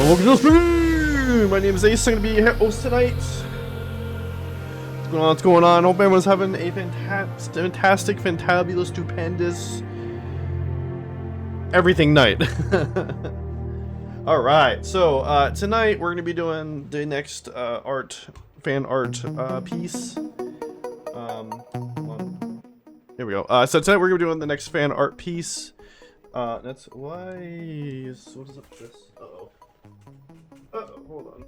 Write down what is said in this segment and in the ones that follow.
welcome to the stream! My name is Ace, I'm going to be your host tonight. What's going on? Hope everyone's having a fantastic, fantabulous, stupendous, everything night. Alright, so tonight we're going to be doing the next fan art piece. Here we go. So tonight we're going to be doing the next fan art piece. That's why is what is up with this? Uh-oh. Uh-oh, hold on.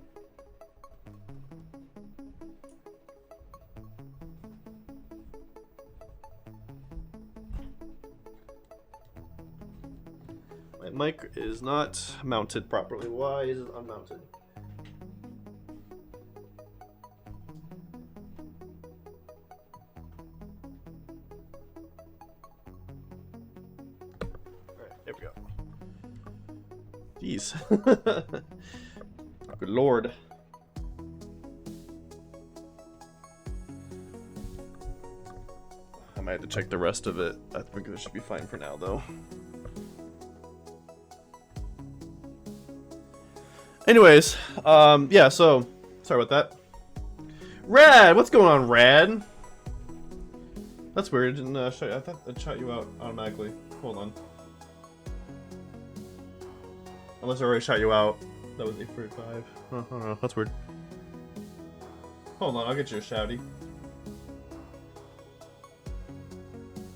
My mic is not mounted properly. Why is it unmounted? There we go. Jeez. Good lord. I might have to check the rest of it. I think it should be fine for now, though. Anyways, yeah, so, sorry about that. Rad! What's going on, Rad? That's weird. I thought it shot you out automatically. Hold on. Unless I already shot you out. That was 8:45. Oh, that's weird. Hold on, I'll get you a shouty.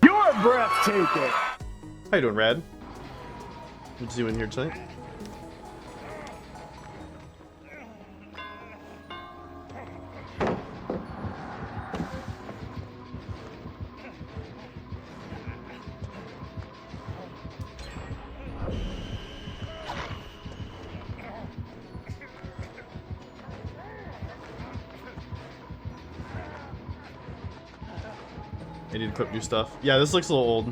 You're breathtaking! How you doing, Rad? Good to see you in here tonight. I need to equip new stuff. Yeah, this looks a little old.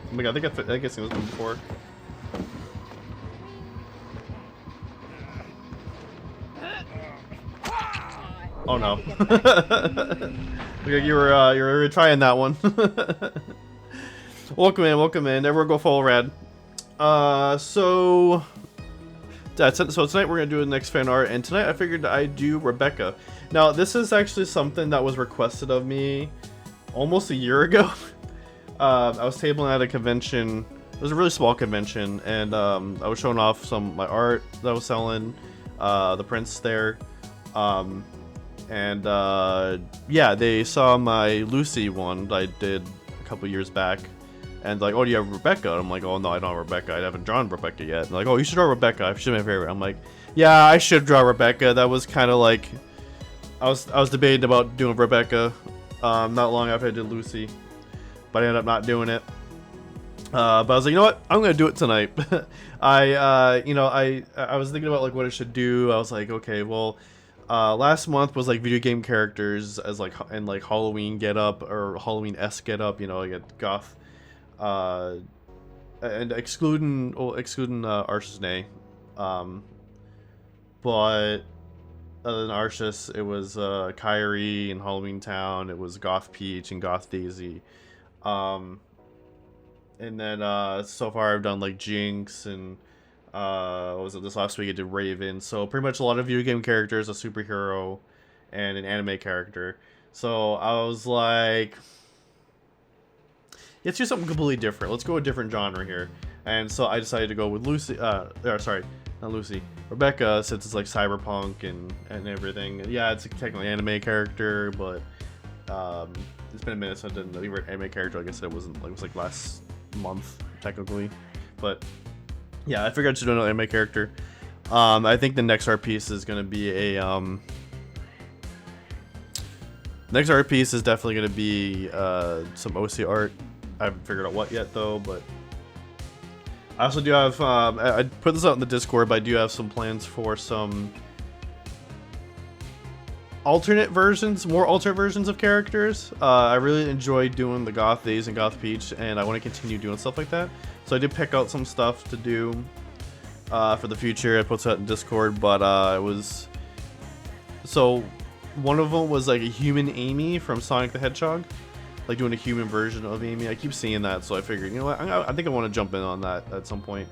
Oh my god, I think I guess it was before. Oh no. You were trying that one. Welcome in. Everyone go follow Rad. So tonight we're gonna do the next fan art, and tonight I figured I'd do Rebecca. Now this is actually something that was requested of me almost a year ago. I was tabling at a convention. It was a really small convention, and I was showing off some of my art that I was selling, the prints there, and yeah, they saw my Lucy one that I did a couple years back, and like, oh, do you have Rebecca? And I'm like, oh no, I don't have Rebecca. I haven't drawn Rebecca yet. And like, oh, you should draw Rebecca. She's my favorite. I'm like, yeah, I should draw Rebecca. That was kind of like, I was debating about doing Rebecca. Not long after I did Lucy, but I ended up not doing it. But I was like, you know what? I'm gonna do it tonight. I was thinking about like what I should do. I was like, okay, well, last month was like video game characters as like and like Halloween get up or Halloween-esque get up. You know, like a goth, and excluding Arsh's but. Other than Arceus, it was Kyrie and Halloween Town. It was Goth Peach and Goth Daisy. And then so far I've done like Jinx and what was it, this last week I did Raven. So pretty much a lot of video game characters, a superhero, and an anime character. So I was like, let's do something completely different. Let's go a different genre here. And so I decided to go with Lucy. Sorry, not Lucy. Rebecca, since it's like cyberpunk and everything. Yeah, it's technically an anime character, but it's been a minute since I did an anime character. Like I said, it was like last month technically, but yeah, I figured I should do an anime character. I think the next art piece is gonna be a next art piece is definitely gonna be some OC art. I haven't figured out what yet though, but. I also do have, I put this out in the Discord, but I do have some plans for some more alternate versions of characters. I really enjoy doing the Goth Days and Goth Peach, and I want to continue doing stuff like that. So I did pick out some stuff to do for the future. I put it out in Discord, but it was... So, one of them was like a human Amy from Sonic the Hedgehog. Like doing a human version of Amy. I keep seeing that, so I figured, you know what, I think I want to jump in on that at some point.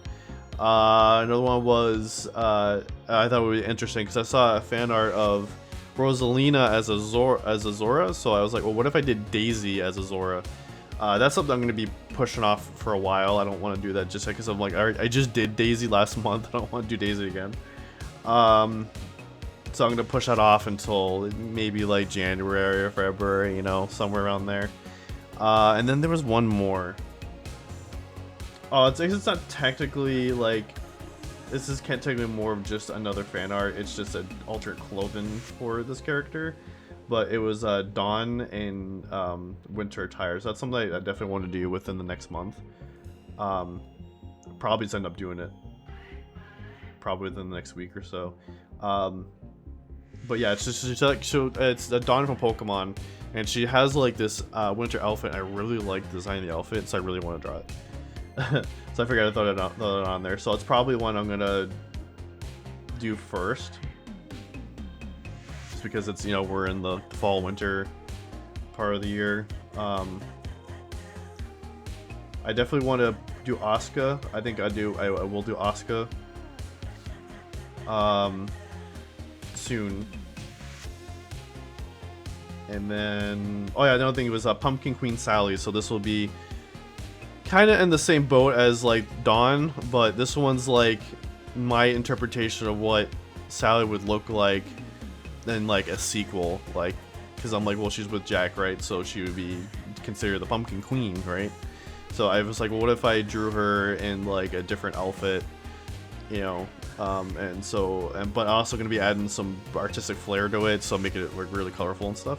Another one was I thought it would be interesting because I saw a fan art of Rosalina as a Zora, so I was like, well, what if I did Daisy as a Zora? That's something I'm going to be pushing off for a while. I don't want to do that just because I'm like, I just did Daisy last month. I don't want to do Daisy again. So I'm going to push that off until maybe like January or February, you know, somewhere around there. And then there was one more. Oh, it's not technically like, this is technically more of just another fan art. It's just an alternate clothing for this character. But it was Dawn in winter attire. So that's something I definitely want to do within the next month. Probably just end up doing it. Probably within the next week or so. But yeah, it's like, so it's Dawn from Pokemon. And she has like this winter outfit. I really like designing the outfit, so I really want to draw it. So I figured I'd throw it on there. So it's probably one I'm gonna do first, just because it's, you know, we're in the fall winter part of the year. I definitely want to do Asuka. I think I will do Asuka soon. And then, oh yeah, another thing was Pumpkin Queen Sally. So this will be kind of in the same boat as like Dawn, but this one's like my interpretation of what Sally would look like in like a sequel, like, because I'm like, well, she's with Jack, right? So she would be considered the Pumpkin Queen, right? So I was like, well, what if I drew her in like a different outfit, you know? But also gonna be adding some artistic flair to it, so make it look really colorful and stuff.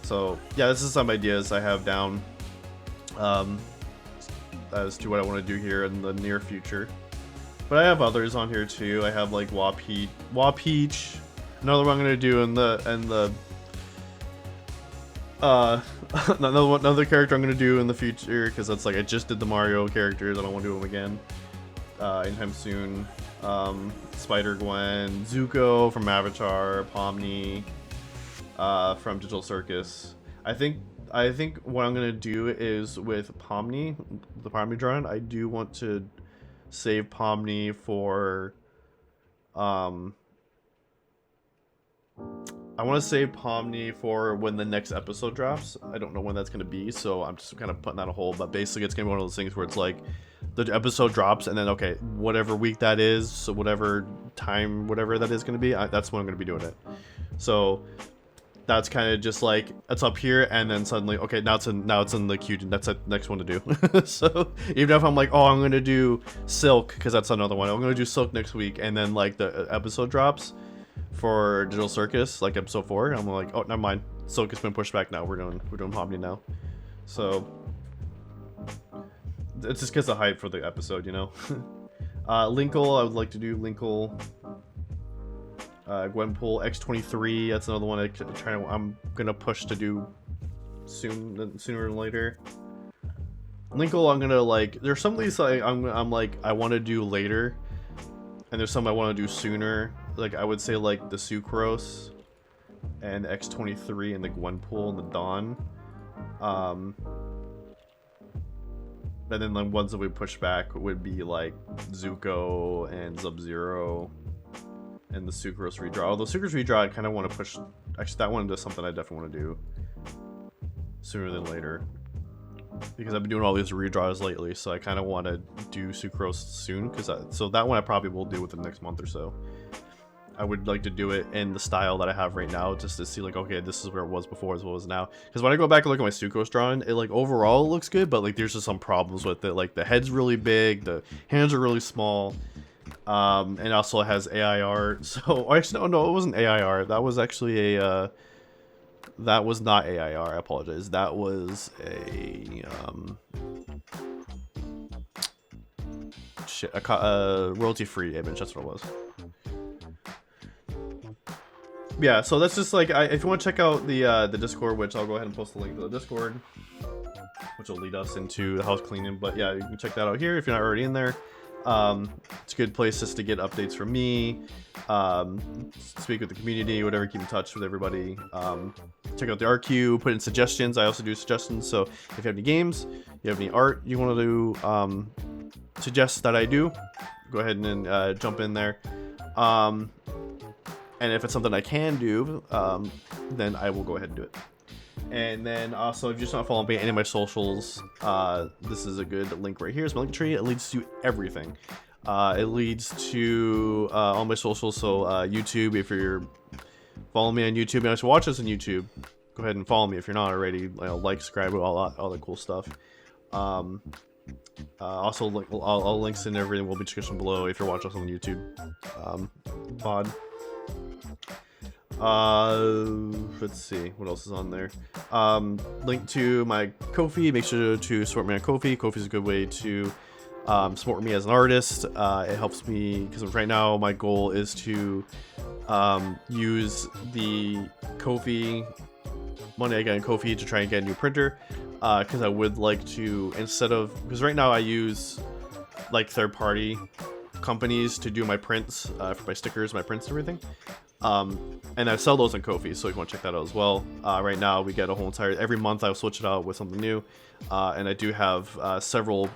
So yeah, this is some ideas I have down as to what I want to do here in the near future. But I have others on here too. I have like Peach. Another one I'm gonna do in the another character I'm gonna do in the future, because that's like, I just did the Mario characters. I don't want to do them again anytime soon. Spider-Gwen, Zuko from Avatar, Pomni from Digital Circus. I think what I'm gonna do is with Pomni, the Pomni drawing, I do want to save Pomni for I want to save Pomni for when the next episode drops. I don't know when that's going to be, so I'm just kind of putting that on hold. But basically, it's going to be one of those things where it's like, the episode drops, and then, okay, whatever week that is, so whatever time, whatever that is going to be, that's when I'm going to be doing it. So that's kind of just like, it's up here, and then suddenly, okay, now it's in the queue. That's the next one to do. So even if I'm like, oh, I'm going to do Silk, because that's another one. I'm going to do Silk next week, and then like the episode drops for Digital Circus, like episode 4, I'm like, oh, never mind, Silk has been pushed back now. We're doing Pomni now. So it's just because of hype for the episode, you know. Linkle, I would like to do Linkle. Gwenpool X23, that's another one I'm gonna push to do sooner than later. Linkle, I'm gonna like, there's some of these I'm like, I want to do later, and there's some I want to do sooner. Like, I would say like the Sucrose and X23 and the Gwenpool and the Dawn. And then the ones that we push back would be like Zuko and Sub-Zero and the Sucrose redraw. Although Sucrose redraw, I kind of want to push. Actually, that one is something I definitely want to do sooner than later, because I've been doing all these redraws lately. So I kind of want to do Sucrose soon, so that one I probably will do within the next month or so. I would like to do it in the style that I have right now, just to see like, okay, this is where it was before as well as now. Because when I go back and look at my Sucrose drawing, it like overall looks good, but like there's just some problems with it. Like the head's really big, the hands are really small, and also it has AI art. So actually, no, it wasn't AI art. That was actually a that was not AI art. I apologize. That was a royalty-free image. That's what it was. Yeah, so that's just like, if you want to check out the Discord, which I'll go ahead and post the link to the Discord, which will lead us into the house cleaning. But yeah, you can check that out here if you're not already in there. It's a good place just to get updates from me, speak with the community, whatever, keep in touch with everybody. Check out the RQ, put in suggestions. I also do suggestions, so if you have any games, you have any art you want to suggest that I do, go ahead and jump in there. And if it's something I can do, then I will go ahead and do it. And then also, if you're just not following me on any of my socials, this is a good link right here. It's my link tree. It leads to everything. It leads to all my socials. So YouTube, if you're following me on YouTube and actually watch this on YouTube, go ahead and follow me if you're not already. Like, subscribe, all that cool stuff. Also, all links and everything will be in the description below if you're watching us on YouTube. VOD. Let's see what else is on there. Link to my Ko-fi. Make sure to support me on Ko-fi. Ko-fi is a good way to support me as an artist. It helps me because right now my goal is to use the Ko-fi money I get in Ko-fi to try and get a new printer. Because I would like to, because right now I use like third-party companies to do my prints, for my stickers, my prints, and everything. And I sell those on Ko-fi, so if you want to check that out as well. Right now we get a whole every month I'll switch it out with something new, and I do have several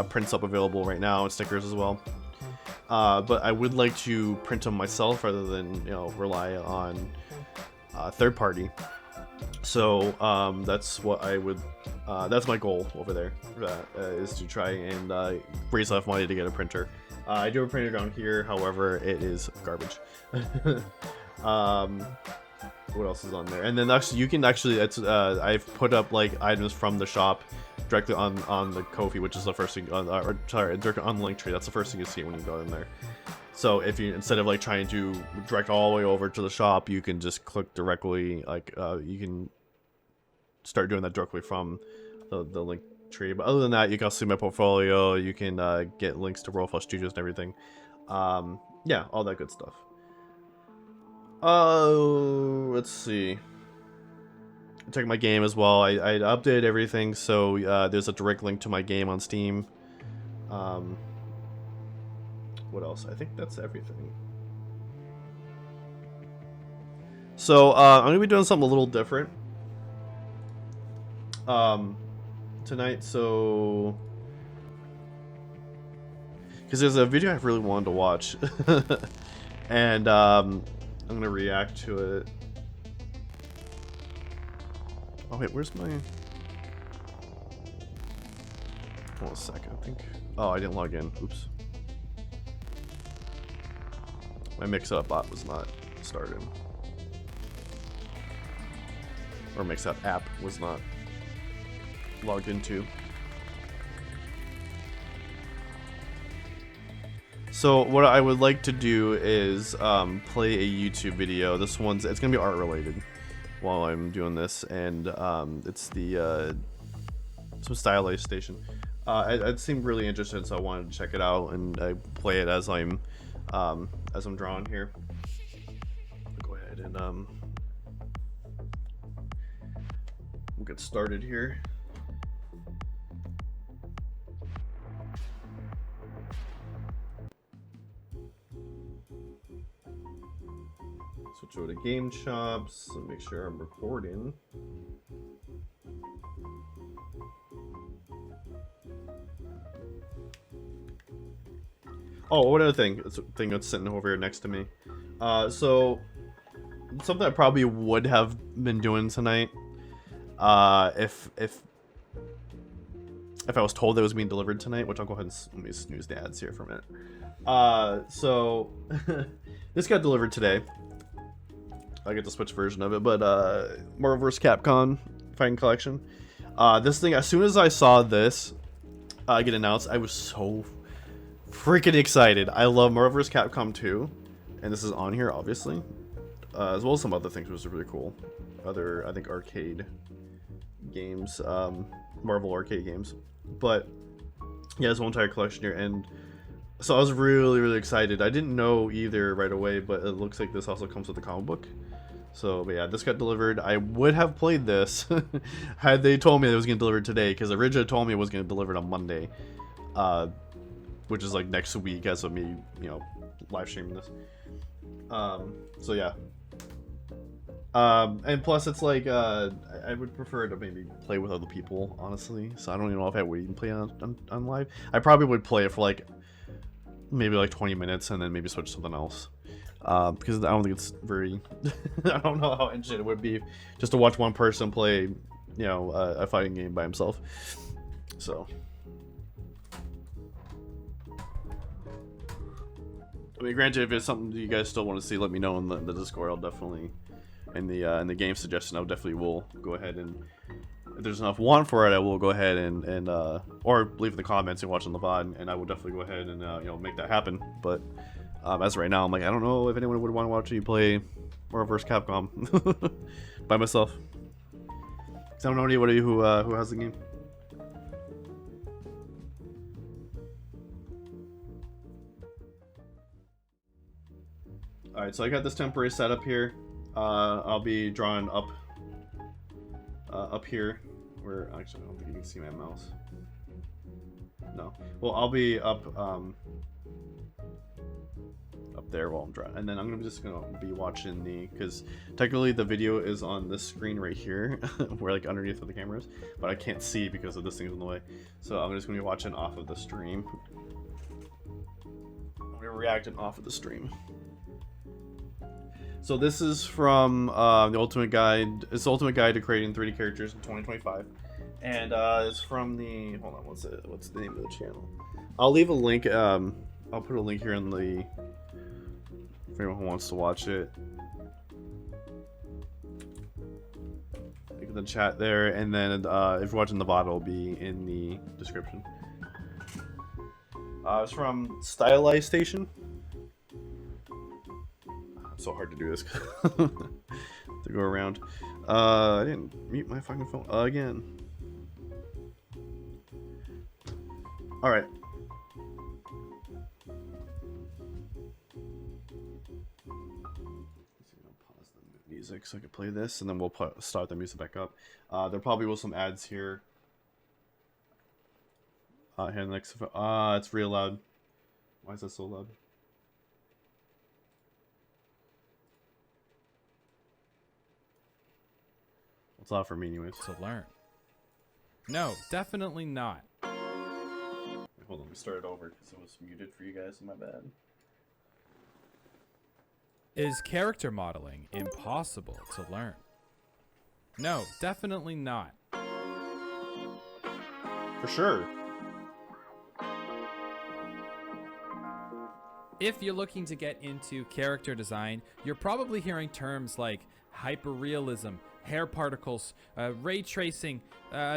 prints up available right now and stickers as well. But I would like to print them myself rather than rely on third party. So that's what I would. That's my goal over there. Is to try and raise enough money to get a printer. I do have a printer down here, however, it is garbage. What else is on there? And then actually, you can actually, I've put up like items from the shop directly on the Ko-fi, which is the first thing. Directly on the link tree. That's the first thing you see when you go in there. So if you, instead of like trying to direct all the way over to the shop, you can just click directly. Like you can start doing that directly from the link tree. But other than that, you can also see my portfolio. You can get links to Royal Flush Studios and everything. Yeah, all that good stuff. Let's see. Check my game as well. I updated everything, so there's a direct link to my game on Steam. What else? I think that's everything. So I'm gonna be doing something a little different tonight. So because there's a video I really wanted to watch, and I'm gonna react to it. Oh wait, where's my? Hold on a second. I think. Oh, I didn't log in. Oops. My Mix-Up bot was not started. Or Mix-Up app was not logged into. So what I would like to do is play a YouTube video. This one's, it's gonna be art related while I'm doing this, and it's the some stylized station. It seemed really interesting, so I wanted to check it out and I play it as I'm drawing here. Go ahead and we'll get started here. Switch over to Game Chops and make sure I'm recording. Oh, one other thing. It's a thing that's sitting over here next to me. So something I probably would have been doing tonight, if I was told that it was being delivered tonight, which I'll go ahead and let me snooze the ads here for a minute. So this got delivered today. I get the Switch version of it, but Marvel vs. Capcom Fighting Collection. This thing, as soon as I saw this get announced, I was so freaking excited. I love Marvel vs. Capcom 2, and this is on here, obviously, as well as some other things, which is really cool. Other, I think, arcade games, Marvel arcade games. But yeah, this whole entire collection here, and so I was really excited. I didn't know either right away, but it looks like this also comes with a comic book. So, but yeah, this got delivered. I would have played this had they told me it was getting delivered today, because originally told me it was getting delivered on Monday. which is like next week as of me, you know, live streaming this. So yeah. And plus it's like, I would prefer to maybe play with other people, honestly. So I don't even know if I would even play on live. I probably would play it for like, maybe like 20 minutes and then maybe switch to something else. Because I don't think it's very, I don't know how interesting it would be just to watch one person play, you know, a fighting game by himself. So. I mean, granted, if it's something you guys still want to see, let me know in the Discord. I'll definitely, in the game suggestion, I definitely will go ahead and, if there's enough want for it, I will go ahead and or leave in the comments and watch on the VOD, and I will definitely go ahead and you know, make that happen. But as of right now, I'm like, I don't know if anyone would want to watch you play Marvel vs. Capcom by myself. Because I don't know anybody who has the game. Alright, so I got this temporary setup here. I'll be drawing up here, where actually I don't think you can see my mouse. No. Well, I'll be up there while I'm drawing, and then I'm just gonna be watching because technically the video is on this screen right here, where like underneath of the cameras, but I can't see because of this thing's in the way. So I'm just gonna be watching off of the stream. I'm gonna be reacting off of the stream. So this is from the Ultimate Guide. It's the Ultimate Guide to Creating 3D Characters in 2025, and it's from the. Hold on, what's the name of the channel? I'll leave a link. I'll put a link here in the. If anyone who wants to watch it, link in the chat there, and then if you're watching the VOD, it'll be in the description. It's from Stylized Station. So hard to do this to go around. I didn't mute my fucking phone again. All right. Pause the music so I can play this, and then we'll start the music back up. There probably will some ads here. Here next. It's real loud. Why is that so loud? It's not for me anyways. To learn. No, definitely not. Wait, hold on, let me start it over because it was muted for you guys. My bad. Is character modeling impossible to learn? No, definitely not. For sure. If you're looking to get into character design, you're probably hearing terms like hyperrealism, hair particles, ray tracing,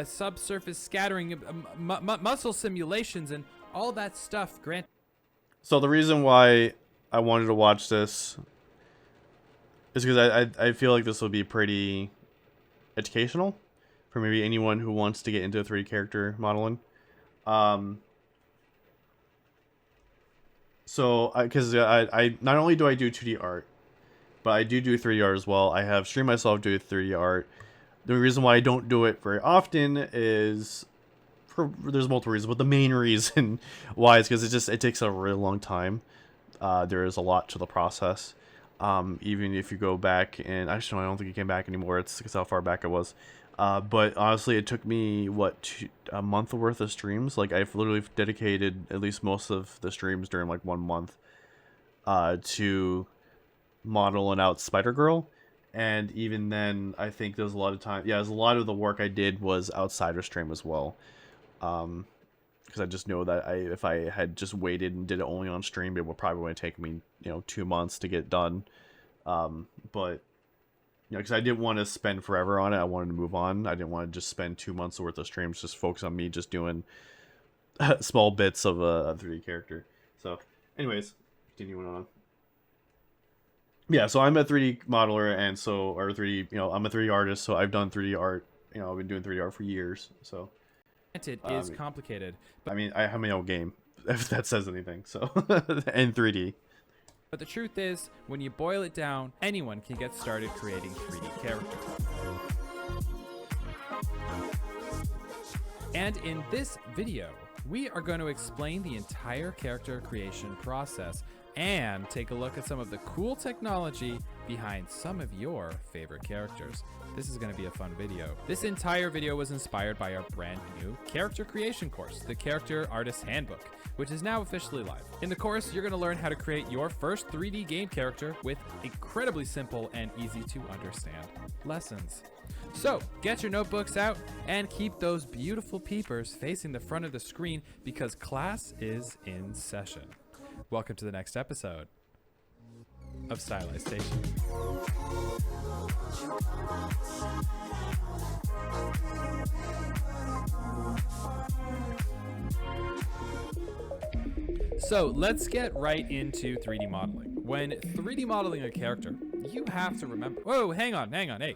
subsurface scattering, muscle simulations, and all that stuff. So the reason why I wanted to watch this is because I feel like this will be pretty educational for maybe anyone who wants to get into 3D character modeling. So because I not only do I do 2D art, but I do 3D art as well. I have streamed myself doing 3D art. The reason why I don't do it very often is there's multiple reasons, but the main reason why is because it takes a really long time. There is a lot to the process. Even if you go back, and actually I don't think it came back anymore. It's how far back it was. But honestly, it took me a month worth of streams. Like I've literally dedicated at least most of the streams during like 1 month to modeling out Spider-Girl, and even then I think there's a lot of time. Yeah, there's a lot of the work I did was outside of stream as well, because I just know that if I had just waited and did it only on stream, it would probably take me 2 months to get done. But because I didn't want to spend forever on it, I wanted to move on. I didn't want to just spend 2 months worth of streams just focus on me just doing small bits of a 3D character. So anyways, continuing on. Yeah, so I'm a 3D modeler, and or 3D, I'm a 3D artist, so I've done 3D art. I've been doing 3D art for years, so. It is complicated. But, I mean, I have my own game, if that says anything, so. And 3D. But the truth is, when you boil it down, anyone can get started creating 3D characters. And in this video, we are going to explain the entire character creation process and take a look at some of the cool technology behind some of your favorite characters. This is going to be a fun video. This entire video was inspired by our brand new character creation course, the Character Artist Handbook, which is now officially live. In the course, you're going to learn how to create your first 3D game character with incredibly simple and easy to understand lessons. So get your notebooks out and keep those beautiful peepers facing the front of the screen because class is in session. Welcome to the next episode of Stylized Station. So let's get right into 3D modeling. When 3D modeling a character, you have to remember, whoa, hang on, hey.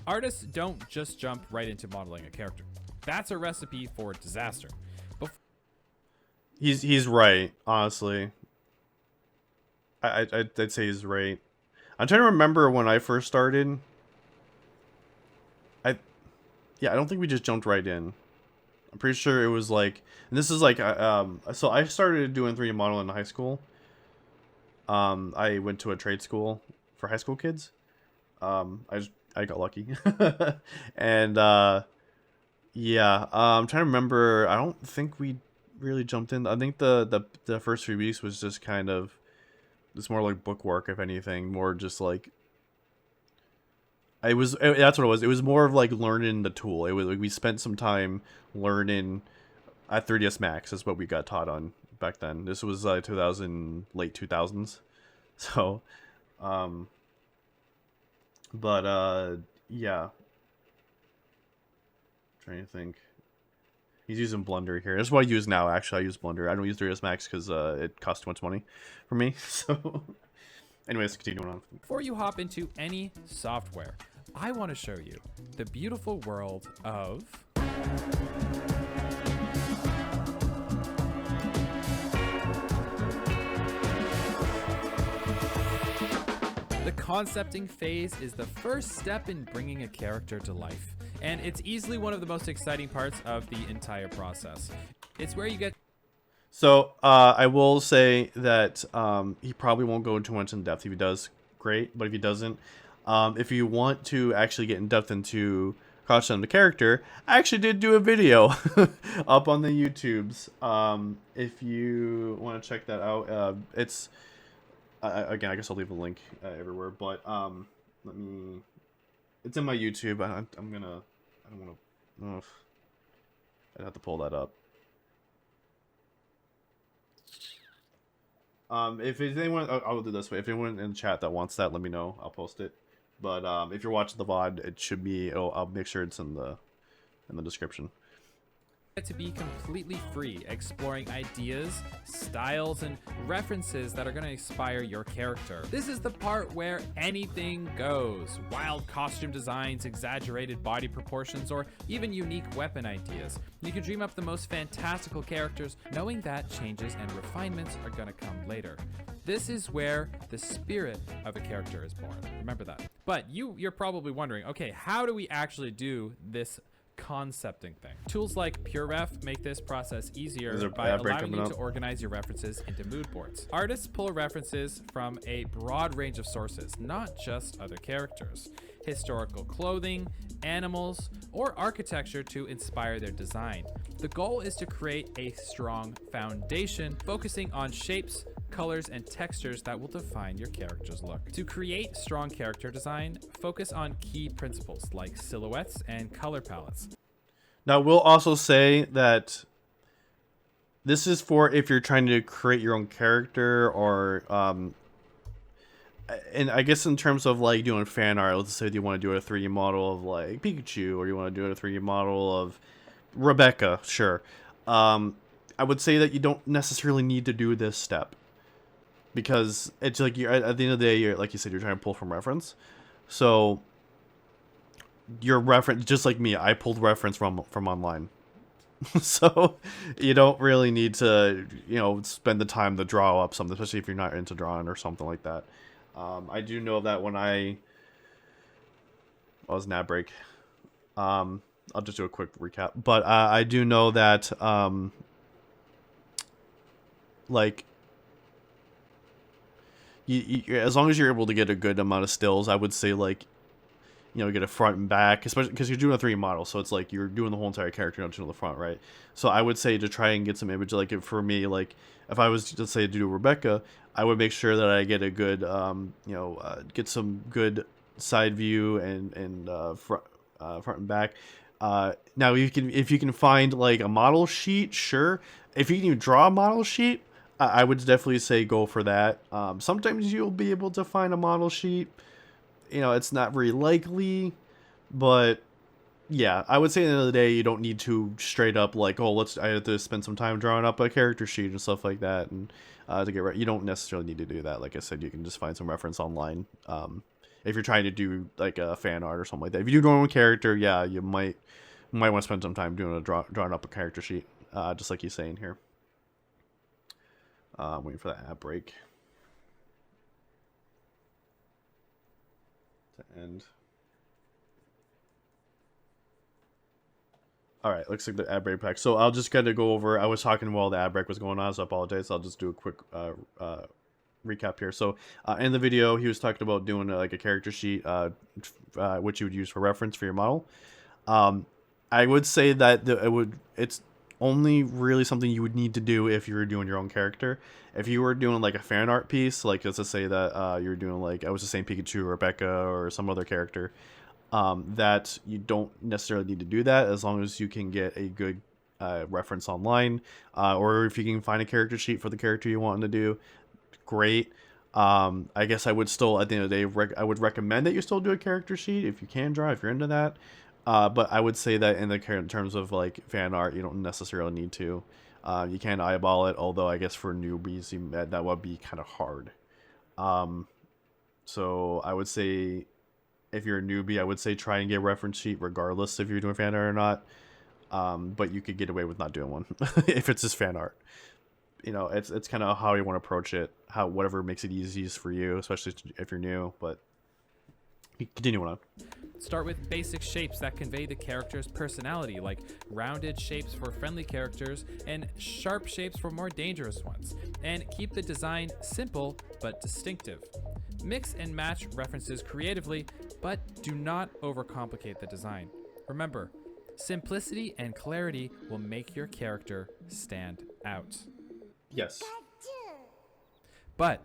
Artists don't just jump right into modeling a character. That's a recipe for disaster. He's right, honestly. I'd say he's right. I'm trying to remember when I first started. I don't think we just jumped right in. I'm pretty sure it was like, and this is like, so I started doing 3D modeling in high school. I went to a trade school for high school kids. I got lucky. And yeah, I'm trying to remember. I don't think we really jumped in. I think the first few weeks was just kind of, it's more like book work, if anything, more just like, that's what it was. It was more of like learning the tool. It was like we spent some time learning at 3ds Max is what we got taught on back then. This was late 2000s. So, yeah. Trying to think. He's using Blender here. That's what I use now, actually. I use Blender. I don't use 3ds Max because it costs too much money for me. So, anyways, continuing on. Before you hop into any software, I want to show you the beautiful world of the concepting phase is the first step in bringing a character to life. And it's easily one of the most exciting parts of the entire process. It's where you get... So, I will say that he probably won't go too much in depth. If he does, great. But if he doesn't, if you want to actually get in depth into custom the character, I actually did do a video up on the YouTubes. If you want to check that out, it's... again, I guess I'll leave a link everywhere. But let me... It's in my YouTube. I don't want to... I'd have to pull that up. If anyone, I'll do this way. If anyone in the chat that wants that, let me know. I'll post it. But if you're watching the VOD, it should be. I'll make sure it's in the description. To be completely free, exploring ideas, styles, and references that are going to inspire your character. This is the part where anything goes. Wild costume designs, exaggerated body proportions, or even unique weapon ideas. You can dream up the most fantastical characters, knowing that changes and refinements are going to come later. This is where the spirit of a character is born. Remember that. But you're probably wondering, okay, how do we actually do this concepting thing? Tools like PureRef make this process easier by allowing you to organize your references into mood boards. Artists pull references from a broad range of sources, not just other characters. Historical clothing, animals, or architecture to inspire their design. The goal is to create a strong foundation, focusing on shapes, colors, and textures that will define your character's look. To create strong character design, focus on key principles like silhouettes and color palettes. Now, we'll also say that this is for if you're trying to create your own character, or and I guess in terms of like doing fan art, let's say you want to do a 3D model of like Pikachu, or you want to do a 3D model of Rebecca, sure. I would say that you don't necessarily need to do this step, because it's like you're at the end of the day, you're, like you said, you're trying to pull from reference. So your reference, just like me, I pulled reference from online. So you don't really need to, spend the time to draw up something, especially if you're not into drawing or something like that. I do know that when I was nap break, I'll just do a quick recap. But I do know that like as long as you're able to get a good amount of stills, I would say like, you know, get a front and back, especially because you're doing a 3D model, so it's like you're doing the whole entire character, not just the front, right? So I would say to try and get some image, like for me, like if I was to say to do Rebecca, I would make sure that I get a good, get some good side view and front and back. Now if you can find like a model sheet, sure. If you can even draw a model sheet, I would definitely say go for that. Sometimes you'll be able to find a model sheet. You know, it's not very likely, but yeah, I would say at the end of the day, you don't need to straight up like, oh, I have to spend some time drawing up a character sheet and stuff like that, and to get right, you don't necessarily need to do that. Like I said, you can just find some reference online. If you're trying to do like a fan art or something like that. If you do your own character, yeah, you might want to spend some time doing drawing up a character sheet, just like he's saying here. Waiting for that ad break to end. All right, looks like the ad break back. So I'll just kind of go over. I was talking while the ad break was going on, so I apologize. I'll just do a quick recap here. So in the video, he was talking about doing like a character sheet, which you would use for reference for your model. I would say that it's only really something you would need to do if you were doing your own character. If you were doing like a fan art piece, like let's just say that you're doing like, I was just saying Pikachu or Rebecca or some other character, that you don't necessarily need to do that as long as you can get a good reference online, or if you can find a character sheet for the character you want to do, great. I guess I would still, at the end of the day, I would recommend that you still do a character sheet if you can draw, if you're into that. But I would say that in terms of like fan art, you don't necessarily need to. You can eyeball it, although I guess for newbies that would be kind of hard. So I would say if you're a newbie, I would say try and get a reference sheet regardless if you're doing fan art or not. But you could get away with not doing one if it's just fan art. You know, it's kind of how you want to approach it, whatever makes it easiest for you, especially if you're new. But continue on. Start with basic shapes that convey the character's personality, like rounded shapes for friendly characters and sharp shapes for more dangerous ones. And keep the design simple but distinctive. Mix and match references creatively, but do not overcomplicate the design. Remember, simplicity and clarity will make your character stand out. Yes. But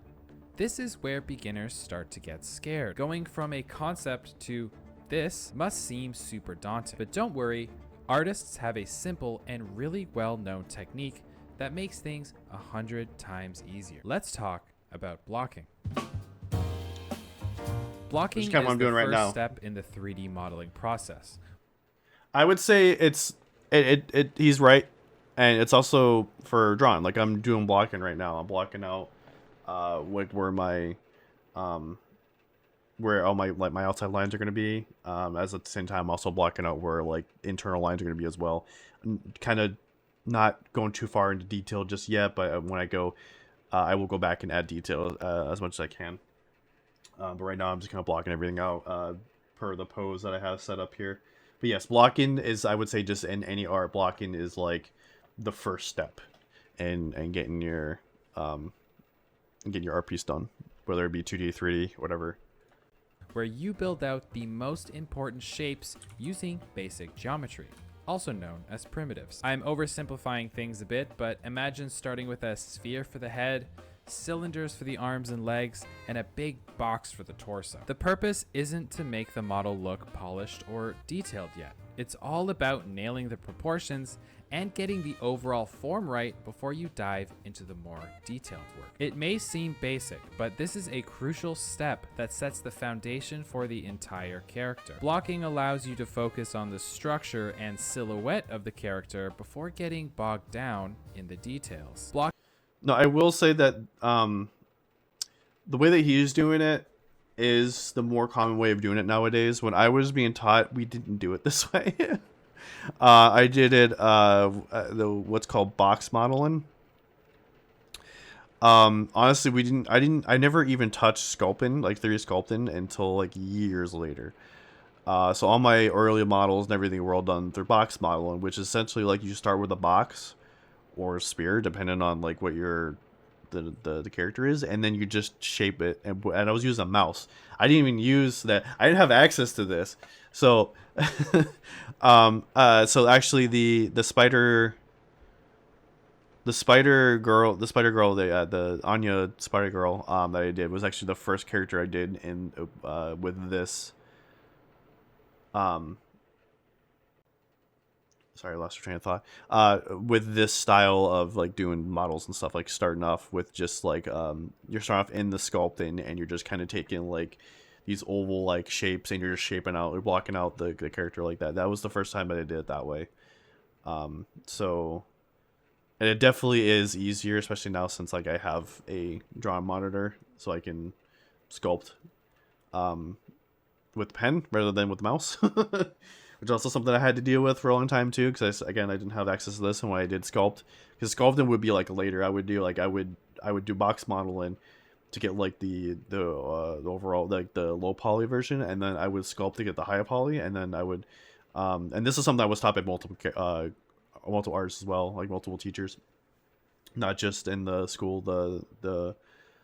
this is where beginners start to get scared. Going from a concept to this must seem super daunting. But don't worry, artists have a simple and really well-known technique that makes things 100 times easier. Let's talk about blocking. Blocking is the first step in the 3D modeling process. I would say he's right, and it's also for drawing. Like I'm doing blocking right now. I'm blocking out where my where all my outside lines are going to be, as at the same time also blocking out where like internal lines are going to be as well. Kind of not going too far into detail just yet, but when I go, I will go back and add detail as much as I can. But right now I'm just kind of blocking everything out per the pose that I have set up here. But yes, blocking is, I would say, just in any art, blocking is like the first step in getting your art piece done, whether it be 2D, 3D, whatever. Where you build out the most important shapes using basic geometry, also known as primitives. I'm oversimplifying things a bit, but imagine starting with a sphere for the head, cylinders for the arms and legs, and a big box for the torso. The purpose isn't to make the model look polished or detailed yet. It's all about nailing the proportions and getting the overall form right before you dive into the more detailed work. It may seem basic, but this is a crucial step that sets the foundation for the entire character. Blocking allows you to focus on the structure and silhouette of the character before getting bogged down in the details. No, I will say that the way that he's doing it is the more common way of doing it nowadays. When I was being taught, we didn't do it this way. I did it what's called box modeling. Honestly, I never even touched sculpting, like 3D sculpting, until like years later. So all my early models and everything were all done through box modeling, which is essentially like you start with a box or a sphere, depending on like what your the character is, and then you just shape it. And I was using a mouse. I didn't even use that. I didn't have access to this. So, so actually the spider girl, the Anya spider girl, that I did was actually the first character I did in with this. Sorry, I lost your train of thought. With this style of like doing models and stuff, like starting off with just like you're starting off in the sculpting, and you're just kind of taking like these oval like shapes, and you're just shaping out, or blocking out the character like that. That was the first time that I did it that way. So, and it definitely is easier, especially now since like I have a drawing monitor, so I can sculpt with pen rather than with mouse. Which is also something I had to deal with for a long time too, because I didn't have access to this, and when I did sculpt, because sculpting would be like later, I would do box modeling to get like the overall like the low poly version, and then I would sculpt to get the high poly, and then I would and this is something I was taught by multiple artists as well, like multiple teachers, not just in the school the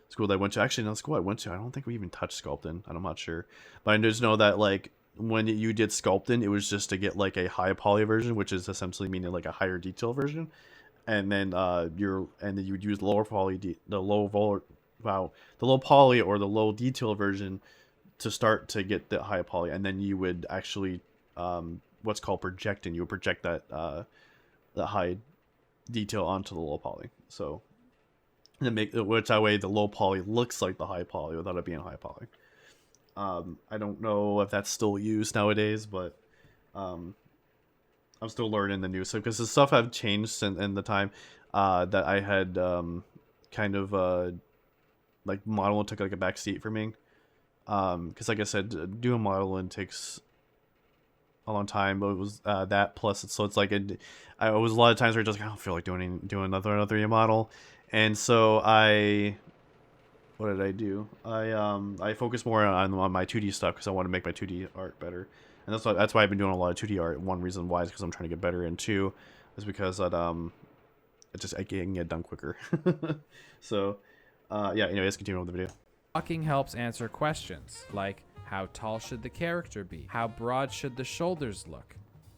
school that I went to. Actually, no, the school I went to, I don't think we even touched sculpting. I'm not sure, but I just know that like when you did sculpting, it was just to get like a high poly version, which is essentially meaning like a higher detail version, and then you would use lower poly, the low poly or the low detail version to start to get the high poly, and then you would actually what's called projecting. You would project that the high detail onto the low poly, so which that way the low poly looks like the high poly without it being high poly. I don't know if that's still used nowadays, but I'm still learning the new stuff, because the stuff have changed in the time that I had kind of like modeling took like a back seat for me, because like I said, doing modeling takes a long time, but it was that plus it's like I was a lot of times where I just like, I don't feel like doing another 3D model, and so what did I do? I focused more on my 2D stuff, because I want to make my 2D art better, and that's why I've been doing a lot of 2D art. One reason why is because I'm trying to get better, and two is because that I can get done quicker. So yeah. Anyways, continue with the video. Blocking helps answer questions like, how tall should the character be? How broad should the shoulders look?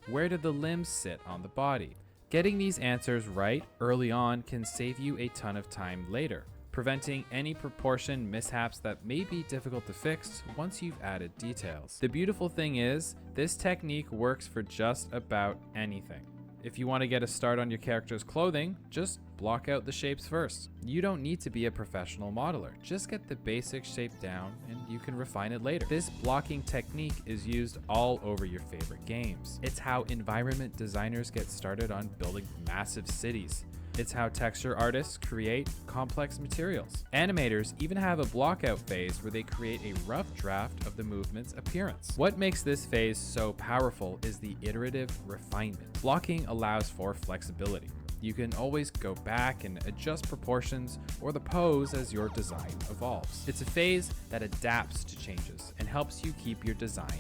Where do the limbs sit on the body? Getting these answers right early on can save you a ton of time later, preventing any proportion mishaps that may be difficult to fix once you've added details. The beautiful thing is, this technique works for just about anything. If you want to get a start on your character's clothing, just block out the shapes first. You don't need to be a professional modeler. Just get the basic shape down and you can refine it later. This blocking technique is used all over your favorite games. It's how environment designers get started on building massive cities. It's how texture artists create complex materials. Animators even have a blockout phase where they create a rough draft of the movement's appearance. What makes this phase so powerful is the iterative refinement. Blocking allows for flexibility. You can always go back and adjust proportions or the pose as your design evolves. It's a phase that adapts to changes and helps you keep your design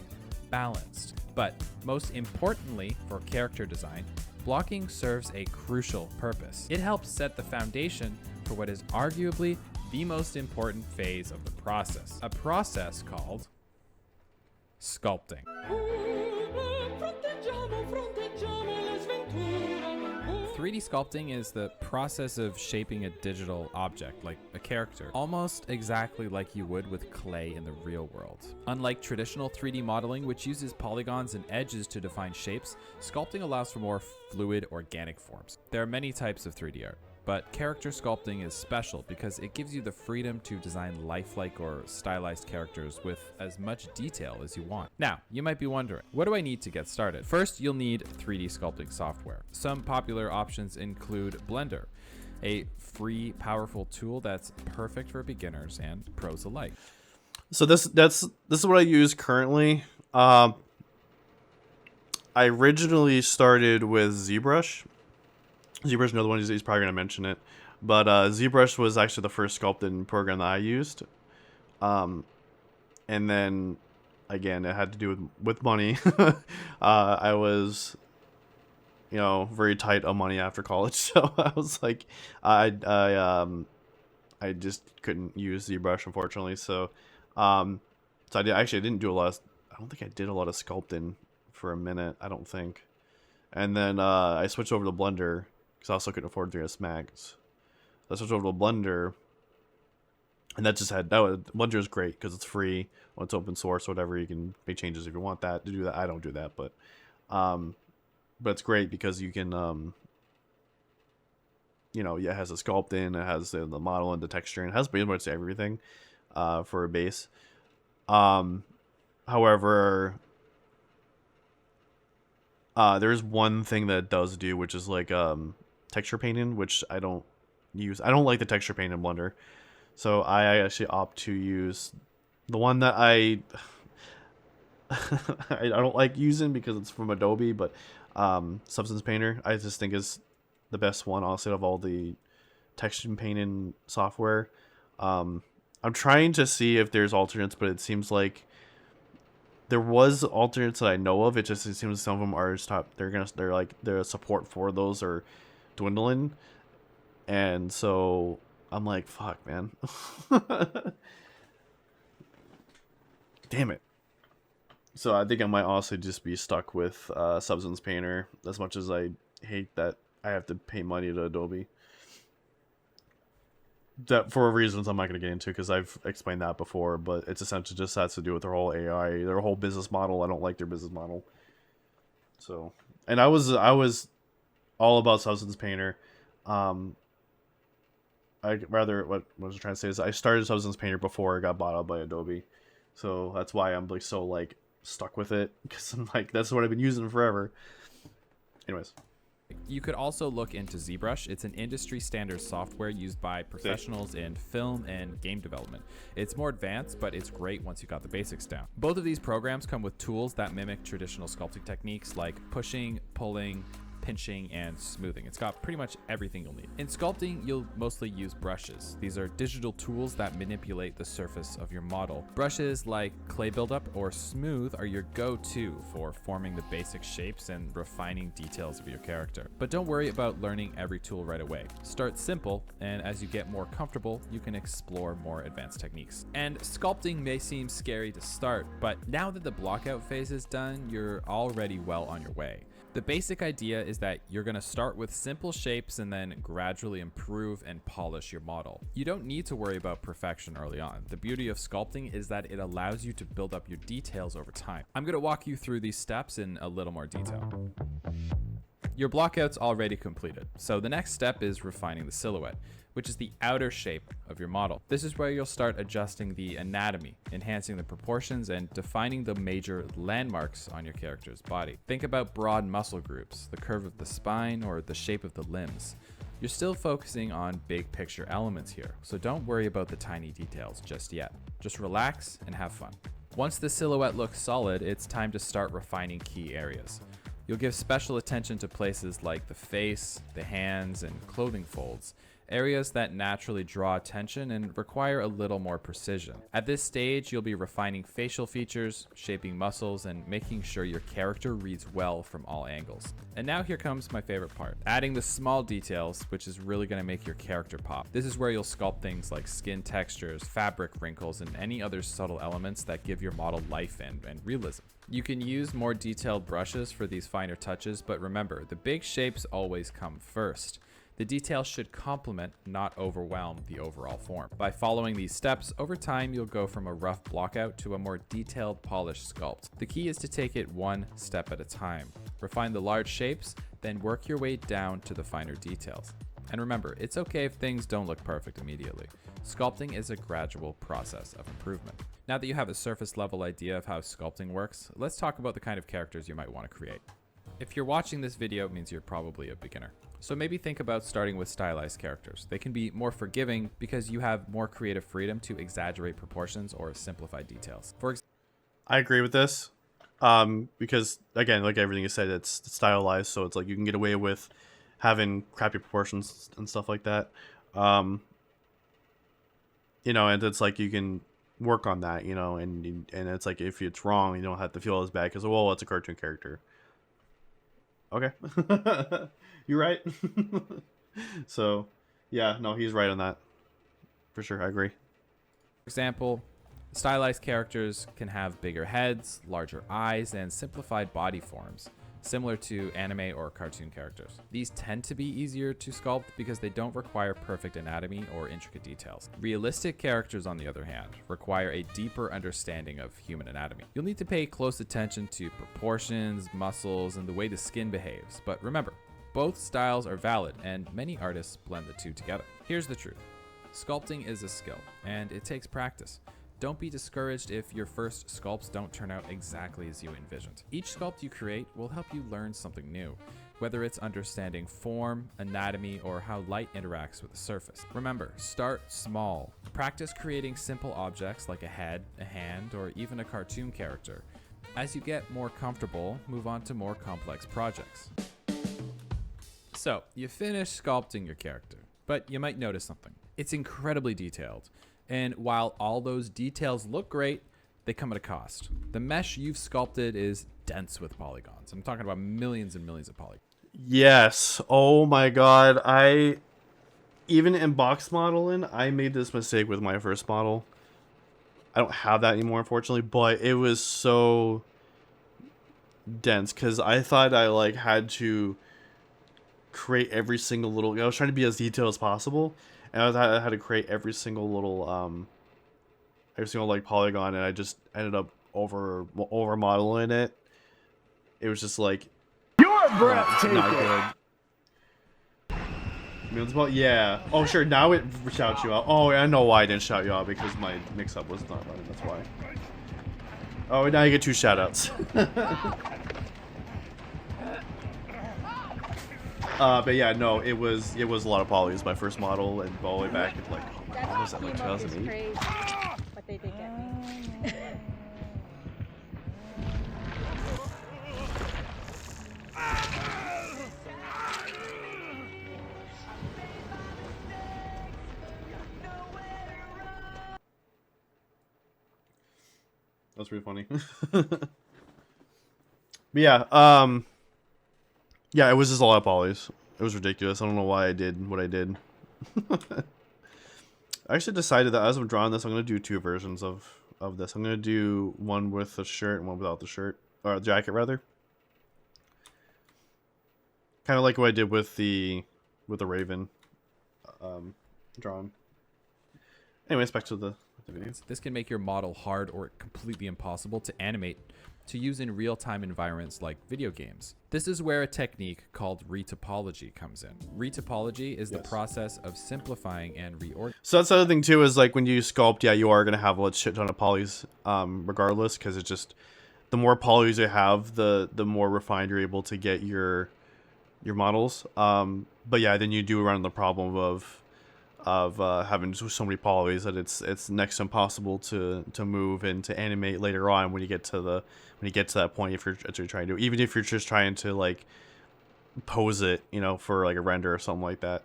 balanced. But most importantly for character design, blocking serves a crucial purpose. It helps set the foundation for what is arguably the most important phase of the process, a process called sculpting. 3D sculpting is the process of shaping a digital object, like a character, almost exactly like you would with clay in the real world. Unlike traditional 3D modeling, which uses polygons and edges to define shapes, sculpting allows for more fluid, organic forms. There are many types of 3D art, but character sculpting is special because it gives you the freedom to design lifelike or stylized characters with as much detail as you want. Now, you might be wondering, what do I need to get started? First, you'll need 3D sculpting software. Some popular options include Blender, a free, powerful tool that's perfect for beginners and pros alike. So this is what I use currently. I originally started with ZBrush. ZBrush, another one, he's probably going to mention it. But ZBrush was actually the first sculpting program that I used. And then, again, it had to do with money. I was, very tight on money after college. So I was like, I I just couldn't use ZBrush, unfortunately. So I didn't do a lot of, I don't think I did a lot of sculpting for a minute, I don't think. And then I switched over to Blender because I also couldn't afford 3ds Max. I switched over to Blender, and Blender is great because it's free. When it's open source, whatever, you can make changes if you want that to do that. I don't do that, but it's great because you can it has a sculpt in, it has the model and the texture, and it has pretty much everything for a base. However, there's one thing that it does do, which is like texture painting, which I don't use. I don't like the texture paint in Blender, so I actually opt to use the one that I don't like using because it's from Adobe, but Substance Painter I just think is the best one, honestly, of all the texture painting software. I'm trying to see if there's alternates, but it seems like there was alternates that I know of. It seems some of them are stopped. They're like their support for those are dwindling, and so I'm like, fuck, man. Damn it. So I think I might also just be stuck with Substance Painter, as much as I hate that I have to pay money to Adobe. That for reasons I'm not going to get into because I've explained that before, but it's essentially just has to do with their whole AI, their whole business model. I don't like their business model. So, and I was all about Substance Painter. What was I trying to say is I started Substance Painter before it got bought out by Adobe, so that's why I'm like so like stuck with it, because I'm like, that's what I've been using forever. Anyways. You could also look into ZBrush. It's an industry standard software used by professionals in film and game development. It's more advanced, but it's great once you got the basics down. Both of these programs come with tools that mimic traditional sculpting techniques like pushing, pulling, pinching, and smoothing. It's got pretty much everything you'll need. In sculpting, you'll mostly use brushes. These are digital tools that manipulate the surface of your model. Brushes like clay buildup or smooth are your go-to for forming the basic shapes and refining details of your character. But don't worry about learning every tool right away. Start simple, and as you get more comfortable, you can explore more advanced techniques. And sculpting may seem scary to start, but now that the blockout phase is done, you're already well on your way. The basic idea is that you're going to start with simple shapes and then gradually improve and polish your model. You don't need to worry about perfection early on. The beauty of sculpting is that it allows you to build up your details over time. I'm going to walk you through these steps in a little more detail. Your blockout's already completed, so the next step is refining the silhouette, which is the outer shape of your model. This is where you'll start adjusting the anatomy, enhancing the proportions, and defining the major landmarks on your character's body. Think about broad muscle groups, the curve of the spine, or the shape of the limbs. You're still focusing on big picture elements here, so don't worry about the tiny details just yet. Just relax and have fun. Once the silhouette looks solid, it's time to start refining key areas. You'll give special attention to places like the face, the hands, and clothing folds, areas that naturally draw attention and require a little more precision. At this stage, you'll be refining facial features, shaping muscles, and making sure your character reads well from all angles. And now here comes my favorite part, adding the small details, which is really going to make your character pop. This is where you'll sculpt things like skin textures, fabric wrinkles, and any other subtle elements that give your model life and realism. You can use more detailed brushes for these finer touches, but remember, the big shapes always come first. The details should complement, not overwhelm, the overall form. By following these steps, over time you'll go from a rough blockout to a more detailed, polished sculpt. The key is to take it one step at a time. Refine the large shapes, then work your way down to the finer details. And remember, it's okay if things don't look perfect immediately. Sculpting is a gradual process of improvement. Now that you have a surface level idea of how sculpting works, let's talk about the kind of characters you might want to create. If you're watching this video, it means you're probably a beginner. So maybe think about starting with stylized characters. They can be more forgiving because you have more creative freedom to exaggerate proportions or simplify details. I agree with this, because again, like everything you said, it's stylized, so it's like you can get away with having crappy proportions and stuff like that. And it's like you can work on that, and it's like if it's wrong, you don't have to feel as bad because, well, it's a cartoon character. Okay. You're right. So, yeah, no, he's right on that. For sure, I agree. For example, stylized characters can have bigger heads, larger eyes, and simplified body forms, similar to anime or cartoon characters. These tend to be easier to sculpt because they don't require perfect anatomy or intricate details. Realistic characters, on the other hand, require a deeper understanding of human anatomy. You'll need to pay close attention to proportions, muscles, and the way the skin behaves. But remember, both styles are valid, and many artists blend the two together. Here's the truth. Sculpting is a skill, and it takes practice. Don't be discouraged if your first sculpts don't turn out exactly as you envisioned. Each sculpt you create will help you learn something new, whether it's understanding form, anatomy, or how light interacts with the surface. Remember, start small. Practice creating simple objects like a head, a hand, or even a cartoon character. As you get more comfortable, move on to more complex projects. So, you finish sculpting your character, but you might notice something. It's incredibly detailed. And while all those details look great, they come at a cost. The mesh you've sculpted is dense with polygons. I'm talking about millions and millions of polygons. Yes. Oh my god. Even in box modeling, I made this mistake with my first model. I don't have that anymore, unfortunately, but it was so dense because I thought I like had to create every single little. I was trying to be as detailed as possible, and I had to create every single little like polygon, and I just ended up over modeling it. It was just like You're breathtaking. not good. Yeah. Oh sure. Now it shouts you out. Oh, I know why I didn't shout you out, because my mix-up was not running. That's why. Oh, now you get 2 shout-outs. But yeah, no, it was a lot of polys. My first model, and all the way back at like, what was that, like 2008? But they did get me. That's pretty funny. But yeah, yeah, it was just a lot of polys. It was ridiculous. I don't know why I did what I did. I actually decided that as I'm drawing this, I'm going to do 2 versions of this. I'm going to do one with the shirt and one without the shirt. Or the jacket, rather. Kind of like what I did with the Raven drawing. Anyways, back to the video. This can make your model hard or completely impossible to animate to use in real-time environments like video games. This is where a technique called retopology comes in. Retopology is the process of simplifying and reorganizing. So that's the other thing too, is like when you sculpt, yeah, you are gonna have a shit ton of polys, regardless, because it's just the more polys you have, the more refined you're able to get your models. But yeah, then you do run the problem of having so many polys that it's next to impossible to move and to animate later on when you get to that point, if you're trying to, even if you're just trying to like pose it, you know, for like a render or something like that.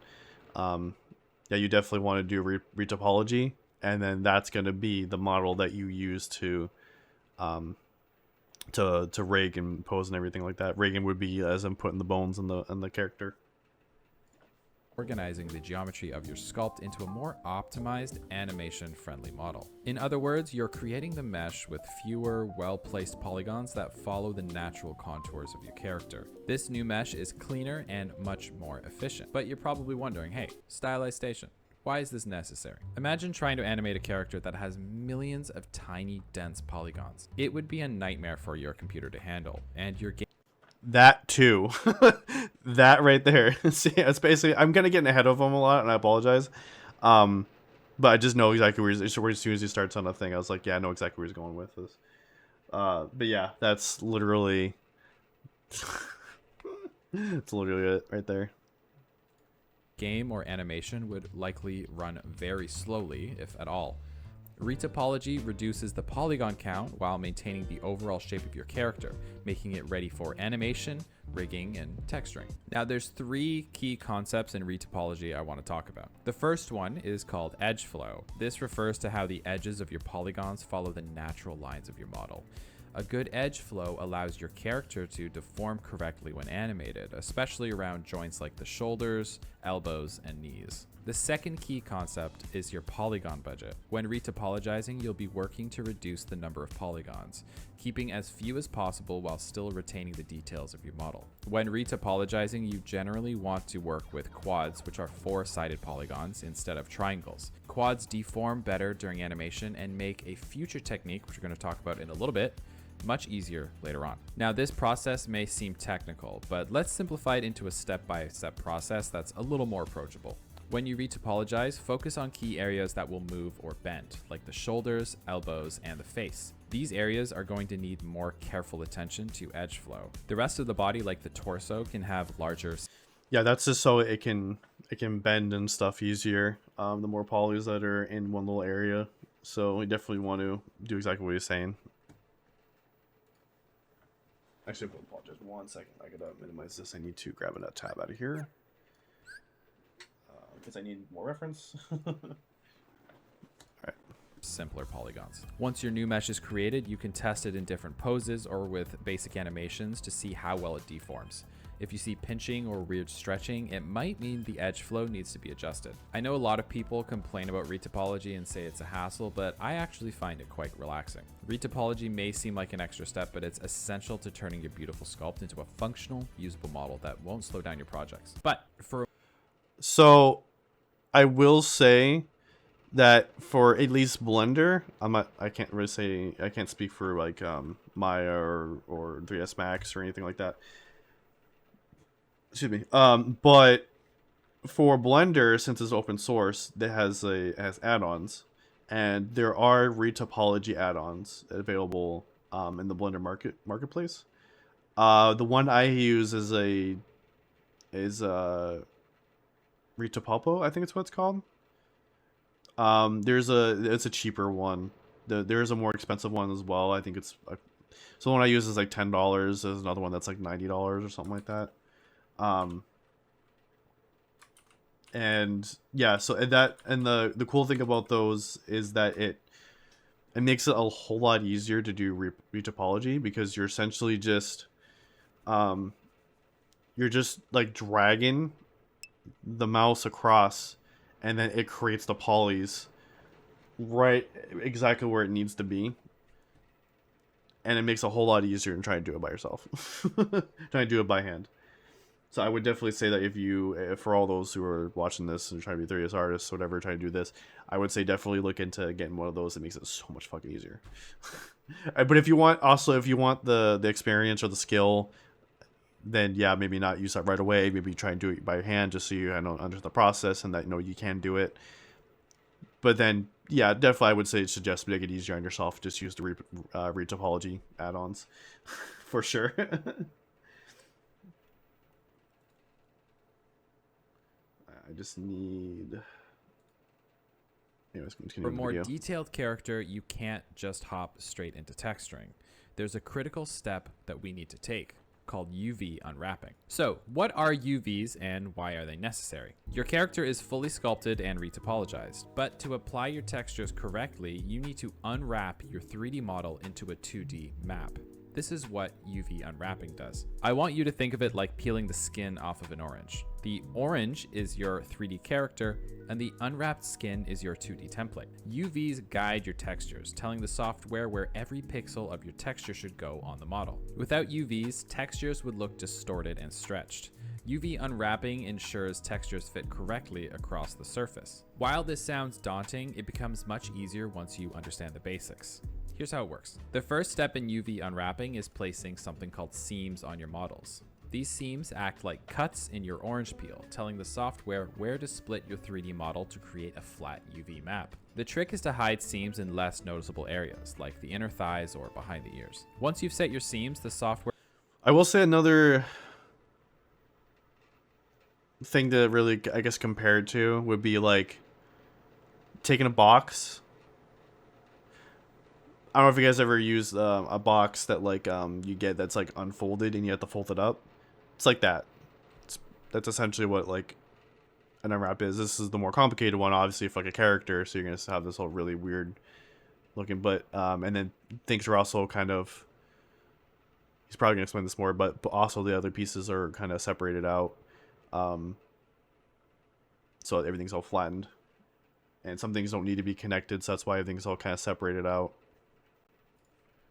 Yeah, you definitely want to do retopology, and then that's going to be the model that you use to rig and pose and everything like that. Rigging would be as I'm putting the bones in the character. Organizing the geometry of your sculpt into a more optimized, animation-friendly model. In other words, you're creating the mesh with fewer, well-placed polygons that follow the natural contours of your character. This new mesh is cleaner and much more efficient. But you're probably wondering, hey, stylization, why is this necessary? Imagine trying to animate a character that has millions of tiny, dense polygons. It would be a nightmare for your computer to handle, and your game. That too. That right there. See, it's basically, I'm gonna get ahead of them a lot, and I apologize. But I just know exactly where as soon as he starts on a thing, I was like, yeah, I know exactly where he's going with this. But yeah, that's literally it's literally it right there. Game or animation would likely run very slowly, if at all. Retopology reduces the polygon count while maintaining the overall shape of your character, making it ready for animation, rigging, and texturing. Now, there's 3 key concepts in retopology I want to talk about. The first one is called edge flow. This refers to how the edges of your polygons follow the natural lines of your model. A good edge flow allows your character to deform correctly when animated, especially around joints like the shoulders, elbows, and knees. The second key concept is your polygon budget. When retopologizing, you'll be working to reduce the number of polygons, keeping as few as possible while still retaining the details of your model. When retopologizing, you generally want to work with quads, which are 4-sided polygons instead of triangles. Quads deform better during animation and make a future technique, which we're going to talk about in a little bit, much easier later on. Now, this process may seem technical, but let's simplify it into a step-by-step process that's a little more approachable. When you retopologize, focus on key areas that will move or bend, like the shoulders, elbows, and the face. These areas are going to need more careful attention to edge flow. The rest of the body, like the torso, can have larger... Yeah, that's just so it can bend and stuff easier. The more polys that are in one little area. So we definitely want to do exactly what he's saying. Actually, I apologize. 1 second. I gotta minimize this. I need to grab a tab out of here. Because I need more reference. Alright. Simpler polygons. Once your new mesh is created, you can test it in different poses or with basic animations to see how well it deforms. If you see pinching or weird stretching, it might mean the edge flow needs to be adjusted. I know a lot of people complain about retopology and say it's a hassle, but I actually find it quite relaxing. Retopology may seem like an extra step, but it's essential to turning your beautiful sculpt into a functional, usable model that won't slow down your projects. But for... So, I will say that for at least Blender, I can't really say, I can't speak for like Maya or 3ds Max or anything like that. Excuse me. But for Blender, since it's open source, it has add-ons, and there are retopology add-ons available in the Blender marketplace. The one I use is Retopolpo, I think it's what it's called. It's a cheaper one. There's a more expensive one as well. I think it's so the one I use is like $10. There's another one that's like $90 or something like that. And yeah, so the cool thing about those is that it makes it a whole lot easier to do retopology, because you're essentially just you're just like dragging the mouse across, and then it creates the polys right exactly where it needs to be, and it makes it a whole lot easier than trying to do it by yourself. Trying to do it by hand. So I would definitely say that if for all those who are watching this and trying to be 3ds artists or whatever, trying to do this, I would say definitely look into getting one of those. That makes it so much fucking easier. But if you want the experience or the skill, then yeah, maybe not use that right away. Maybe try and do it by hand, just so you understand the process and that you can do it. But then yeah, definitely I would suggest make it easier on yourself. Just use the retopology add-ons for sure. I just need... Anyways, For a more detailed character, you can't just hop straight into texturing. There's a critical step that we need to take, called UV unwrapping. So, what are UVs and why are they necessary? Your character is fully sculpted and retopologized, but to apply your textures correctly, you need to unwrap your 3D model into a 2D map. This is what UV unwrapping does. I want you to think of it like peeling the skin off of an orange. The orange is your 3D character, and the unwrapped skin is your 2D template. UVs guide your textures, telling the software where every pixel of your texture should go on the model. Without UVs, textures would look distorted and stretched. UV unwrapping ensures textures fit correctly across the surface. While this sounds daunting, it becomes much easier once you understand the basics. Here's how it works. The first step in UV unwrapping is placing something called seams on your models. These seams act like cuts in your orange peel, telling the software where to split your 3D model to create a flat UV map. The trick is to hide seams in less noticeable areas, like the inner thighs or behind the ears. Once you've set your seams, the software... I will say another thing to really, I guess, compare it to would be like taking a box. I don't know if you guys ever used a box that like you get that's like unfolded and you have to fold it up. It's like that. That's essentially what like an unwrap is. This is the more complicated one, obviously, for like a character, so you're gonna have this whole really weird looking. But and then things are also kind of he's probably gonna explain this more, but also the other pieces are kind of separated out, so everything's all flattened, and some things don't need to be connected, so that's why everything's all kind of separated out.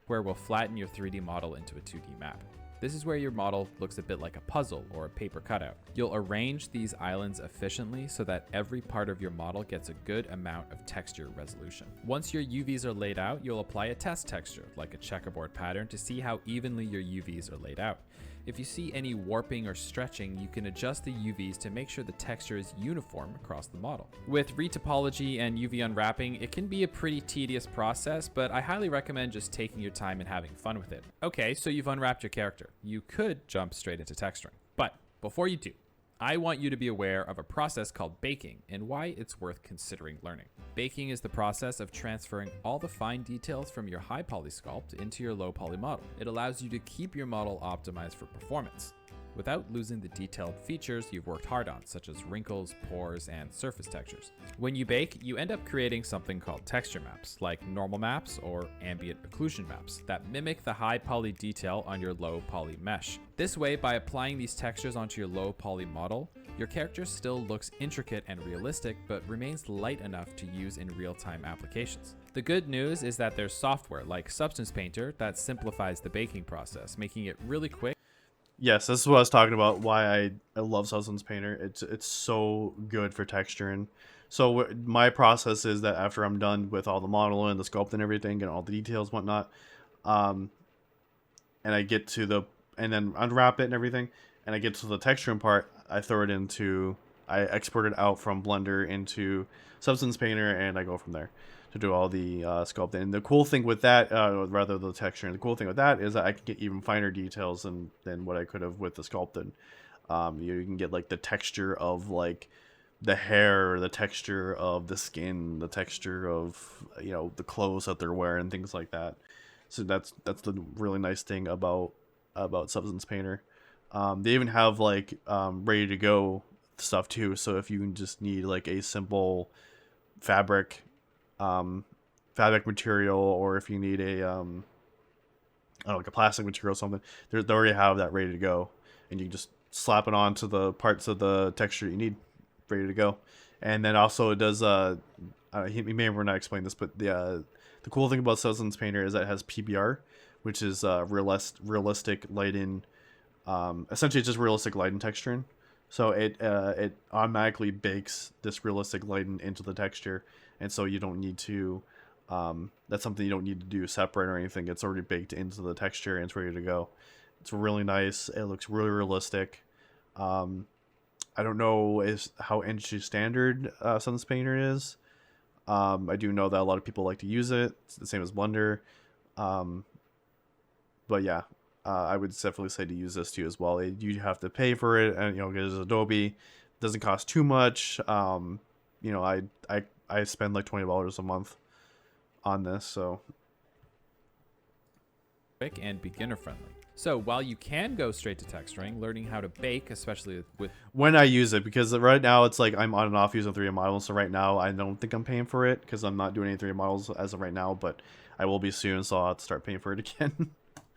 Where we'll flatten your 3D model into a 2D map. This is where your model looks a bit like a puzzle or a paper cutout. You'll arrange these islands efficiently so that every part of your model gets a good amount of texture resolution. Once your UVs are laid out, you'll apply a test texture, like a checkerboard pattern, to see how evenly your UVs are laid out. If you see any warping or stretching, you can adjust the UVs to make sure the texture is uniform across the model. With retopology and UV unwrapping, it can be a pretty tedious process, but I highly recommend just taking your time and having fun with it. Okay, so you've unwrapped your character. You could jump straight into texturing, but before you do, I want you to be aware of a process called baking and why it's worth considering learning. Baking is the process of transferring all the fine details from your high poly sculpt into your low poly model. It allows you to keep your model optimized for performance without losing the detailed features you've worked hard on, such as wrinkles, pores, and surface textures. When you bake, you end up creating something called texture maps, like normal maps or ambient occlusion maps, that mimic the high poly detail on your low poly mesh. This way, by applying these textures onto your low poly model, your character still looks intricate and realistic, but remains light enough to use in real-time applications. The good news is that there's software like Substance Painter that simplifies the baking process, making it really quick. Yes, this is what I was talking about, why I love Substance Painter. It's so good for texturing. So my process is that after I'm done with all the modeling and the sculpt and everything and all the details and whatnot, and I get to and then unwrap it and everything, and I get to the texturing part, I export it out from Blender into Substance Painter, and I go from there to do all the sculpting. And the cool thing with that, rather the texture, and the cool thing with that is that I can get even finer details than what I could have with the sculpted. You can get like the texture of like the hair, the texture of the skin, the texture of the clothes that they're wearing, things like that. So that's the really nice thing about Substance Painter. They even have like ready to go stuff too. So if you just need like a simple fabric material, or if you need like a plastic material or something, they already have that ready to go, and you can just slap it onto the parts of the texture you need ready to go. And then also it does he may or not explain this, but the cool thing about Substance Painter is that it has PBR, which is realistic lighting. Essentially it's just realistic lighting texturing. So it automatically bakes this realistic lighting into the texture, and so you don't need to that's something you don't need to do separate or anything. It's already baked into the texture and it's ready to go. It's really nice. It looks really realistic. I don't know how industry standard Substance Painter is. I do know that a lot of people like to use it. It's the same as Blender. But yeah, I would definitely say to use this too as well. You have to pay for it, and because Adobe, it doesn't cost too much. I spend like $20 a month on this, so. Quick and beginner friendly. So while you can go straight to texturing, learning how to bake, especially with when I use it, because right now it's like I'm on and off using 3D models. So right now I don't think I'm paying for it because I'm not doing any 3D models as of right now, but I will be soon, so I'll have to start paying for it again.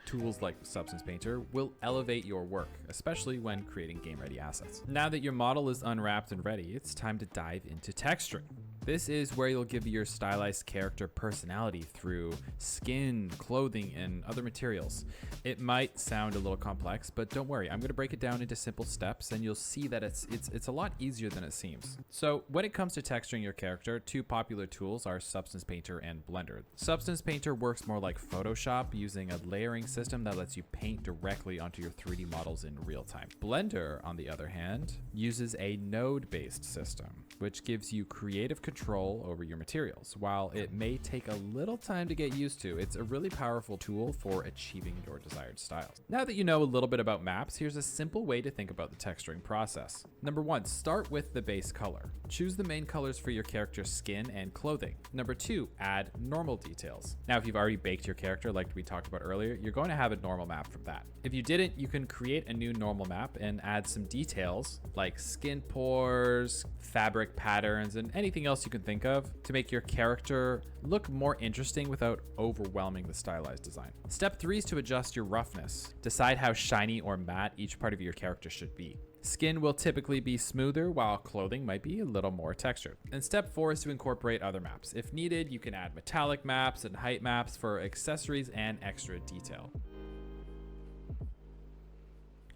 tools like Substance Painter will elevate your work, especially when creating game-ready assets. Now that your model is unwrapped and ready, it's time to dive into texturing. This is where you'll give your stylized character personality through skin, clothing, and other materials. It might sound a little complex, but don't worry, I'm going to break it down into simple steps, and you'll see that it's a lot easier than it seems. So when it comes to texturing your character, two popular tools are Substance Painter and Blender. Substance Painter works more like Photoshop, using a layering system that lets you paint directly onto your 3D models in real time. Blender, on the other hand, uses a node-based system, which gives you creative control over your materials. While it may take a little time to get used to, it's a really powerful tool for achieving your desired styles. Now that you know a little bit about maps, here's a simple way to think about the texturing process. Number one, start with the base color. Choose the main colors for your character's skin and clothing. Number two, add normal details. Now, if you've already baked your character like we talked about earlier, you're going to have a normal map from that. If you didn't, you can create a new normal map and add some details like skin pores, fabric patterns, and anything else you can think of to make your character look more interesting without overwhelming the stylized design. Step 3 is to adjust your roughness. Decide how shiny or matte each part of your character should be. Skin will typically be smoother, while clothing might be a little more textured. And step 4 is to incorporate other maps. If needed, you can add metallic maps and height maps for accessories and extra detail.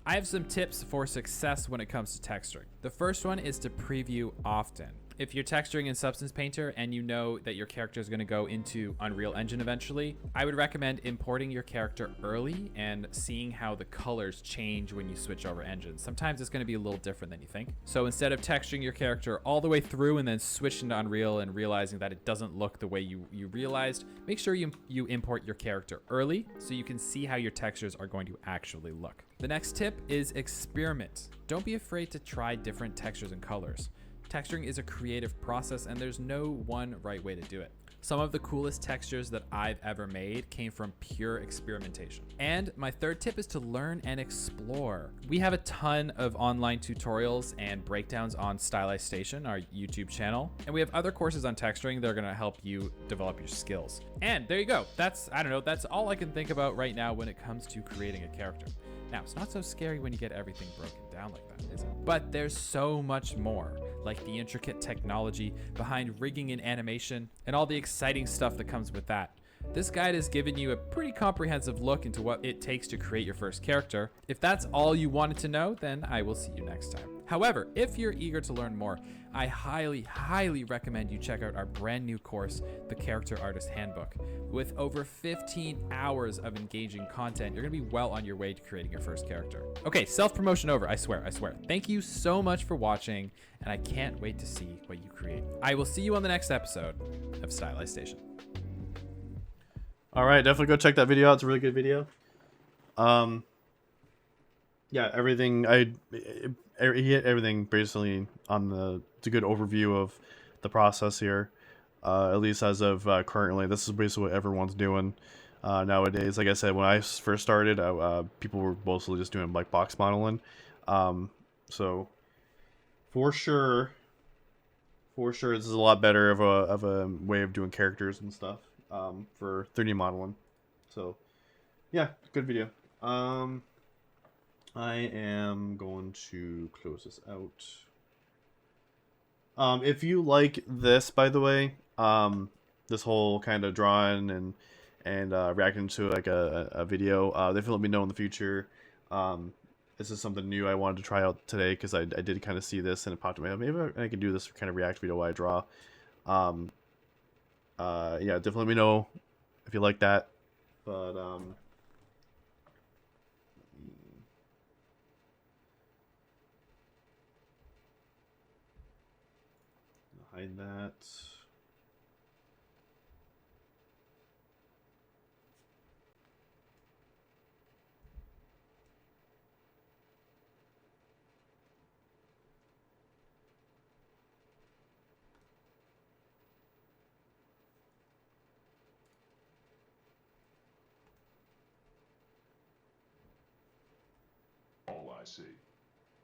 I have some tips for success when it comes to texturing. The first one is to preview often. If you're texturing in Substance Painter and you know that your character is going to go into Unreal Engine eventually, I would recommend importing your character early and seeing how the colors change when you switch over engines. Sometimes it's going to be a little different than you think. So instead of texturing your character all the way through and then switching to Unreal and realizing that it doesn't look the way you realized, make sure you import your character early so you can see how your textures are going to actually look. The next tip is experiment. Don't be afraid to try different textures and colors. Texturing is a creative process and there's no one right way to do it. Some of the coolest textures that I've ever made came from pure experimentation. And my third tip is to learn and explore. We have a ton of online tutorials and breakdowns on Stylized Station, our YouTube channel. And we have other courses on texturing that are gonna help you develop your skills. And there you go. That's all I can think about right now when it comes to creating a character. Now, it's not so scary when you get everything broken down like that, is it? But there's so much more, like the intricate technology behind rigging and animation and all the exciting stuff that comes with that. This guide has given you a pretty comprehensive look into what it takes to create your first character. If that's all you wanted to know, then I will see you next time. However, if you're eager to learn more, I highly recommend you check out our brand new course, The Character Artist Handbook. With over 15 hours of engaging content, you're gonna be well on your way to creating your first character. Okay, self-promotion over, I swear. Thank you so much for watching, and I can't wait to see what you create. I will see you on the next episode of Stylized Station. All right, definitely go check that video out. It's a really good video. Yeah, everything he hit everything basically on the. It's a good overview of the process here. At least as of currently, this is basically what everyone's doing nowadays. Like I said, when I first started, people were mostly just doing like box modeling. So for sure, this is a lot better of a way of doing characters and stuff for 3D modeling. So yeah, good video. I am going to close this out. If you like this, by the way, this whole kind of drawing and reacting to like a video, definitely let me know in the future. This is something new I wanted to try out today because I did kind of see this and it popped in my head. Maybe I could do this kind of react video while I draw. Yeah, definitely let me know if you like that. But hide that. All I see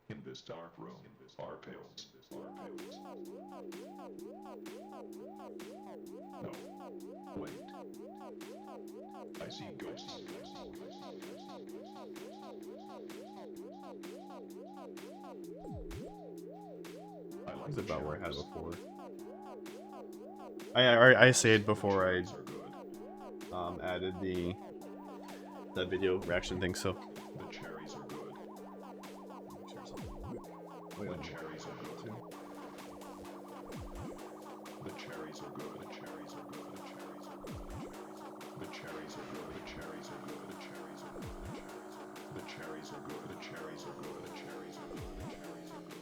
in this dark room are pills. No, wait. I see ghosts. I It's about where I had it before. I saved before I added that video reaction thing. So the cherries are good. Wait, The cherries are good. The cherries are good. The cherries are good. The cherries are good. The cherries are good. The cherries are good. The cherries are good. The cherries are good. The cherries are good.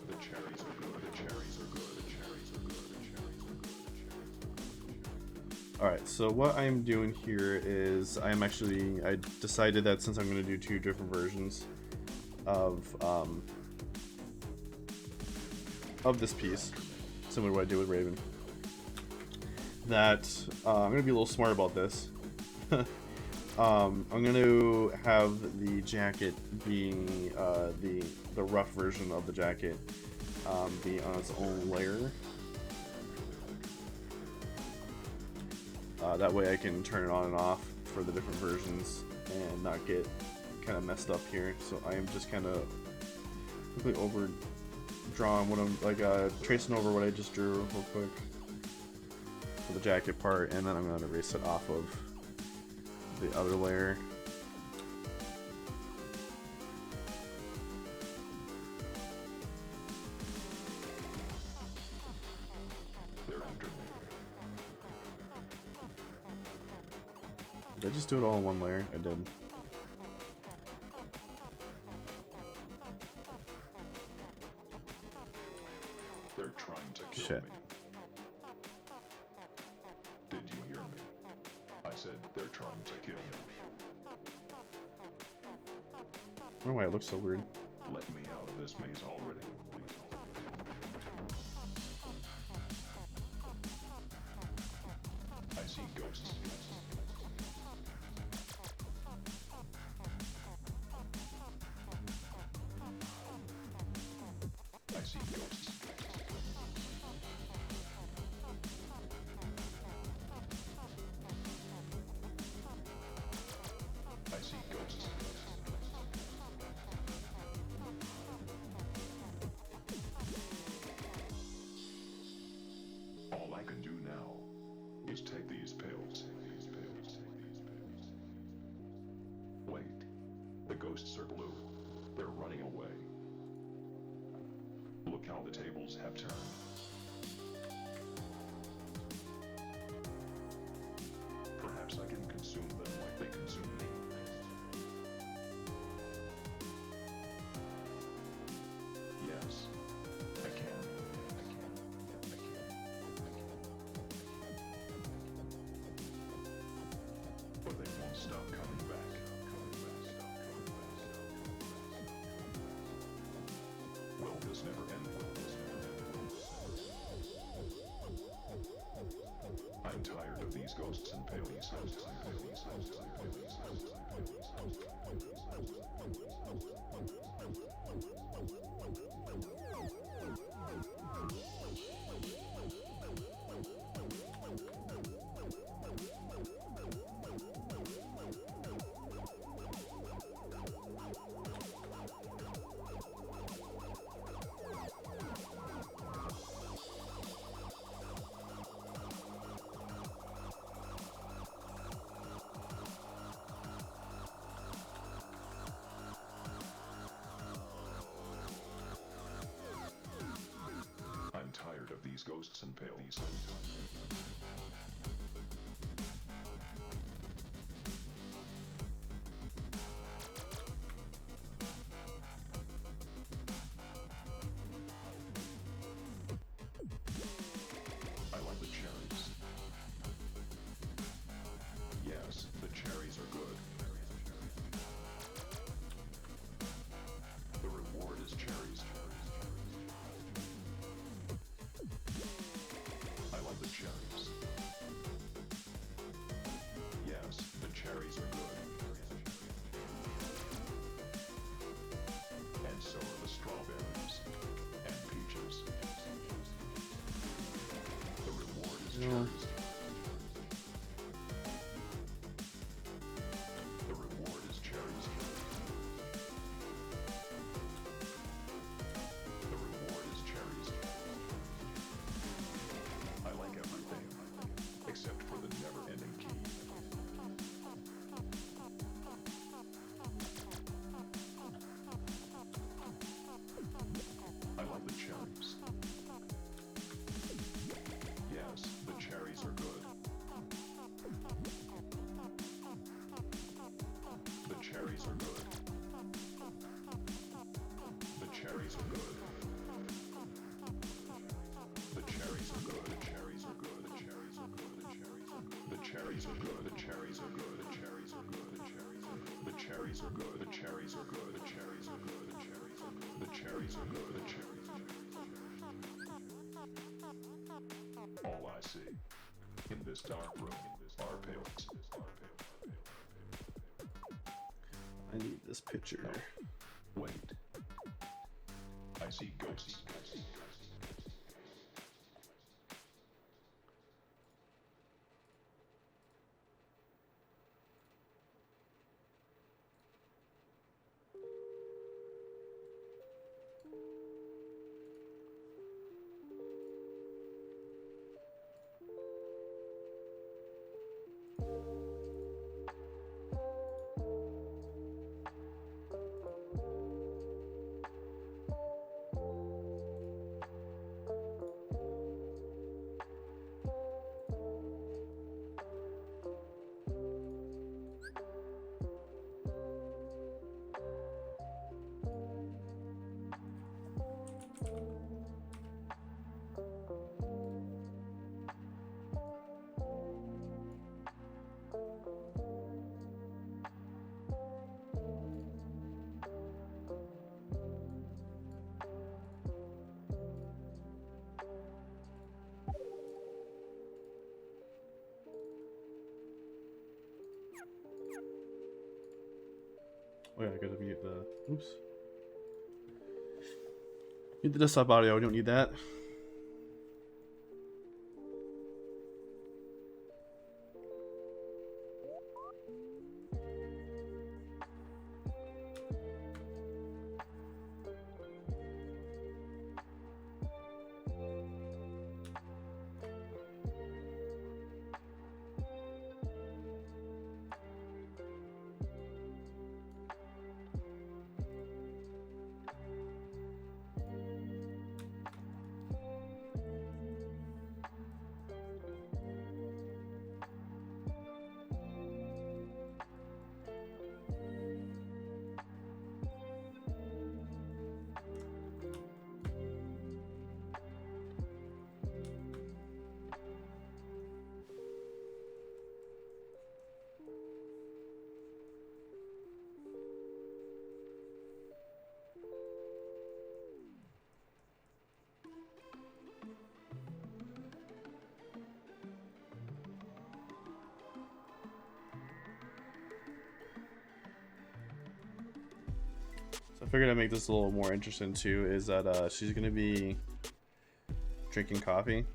The cherries are good. The cherries are good. The cherries are good. The cherries are good. alright, so what I'm doing here is I decided that since I'm going to do two different versions of this piece, similar to what I did with Raven, that I'm going to be a little smart about this. I'm going to have the jacket being the rough version of the jacket be on its own layer. That way I can turn it on and off for the different versions and not get kind of messed up here. So I am just kind of quickly overdrawn what I'm like tracing over what I just drew real quick for the jacket part, and then I'm going to erase it off of the other layer. Did I just do it all in one layer? I did. They're trying to kill Shit. me. Did you hear me? I said they're trying to kill me. I don't know why it looks so weird. Let me out of this maze already. I see ghosts. I see ghosts. I see ghosts. All I can do now is take these pills. Wait. The ghosts are blue. They're running away. Look how the tables have turned. Perhaps I can consume them like they consume me. Yes, I can. But they won't stop coming back. Will this never end? I'm tired of these ghosts and paleys. I'm tired of these ghosts and paleys. I like the cherries. Yes, the cherries are good. The reward is cherries. I like the cherries. Yes, the cherries are good. And so are the strawberries and peaches. The reward is cherries. The reward is cherries. The reward is cherries. I like everything, except for the never-ending key. I like the cherries. Yes, the cherries are good. The cherries are good. The cherries are good. The cherries are good. The cherries are good. The cherries are good. The cherries are good. The cherries are good. The cherries are good. The cherries are good. The cherries are good. The cherries are good. The cherries are good. The cherries are good. The cherries are good. All I see in this dark room are pills. I need this picture. Wait. I see ghosts. Oh yeah, I gotta mute the. Oops. Mute the desktop audio. We don't need that. So I figured I'd make this a little more interesting too. Is that she's gonna be drinking coffee.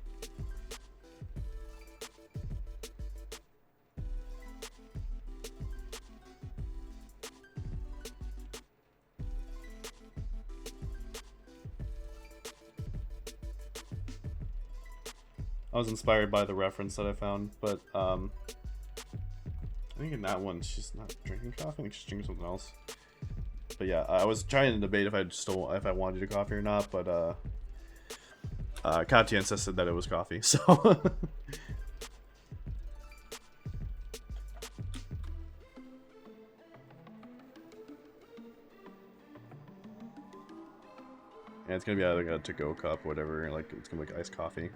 I was inspired by the reference that I found, but I think in that one she's not drinking coffee. I think she's drinking something else. But yeah, I was trying to debate if I wanted to do coffee or not, but Katya insisted that it was coffee, so. And it's gonna be like a to-go cup, whatever. Like it's gonna be like iced coffee.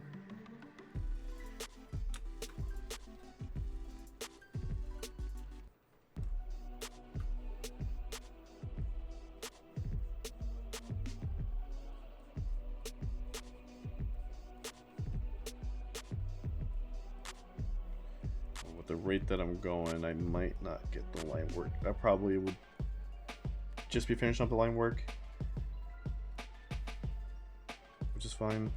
With the rate that I'm going, I might not get the line work. I probably would just be finishing up the line work, which is fine.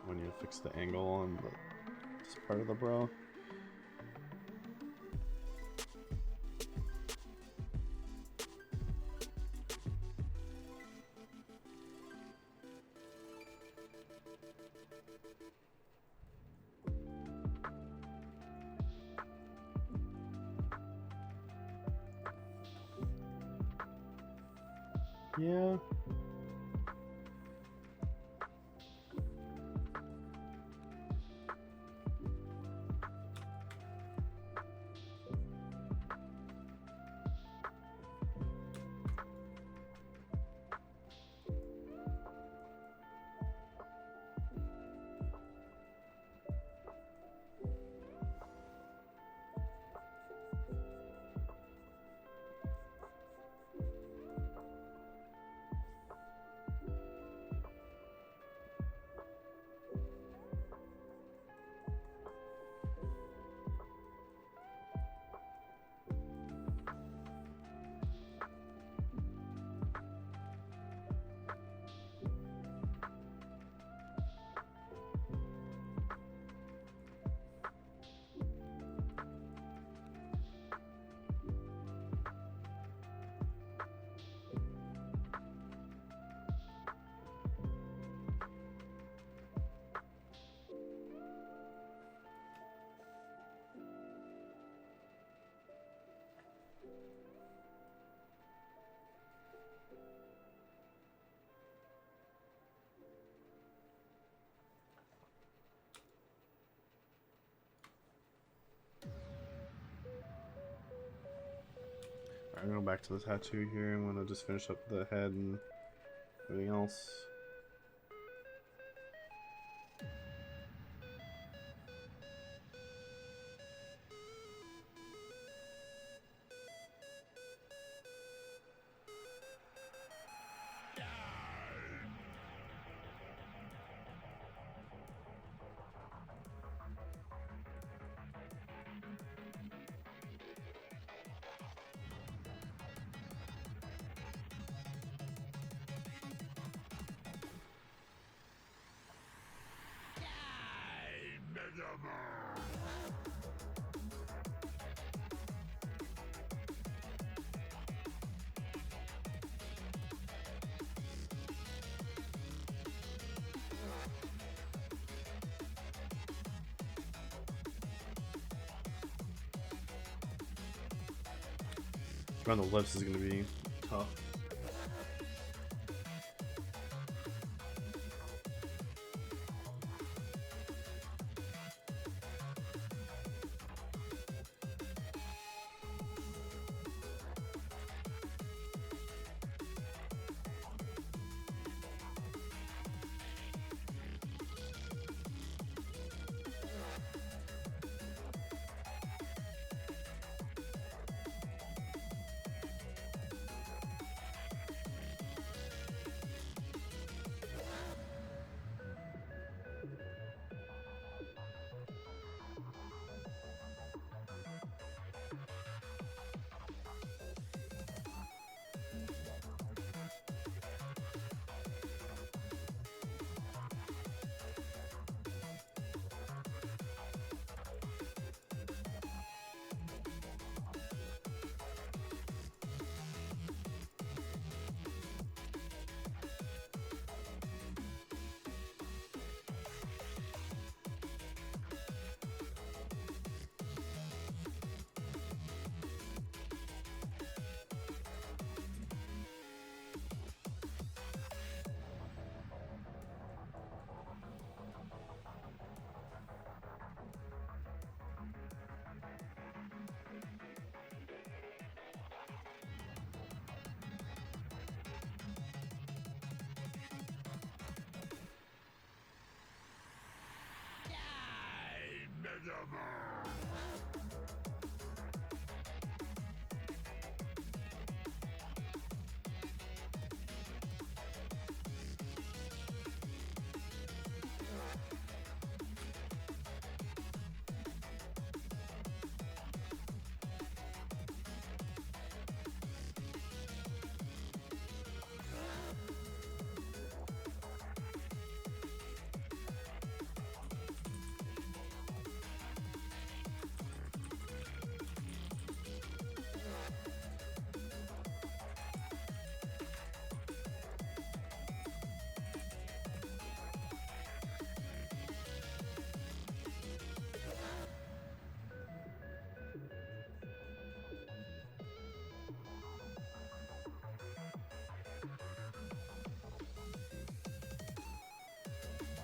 I need to fix the angle on this part of the bra. Yeah. I'm gonna go back to the tattoo here. I'm gonna just finish up the head and everything else. Around the lips is gonna be tough.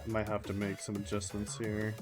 Might have to make some adjustments here.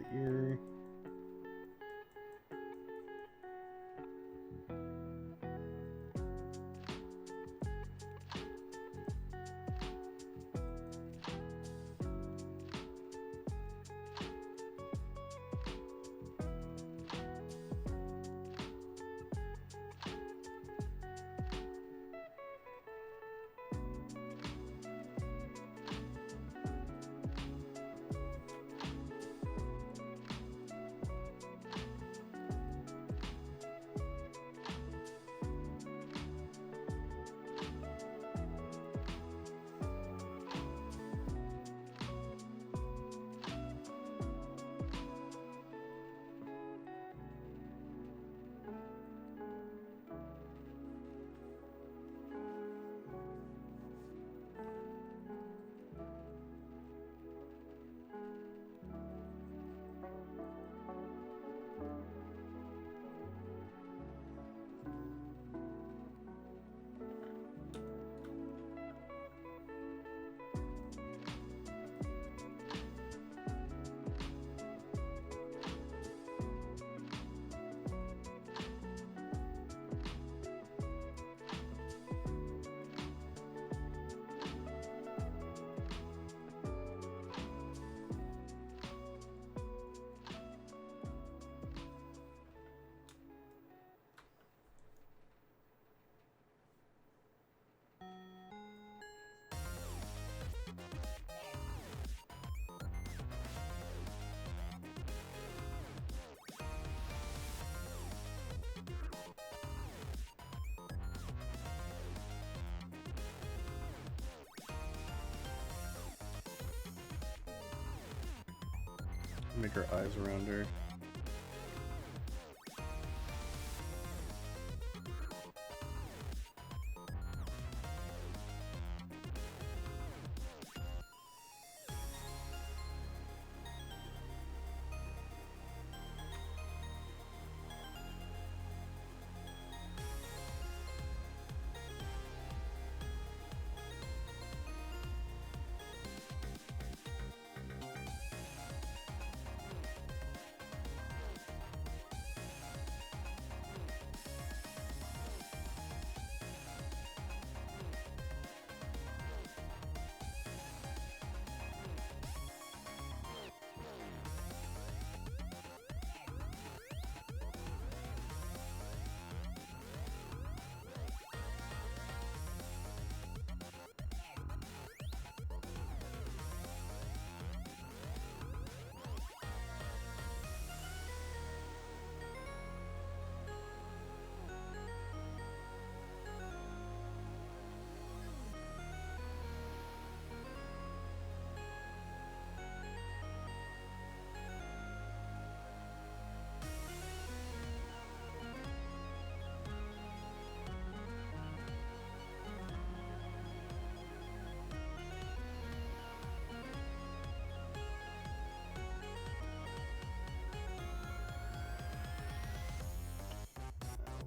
the ear. Make her eyes around her.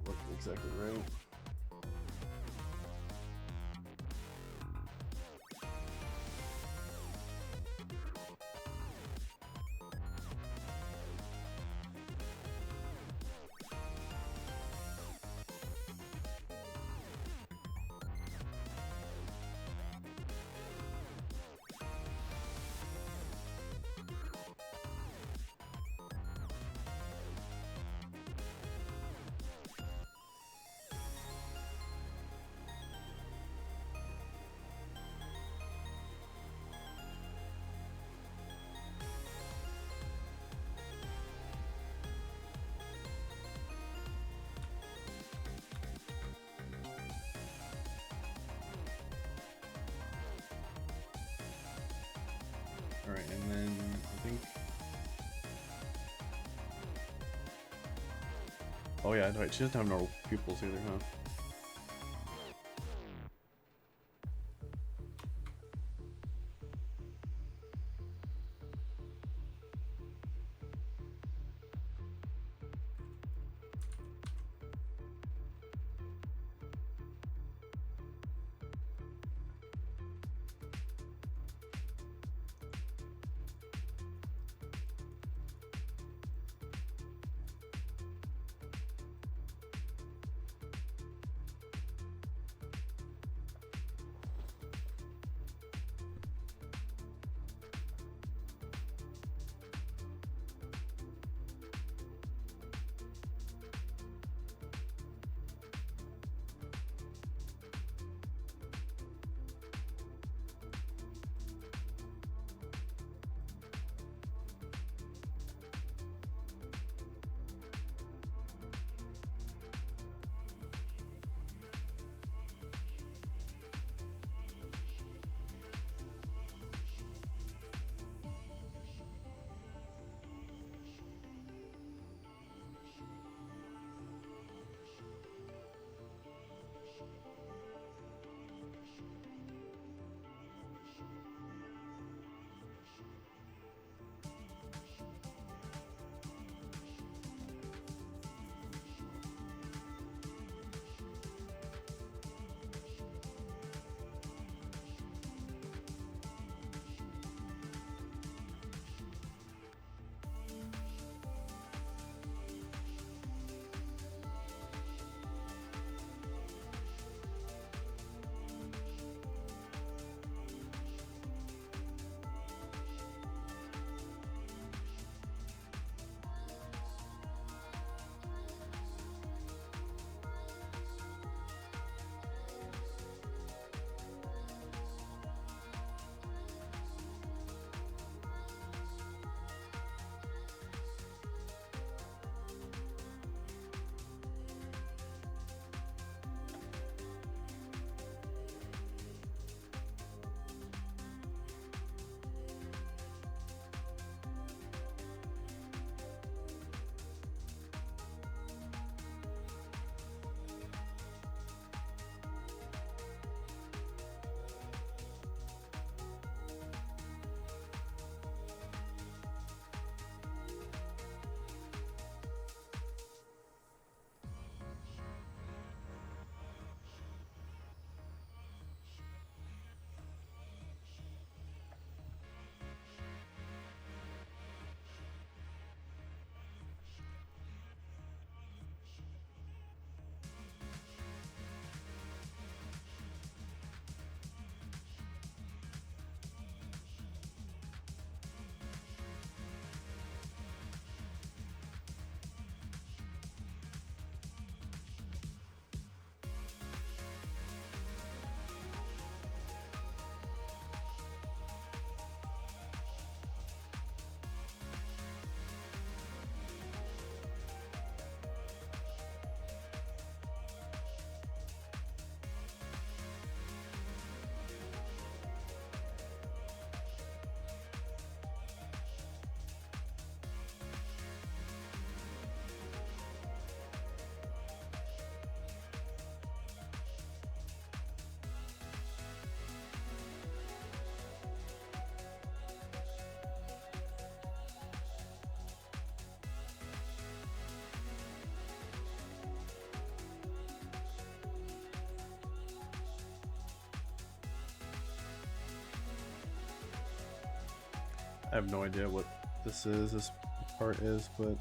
Looking exactly right. All right, and then I think. Oh yeah, right. She doesn't have no pupils either, huh? I have no idea what this is. This part is, but.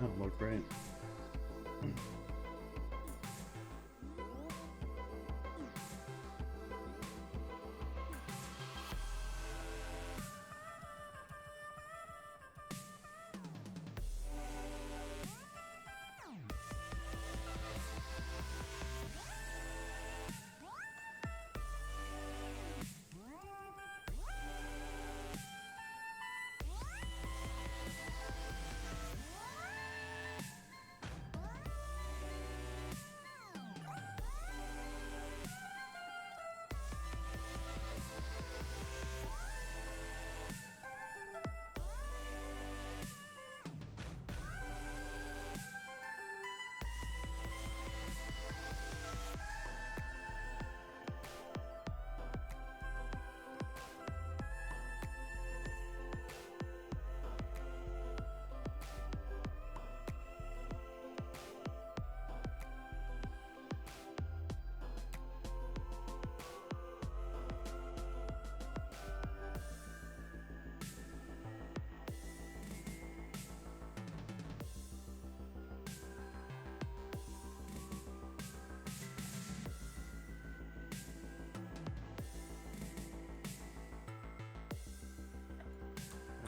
That look great.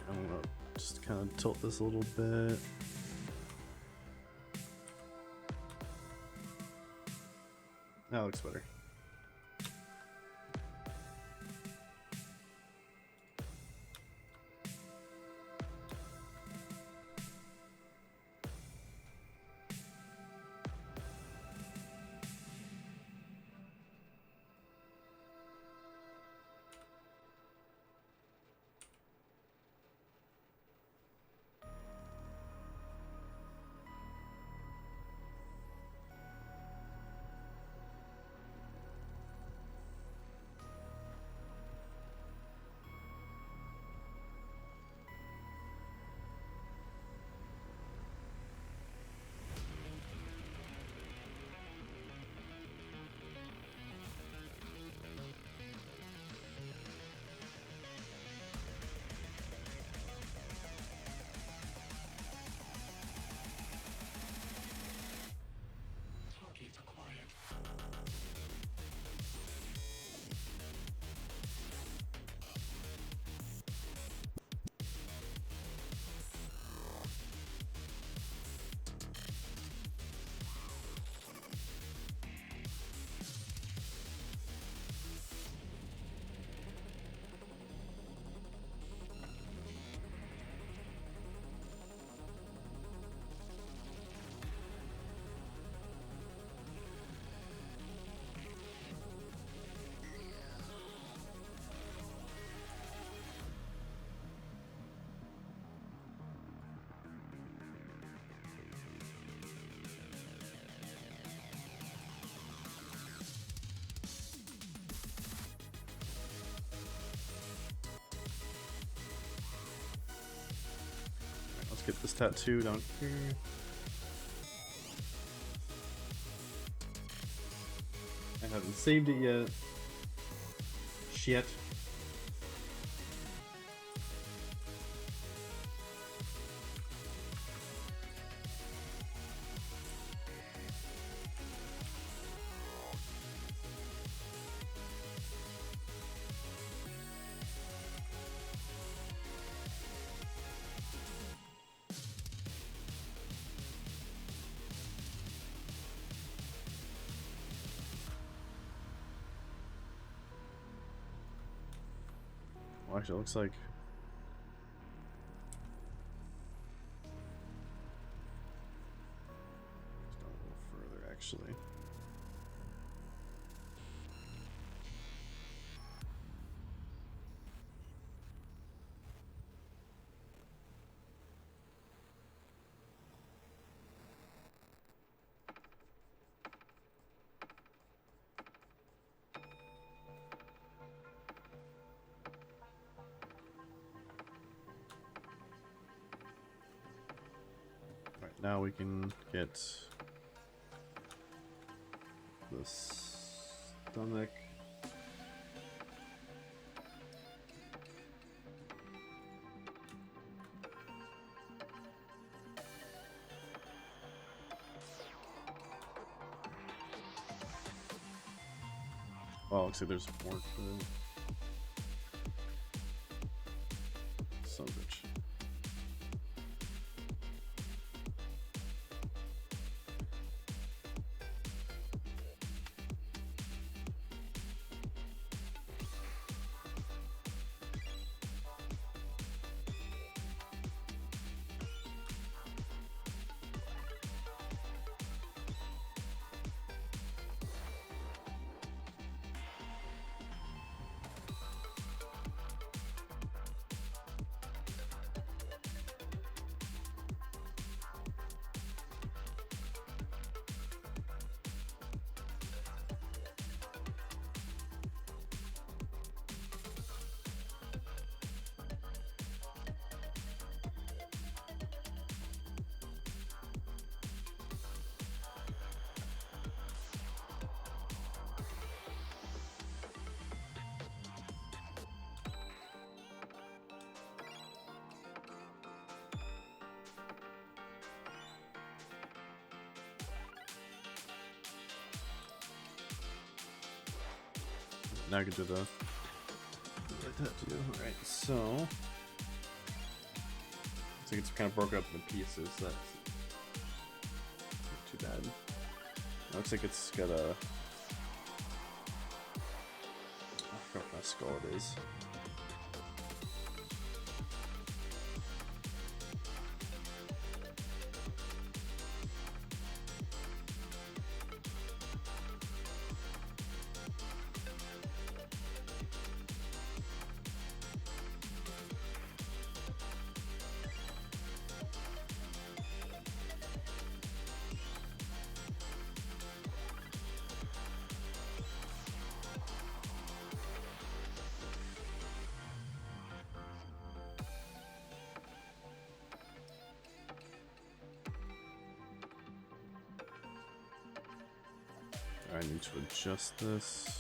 I'm gonna just kind of tilt this a little bit. That looks better. Let's get this tattoo down here. I haven't saved it yet. Shit. Well, actually, it looks like it's gone a little further, actually. Now we can get the stomach. Oh, looks like there's more to it. Son of a bitch. Now I can do the like that too. Alright, so looks like it's kind of broken up into pieces. That's not too bad. Looks like it's got a I forgot what my skull it is. I need to adjust this.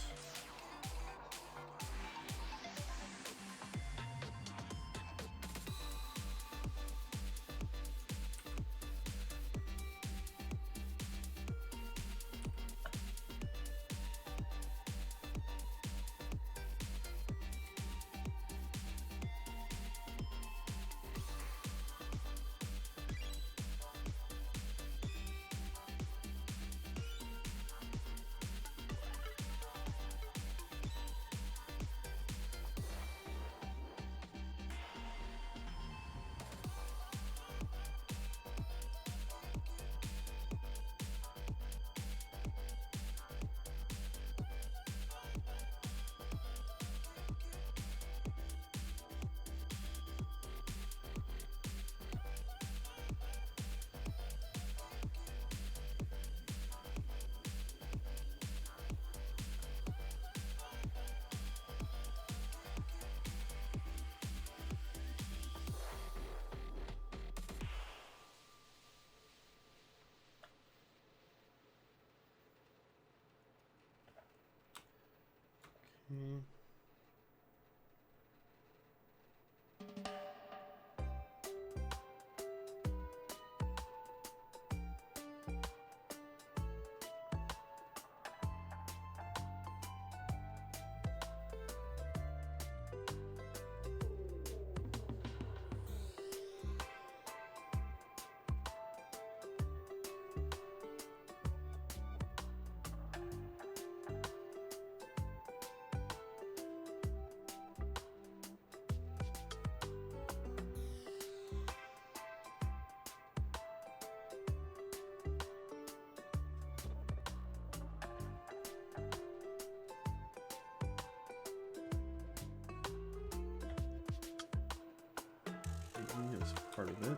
Is part of it.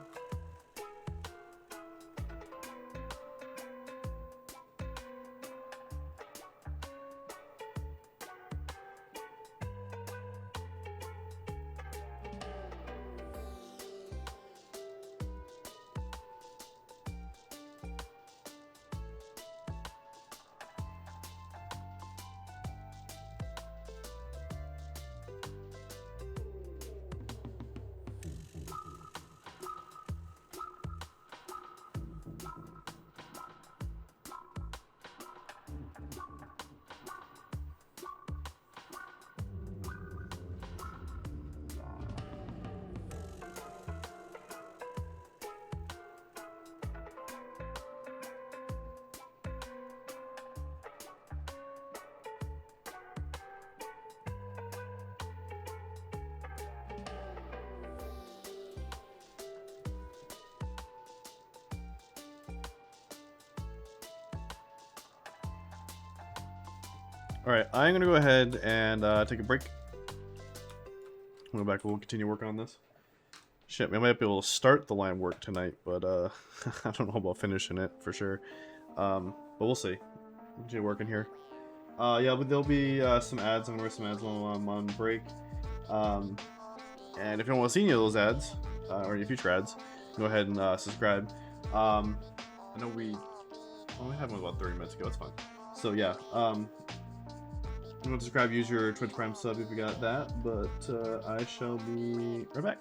Alright, I'm gonna go ahead and take a break. We'll go back, we'll continue working on this. Shit, we might be able to start the line work tonight, but I don't know about finishing it for sure. But we'll see. Continue working here. Yeah, but there'll be some ads. I'm gonna wear some ads while I'm on break. And if you don't want to see any of those ads, or any future ads, go ahead and subscribe. I know we only had one about 30 minutes ago, it's fine. So yeah, you want to subscribe, use your Twitch Prime sub if you got that, but I shall be right back.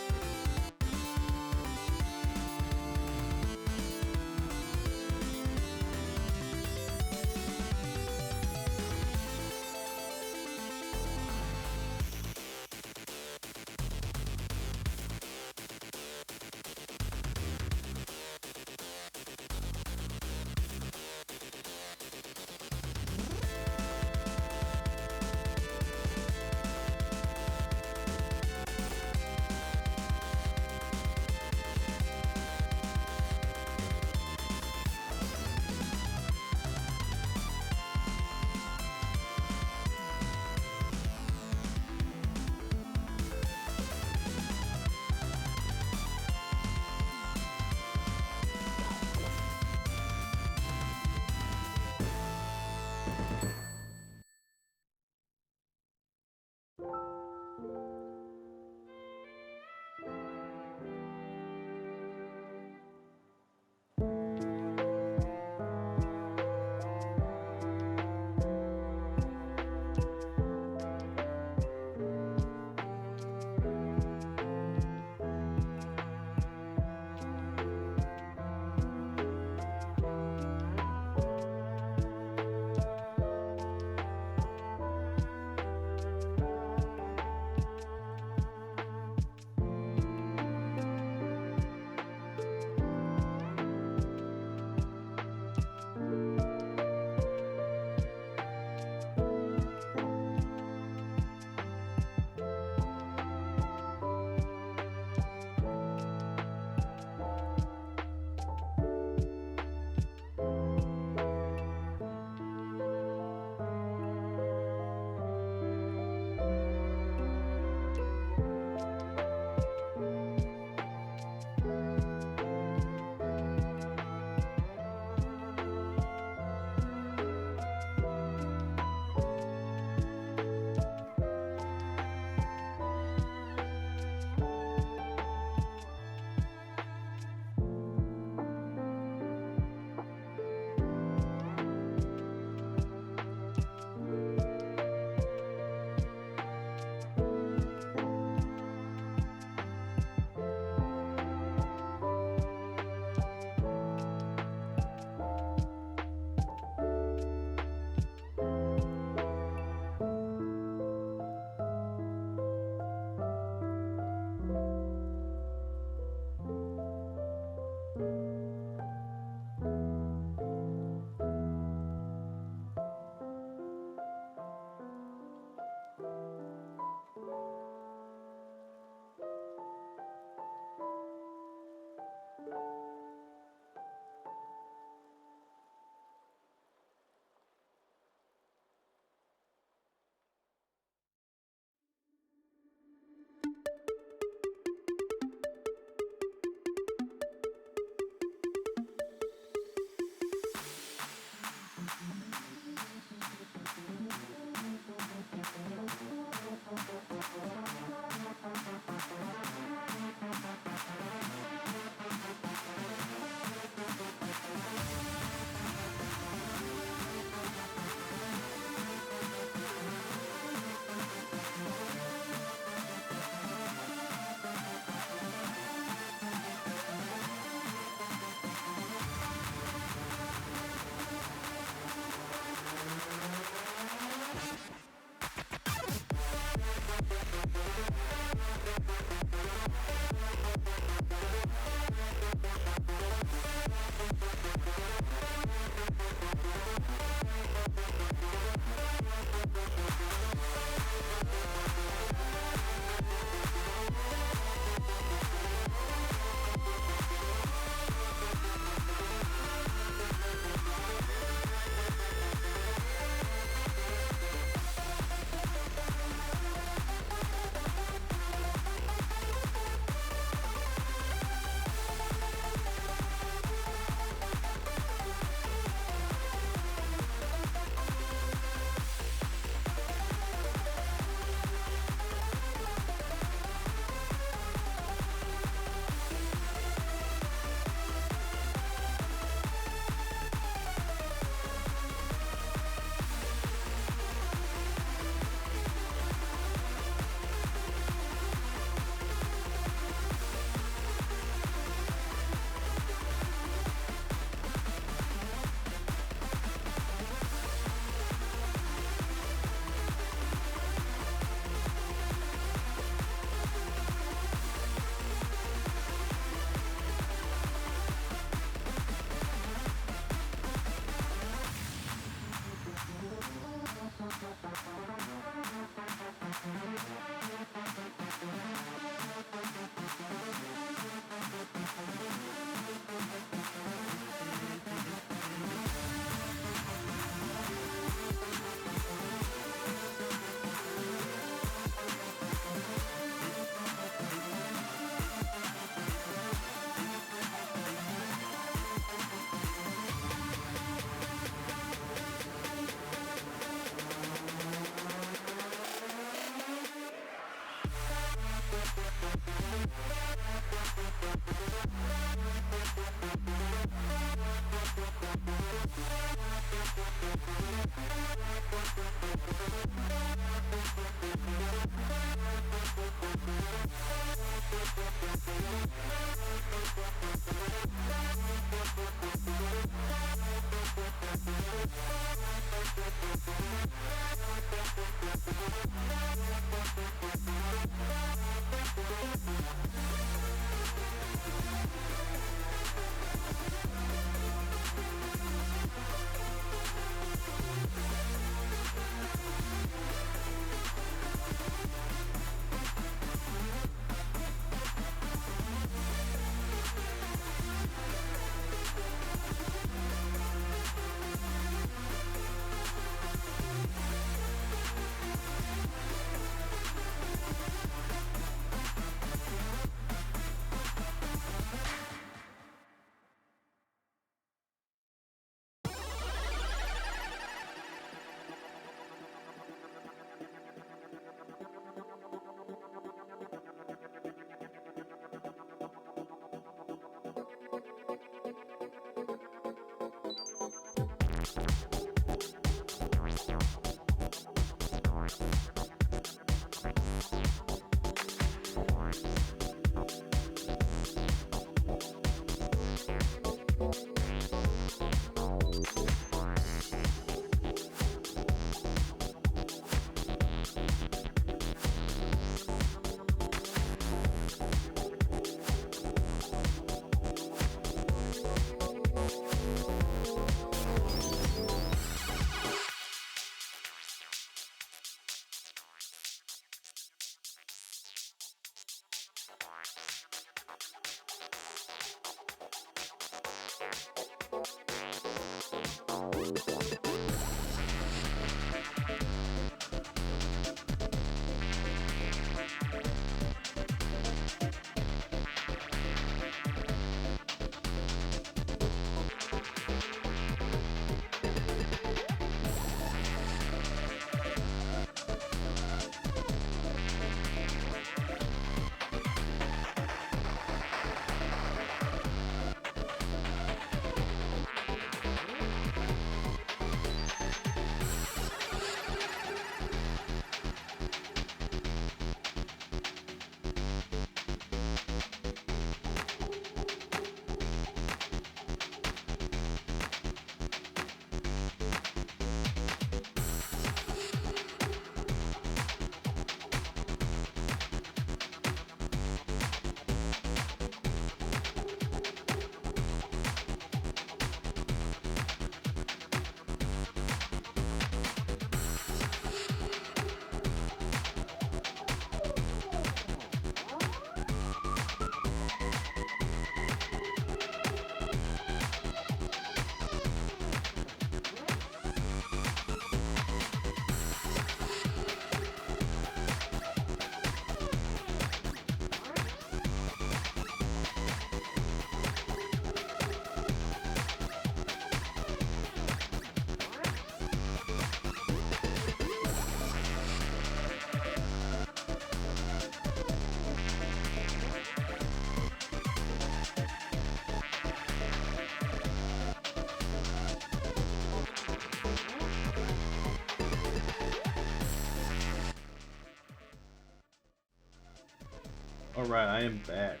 Alright, I am back.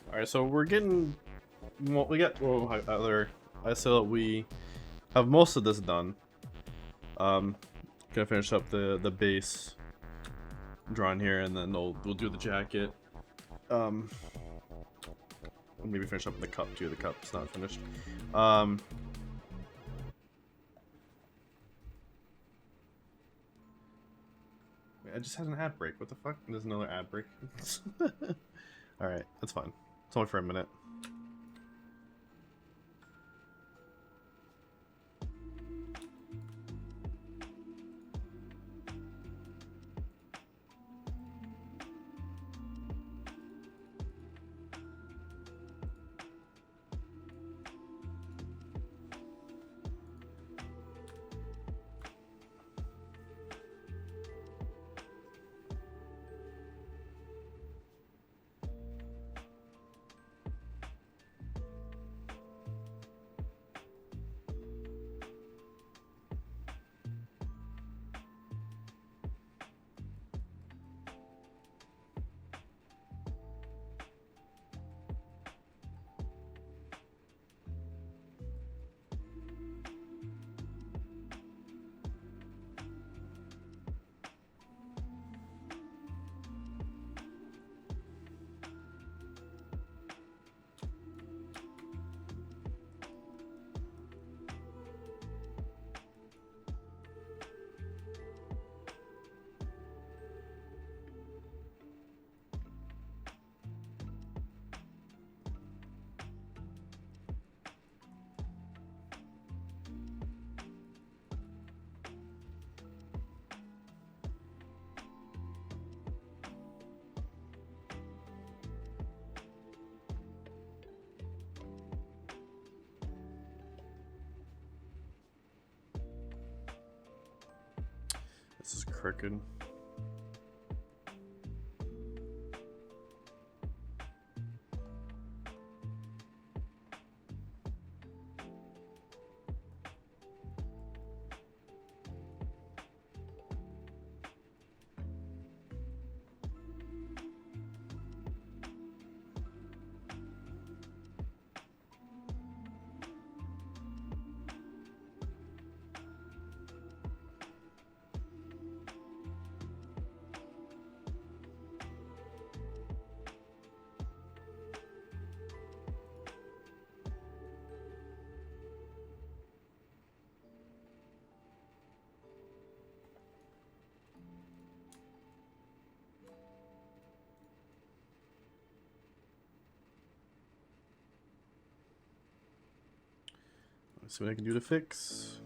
Alright, so we're getting... Well, we got... Well, I said that we have most of this done. Gonna finish up the base drawn here, and then we'll do the jacket. Maybe finish up the cup too. The cup's not finished. Wait, I just had an ad break. What the fuck? There's another ad break. Alright, that's fine. It's only for a minute. frickin'. Let's see what I can do to fix.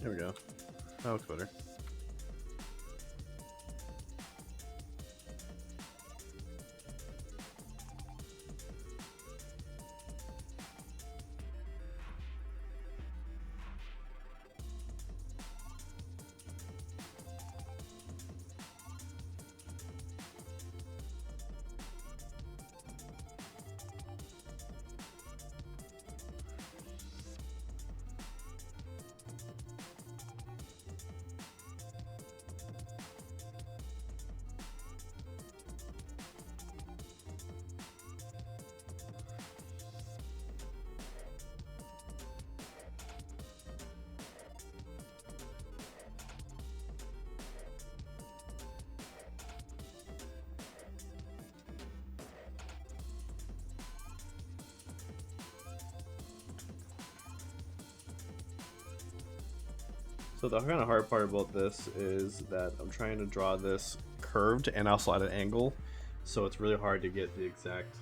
There we go. That looks better. So the kind of hard part about this is that I'm trying to draw this curved and also at an angle, so it's really hard to get the exact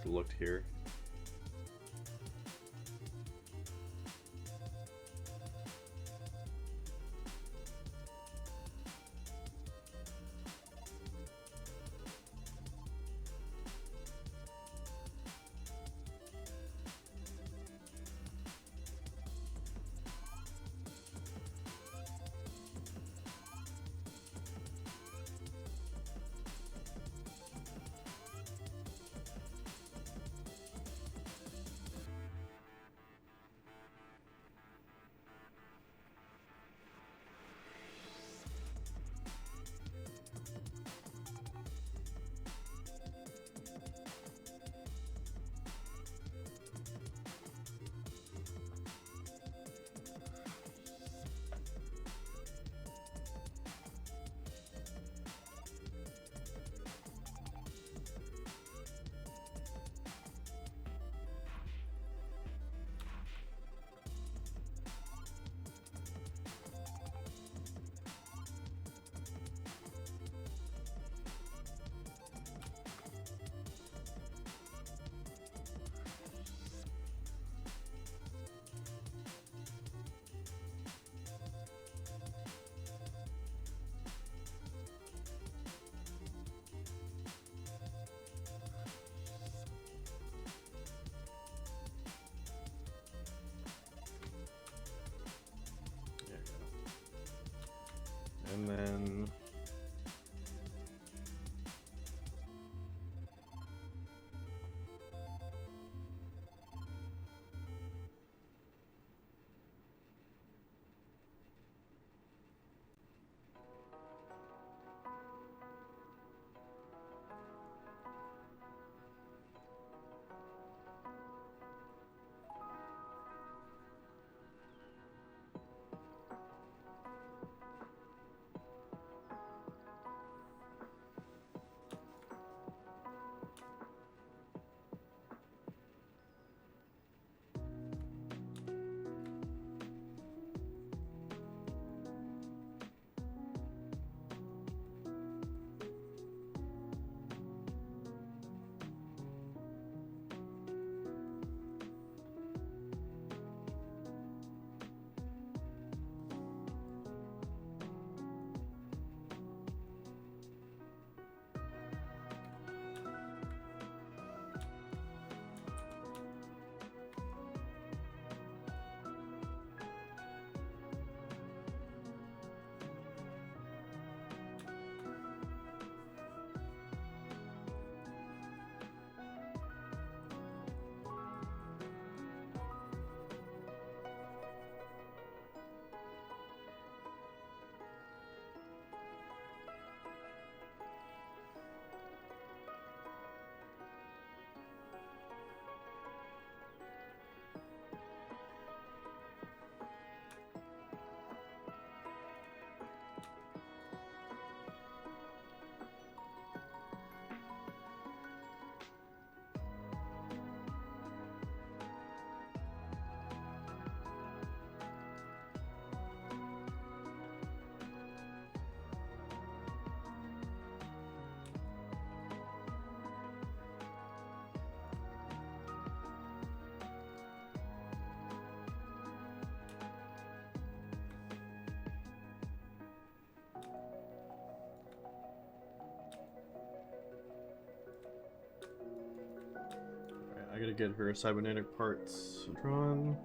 look here. And then I gotta get her cybernetic parts drawn.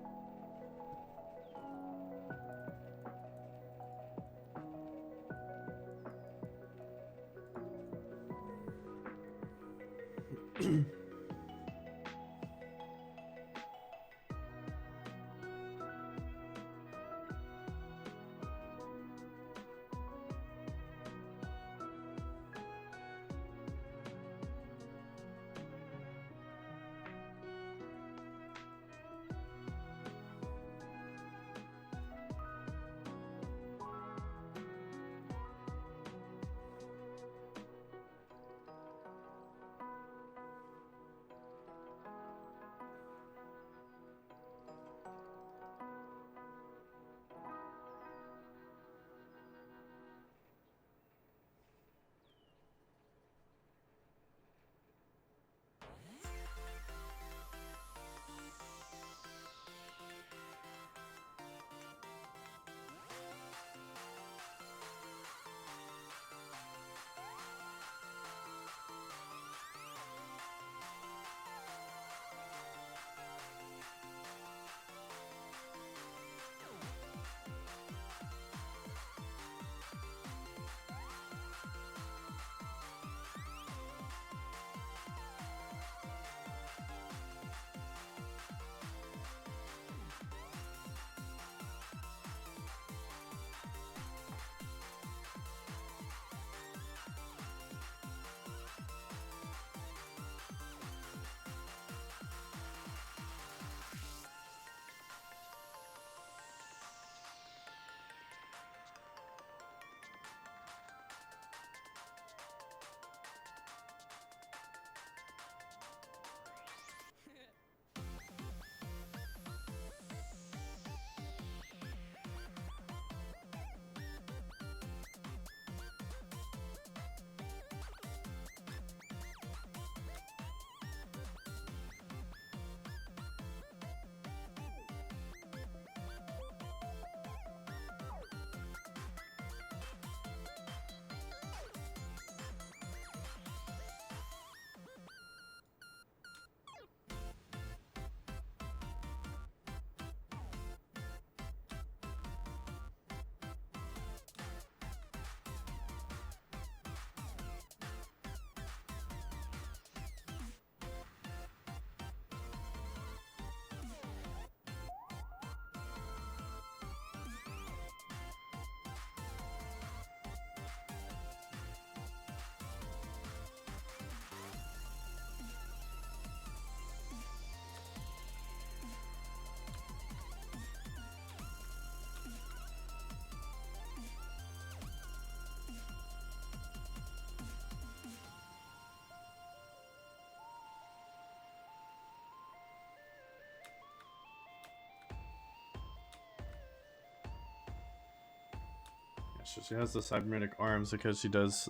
She has the cybernetic arms because she does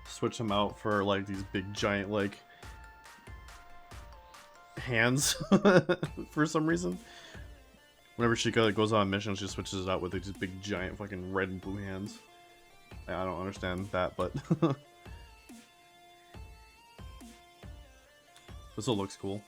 switch them out for like these big giant like hands for some reason. Whenever she goes on a mission, she switches it out with these big giant fucking red and blue hands. I don't understand that, but this still looks cool.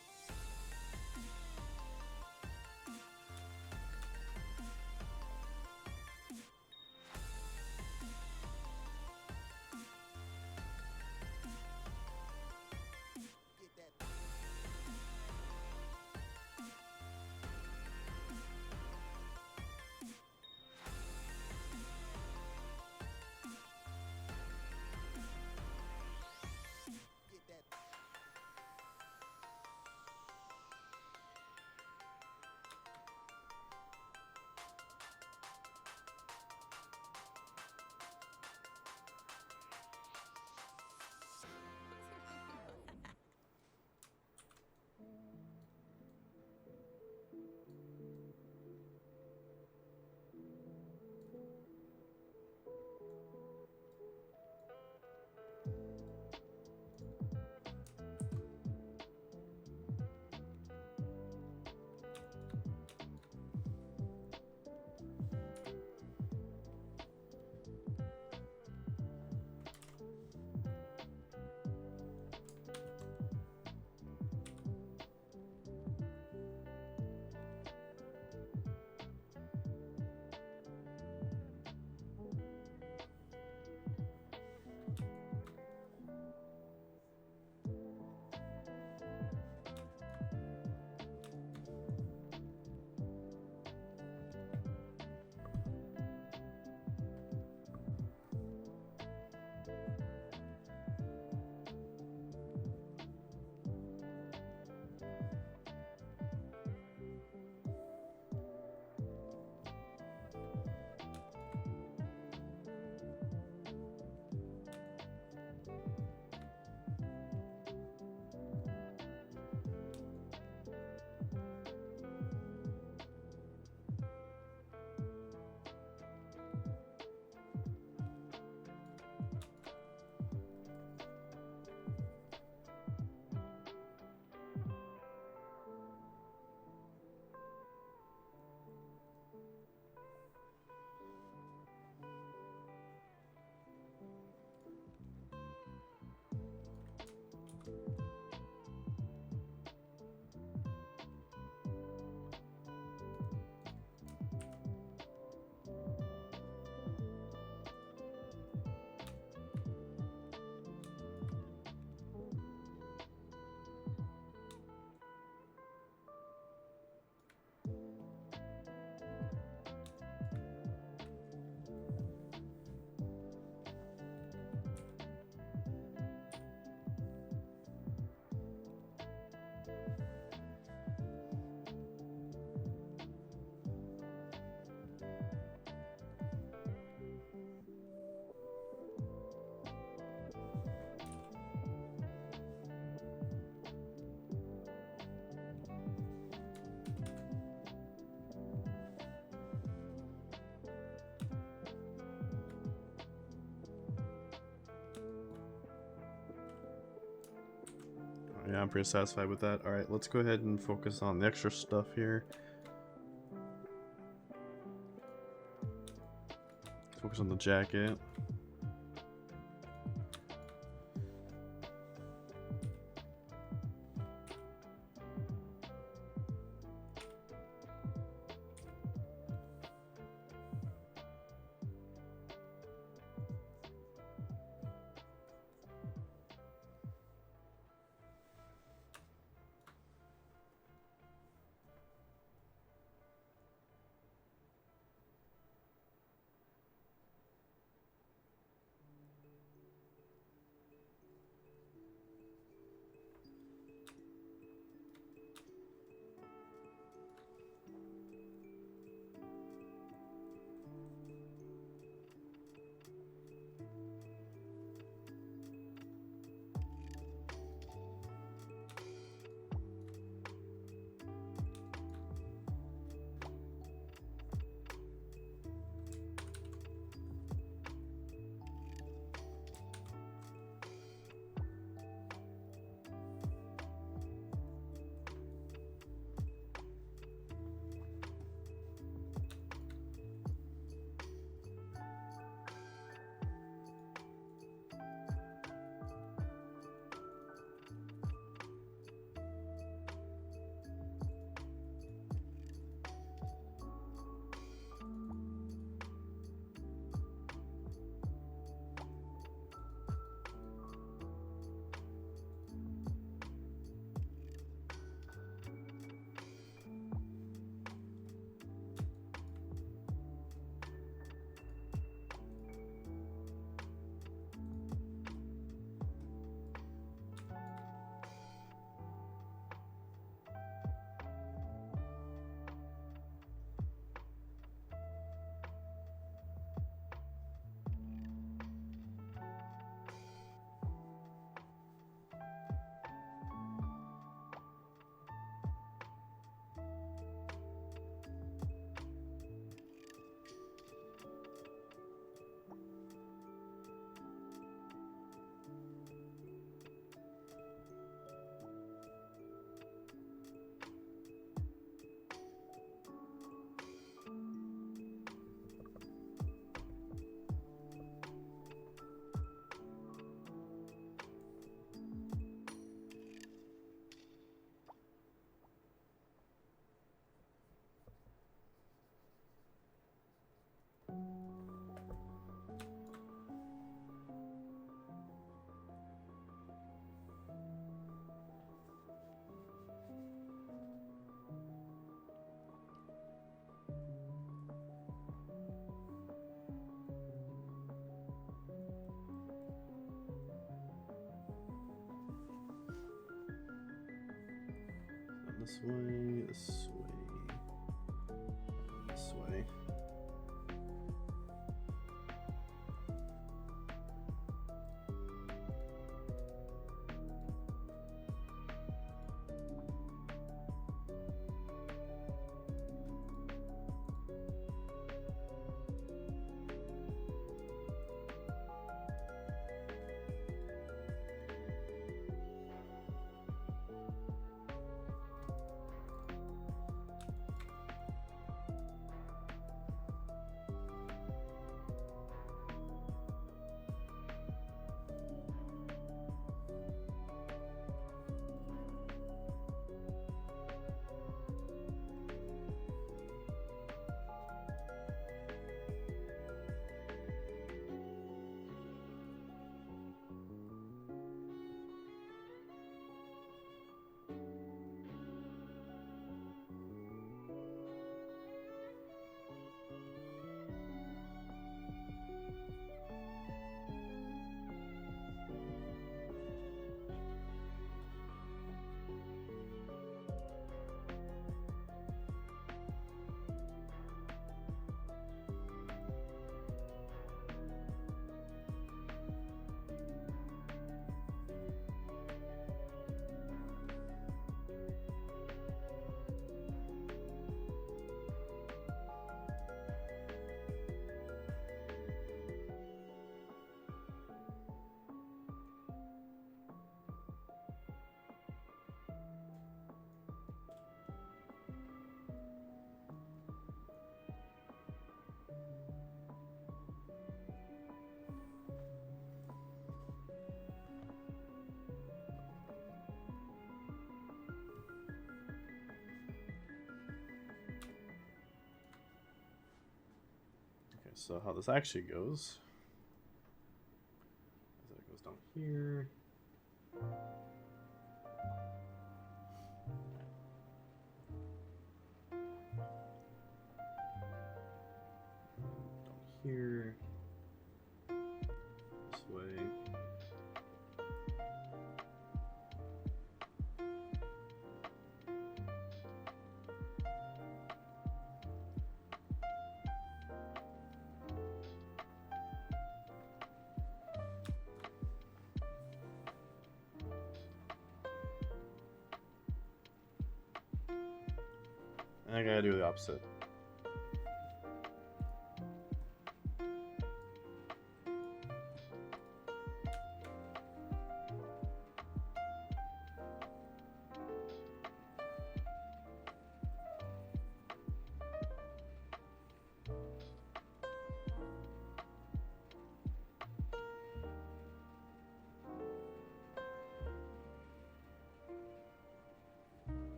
Yeah, I'm pretty satisfied with that. Alright, let's go ahead and focus on the extra stuff here. Focus on the jacket. This way, this way, this way. So how this actually goes is that it goes down here. Down here. This way. I gotta do the opposite.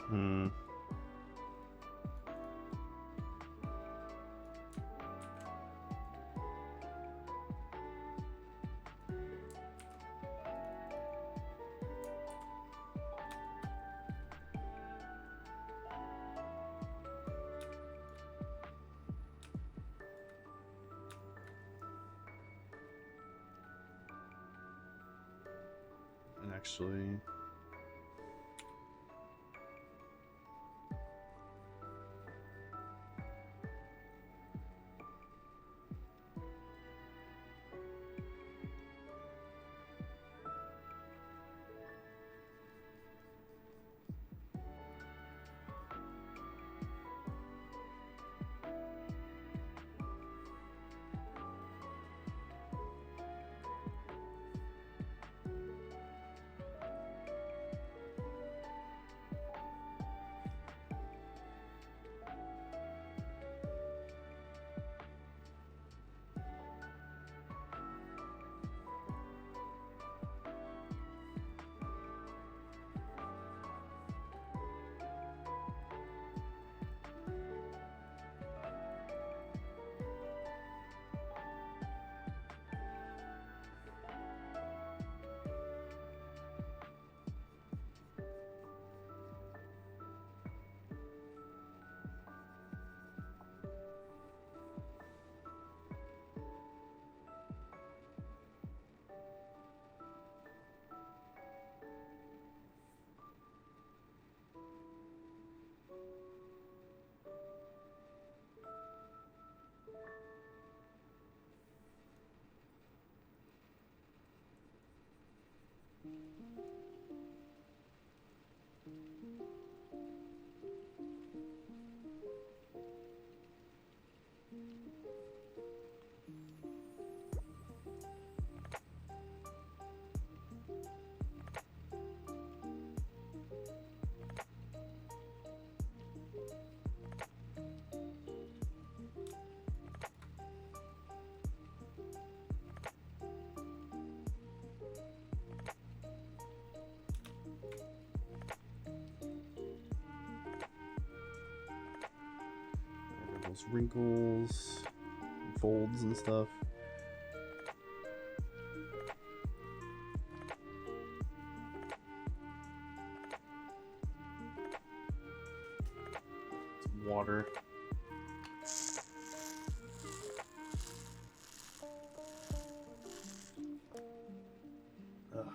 Hmm. And actually, those wrinkles, folds, and stuff. Some water. Ugh.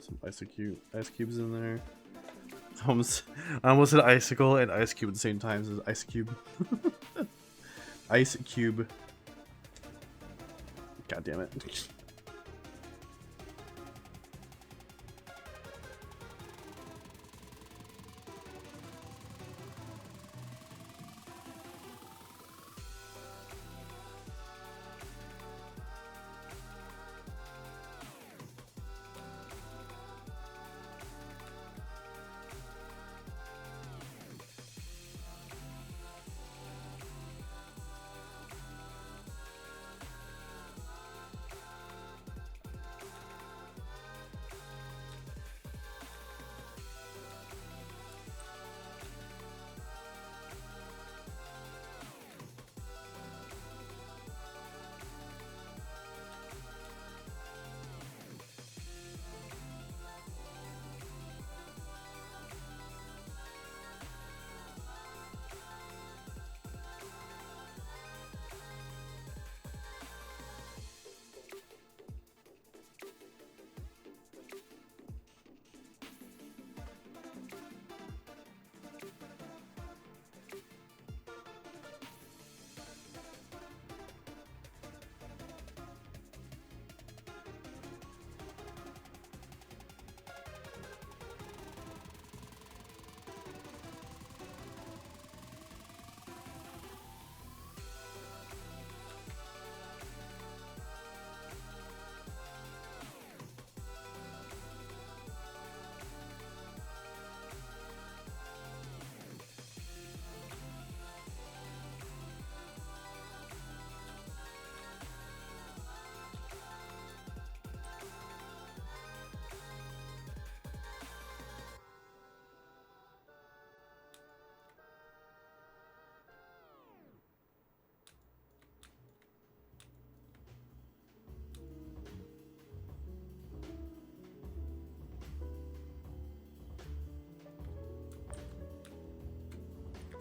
Some ice cubes in there. I almost said icicle and ice cube at the same time as ice cube. Ice cube. God damn it.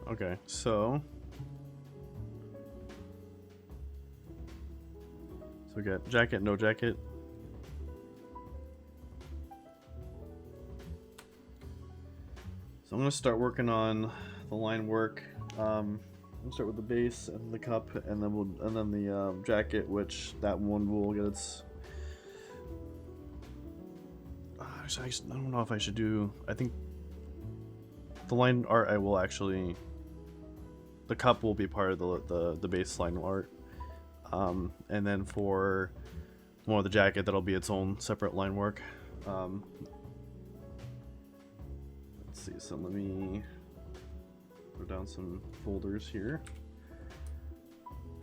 Okay, so we got jacket, no jacket. So I'm gonna start working on the line work. We'll start with the base and the cup, and then the jacket, which that one will get its. I don't know if I should do. I think the line art I will actually. The cup will be part of the baseline art, and then for more of the jacket, that'll be its own separate line work. Let's see. So let me put down some folders here.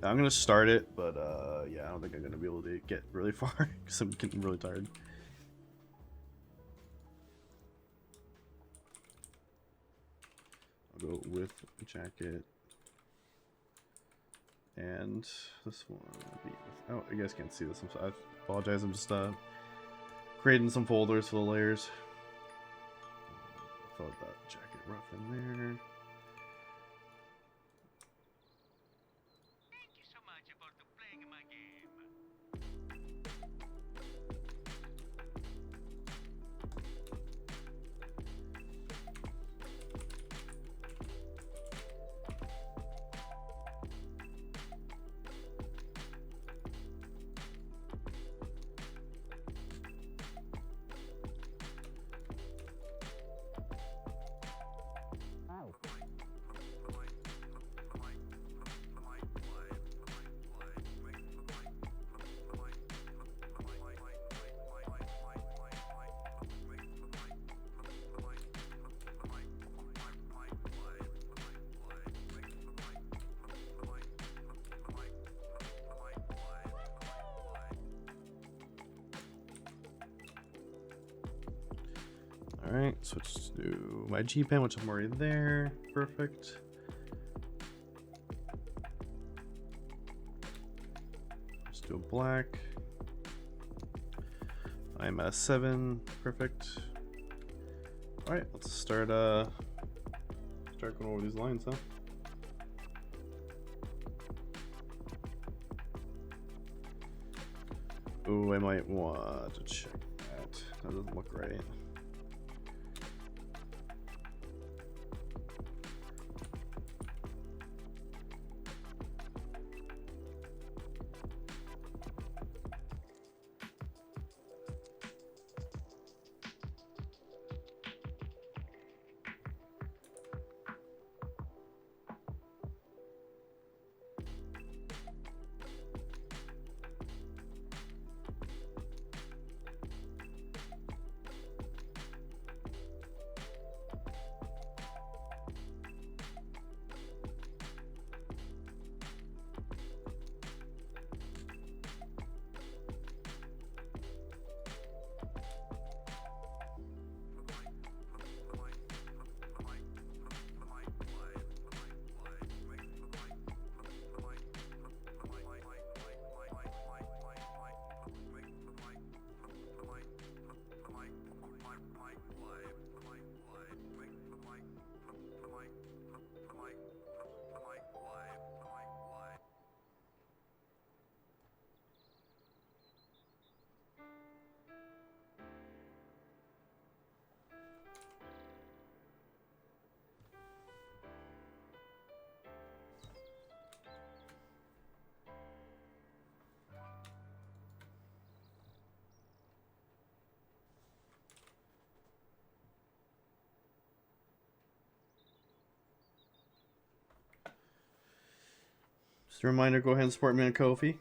I'm gonna start it, but yeah, I don't think I'm gonna be able to get really far because I'm getting really tired. I'll go with jacket, and this one will be with, oh, you guys can't see this. I apologize. I'm just creating some folders for the layers. Throw that jacket rough in there. Alright, switch to my G pen, which I'm already there. Perfect. Let's do a black. I'm at a 7. Perfect. Alright, let's start going over these lines, huh? Ooh, I might want to check that. That doesn't look right. Just a reminder, go ahead and support me on Ko-fi.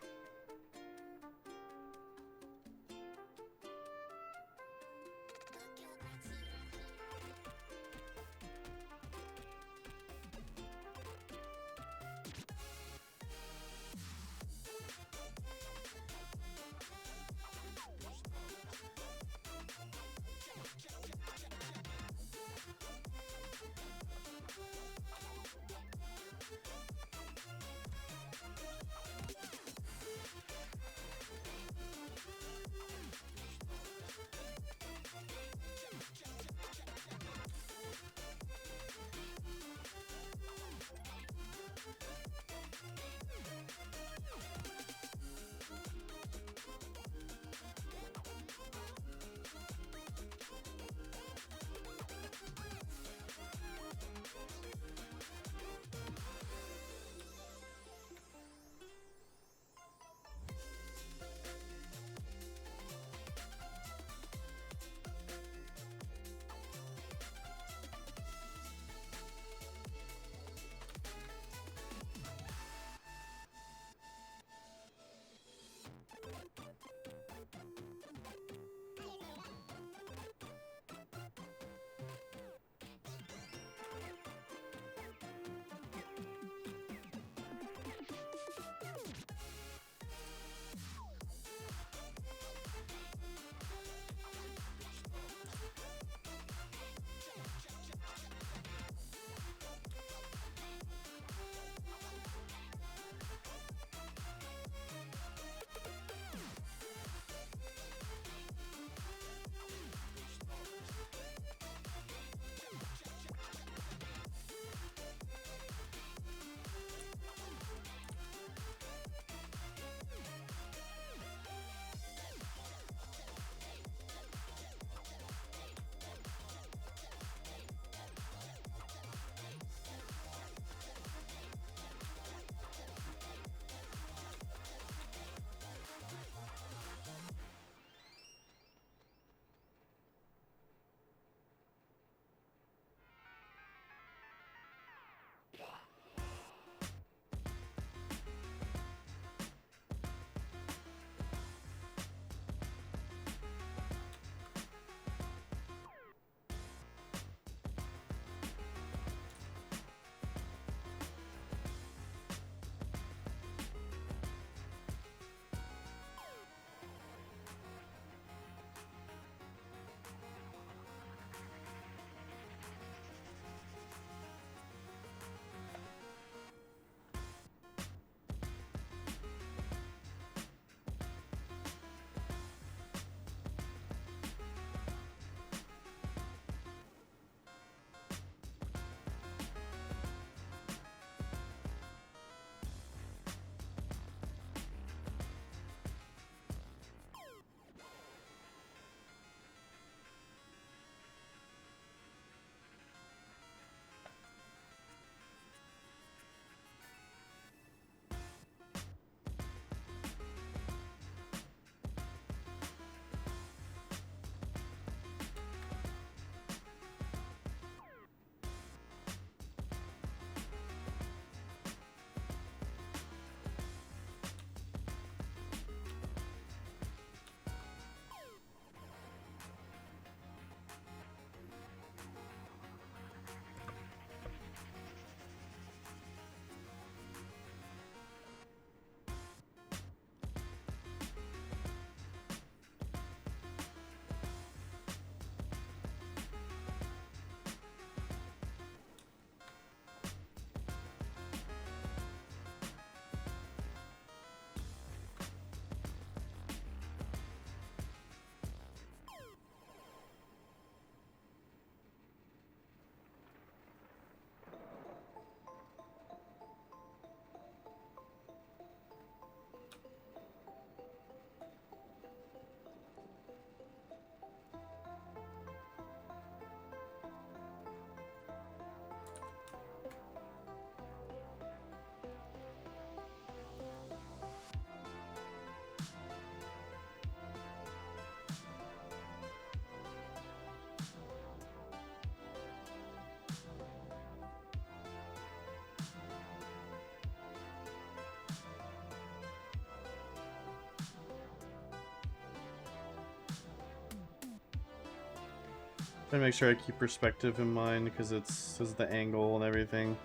Trying to make sure I keep perspective in mind because it's the angle and everything.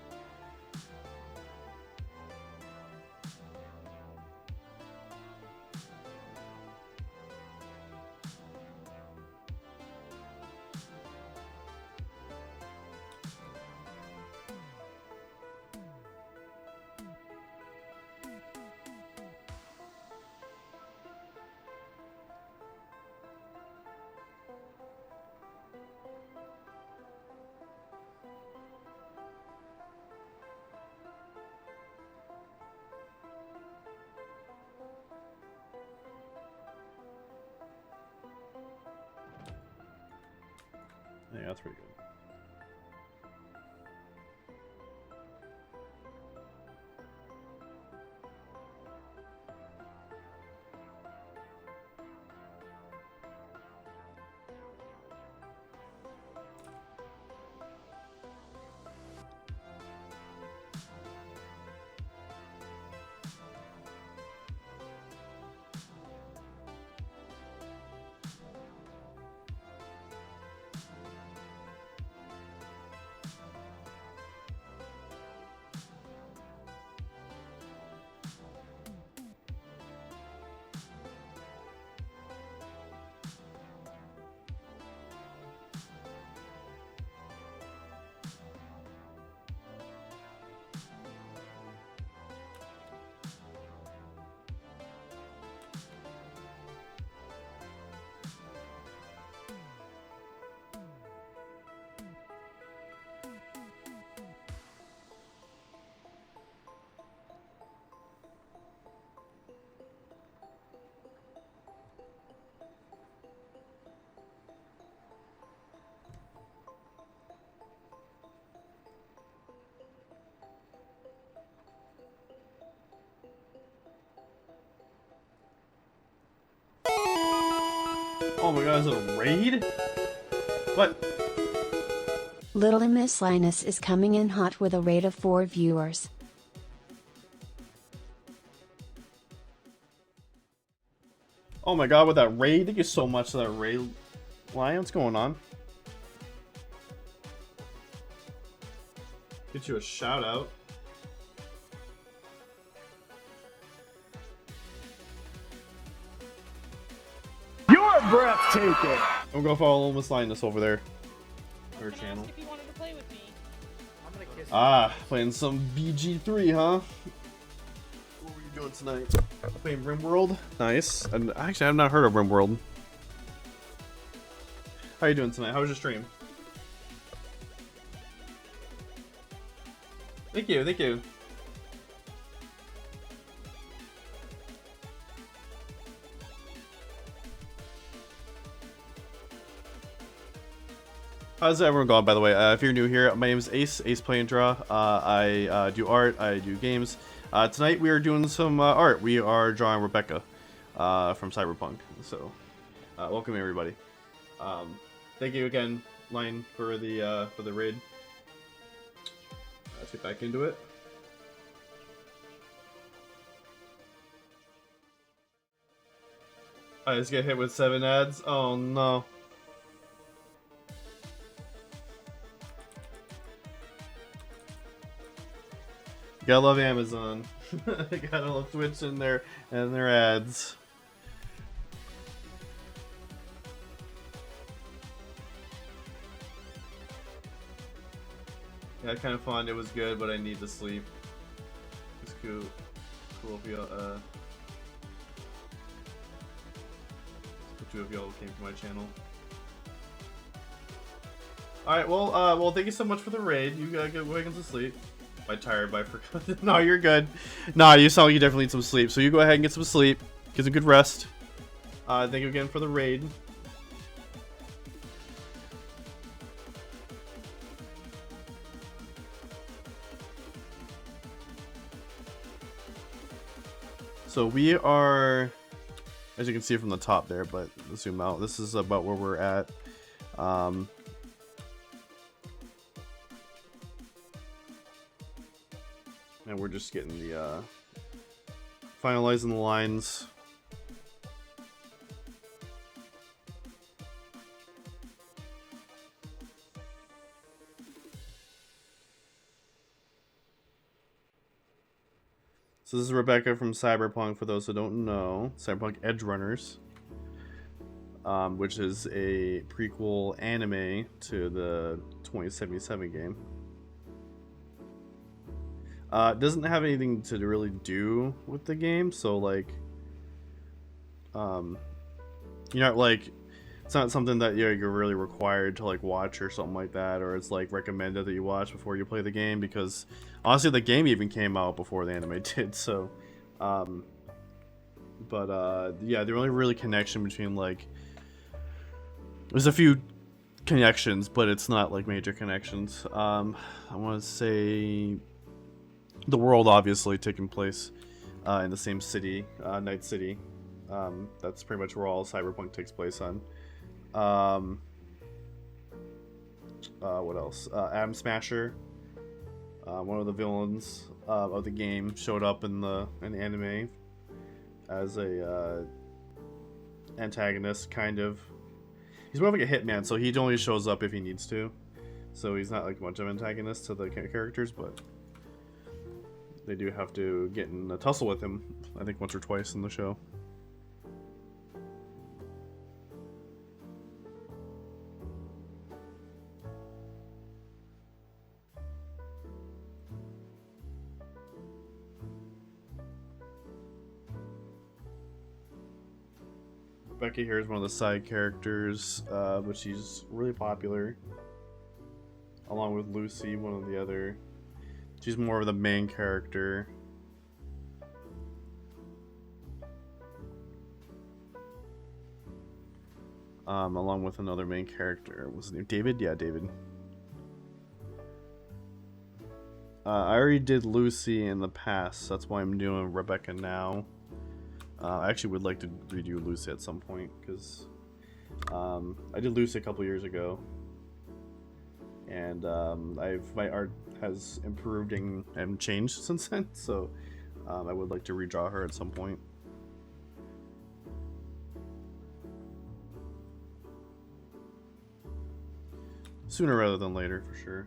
Yeah, that's pretty good. Oh my god, is it a raid? What? Little Miss Linus is coming in hot with a raid of 4 viewers. Oh my god, with that raid? Thank you so much for that raid. Lion, what's going on? Get you a shout out. You're breathtaking. I'm gonna follow Little Miss Linus over there. Her channel. If you wanted to play with me. Ah, playing some BG3, huh? What were you doing tonight? Playing RimWorld? Nice. And actually, I've not heard of RimWorld. How you doing tonight? How was your stream? Thank you, thank you. How's everyone going, by the way? If you're new here, my name is Ace, Ace Play and Draw. I do art, I do games. Tonight we are doing some art. We are drawing Rebecca from Cyberpunk. So, welcome everybody. Thank you again, Line, for the raid. Let's get back into it. I just get hit with 7 ads. Oh no. Gotta love Amazon. Gotta love Twitch and their ads. Yeah, kind of fun. It was good, but I need to sleep. It's cool. Cool if y'all two of y'all came to my channel. All right. Well, thank you so much for the raid. You gotta get waking to sleep. Am I tired? I forgot. No, you're good. Nah, you sound like you definitely need some sleep. So you go ahead and get some sleep. Get some good rest. Thank you again for the raid. So we are, as you can see from the top there, but let's zoom out. This is about where we're at. And we're just getting the, finalizing the lines. So this is Rebecca from Cyberpunk, for those who don't know. Cyberpunk Edge Runners. Which is a prequel anime to the 2077 game. It doesn't have anything to really do with the game, so like, you're not like, it's not something that you're really required to like watch or something like that, or it's like recommended that you watch before you play the game, because honestly the game even came out before the anime did. So, yeah, the only really connection between like, there's a few connections, but it's not like major connections. I want to say the world obviously taking place in the same city, Night City. That's pretty much where all Cyberpunk takes place on. What else? Atom Smasher, one of the villains of the game, showed up in the anime as a antagonist, kind of. He's more of like a hitman, so he only shows up if he needs to. So he's not like much of an antagonist to the characters, but they do have to get in a tussle with him, I think once or twice in the show. Becky here is one of the side characters, but she's really popular. Along with Lucy, one of the other. She's more of the main character. Along with another main character. What's his name? David? Yeah, David. I already did Lucy in the past, so that's why I'm doing Rebecca now. I actually would like to redo Lucy at some point, because I did Lucy a couple years ago, and my art has improved and changed since then, so I would like to redraw her at some point. Sooner rather than later, for sure.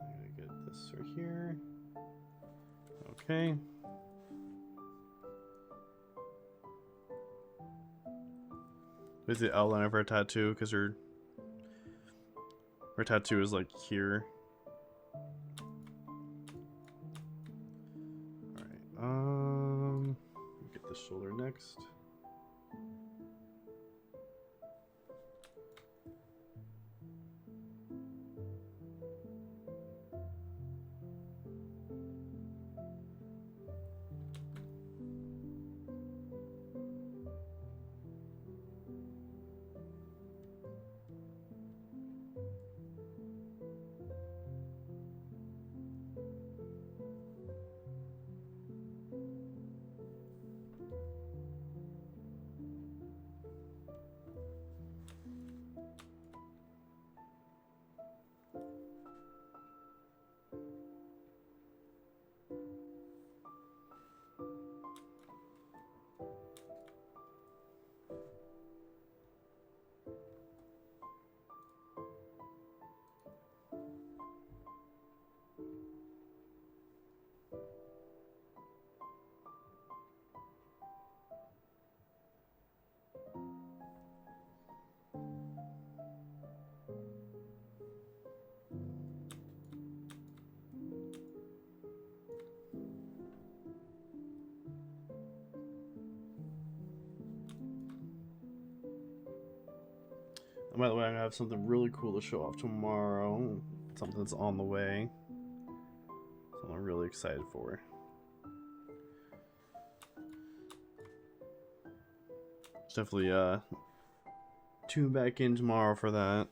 I gotta get this right here. Okay. Is the outline of her tattoo? Because her tattoo is like here. Alright, get the shoulder next. By the way, I'm gonna have something really cool to show off tomorrow. Something that's on the way. Something I'm really excited for. Definitely tune back in tomorrow for that.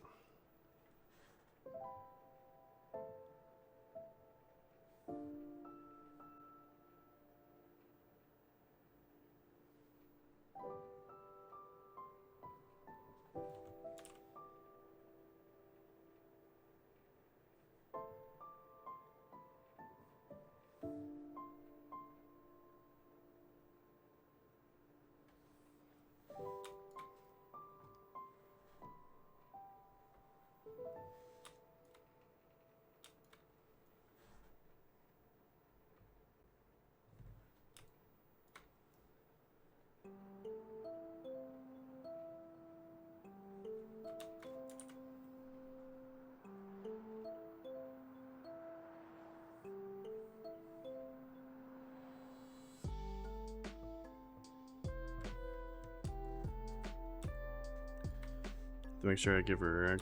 To make sure I give her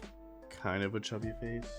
kind of a chubby face.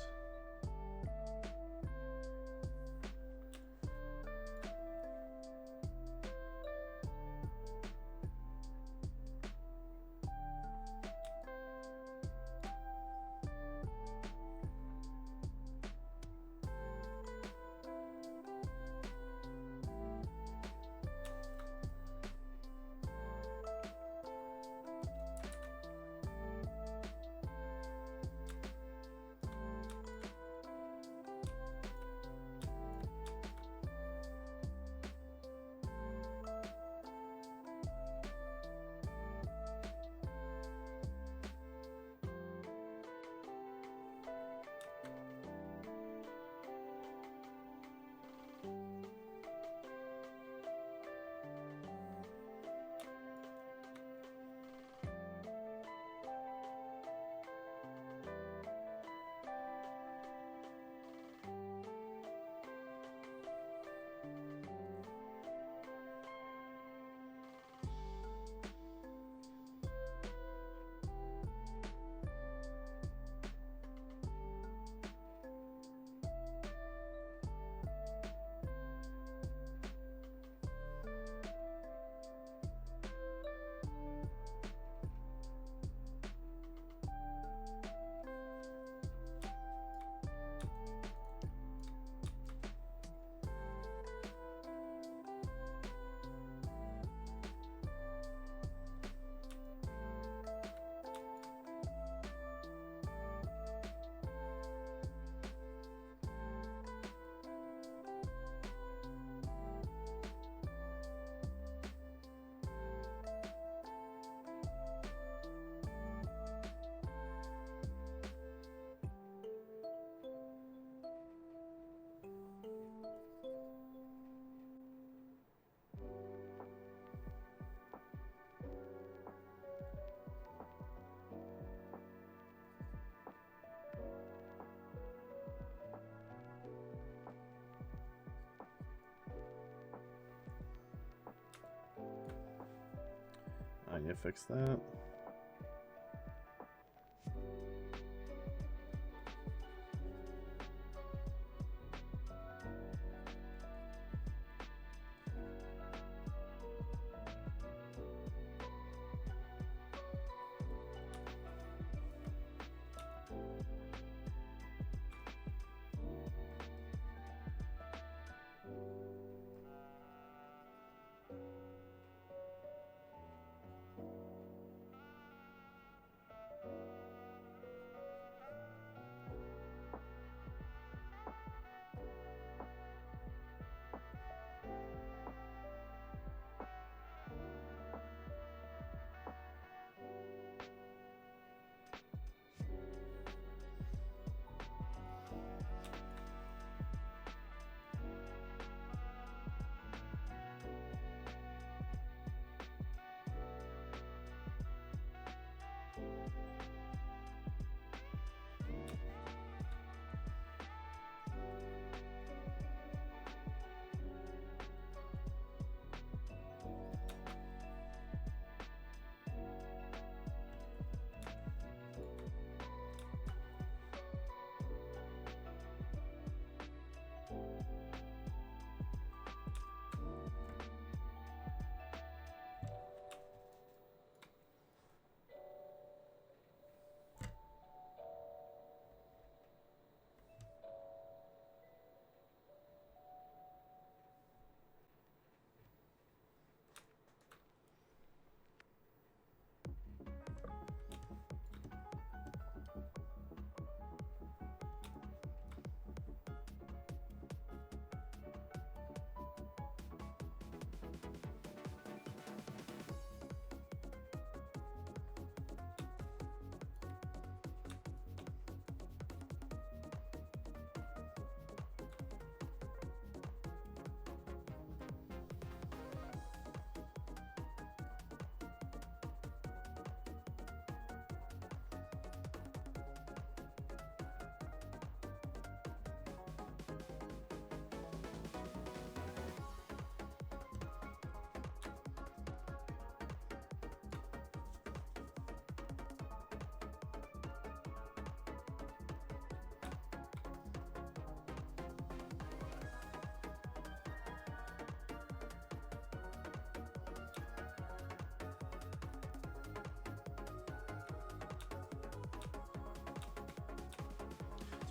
need to fix that.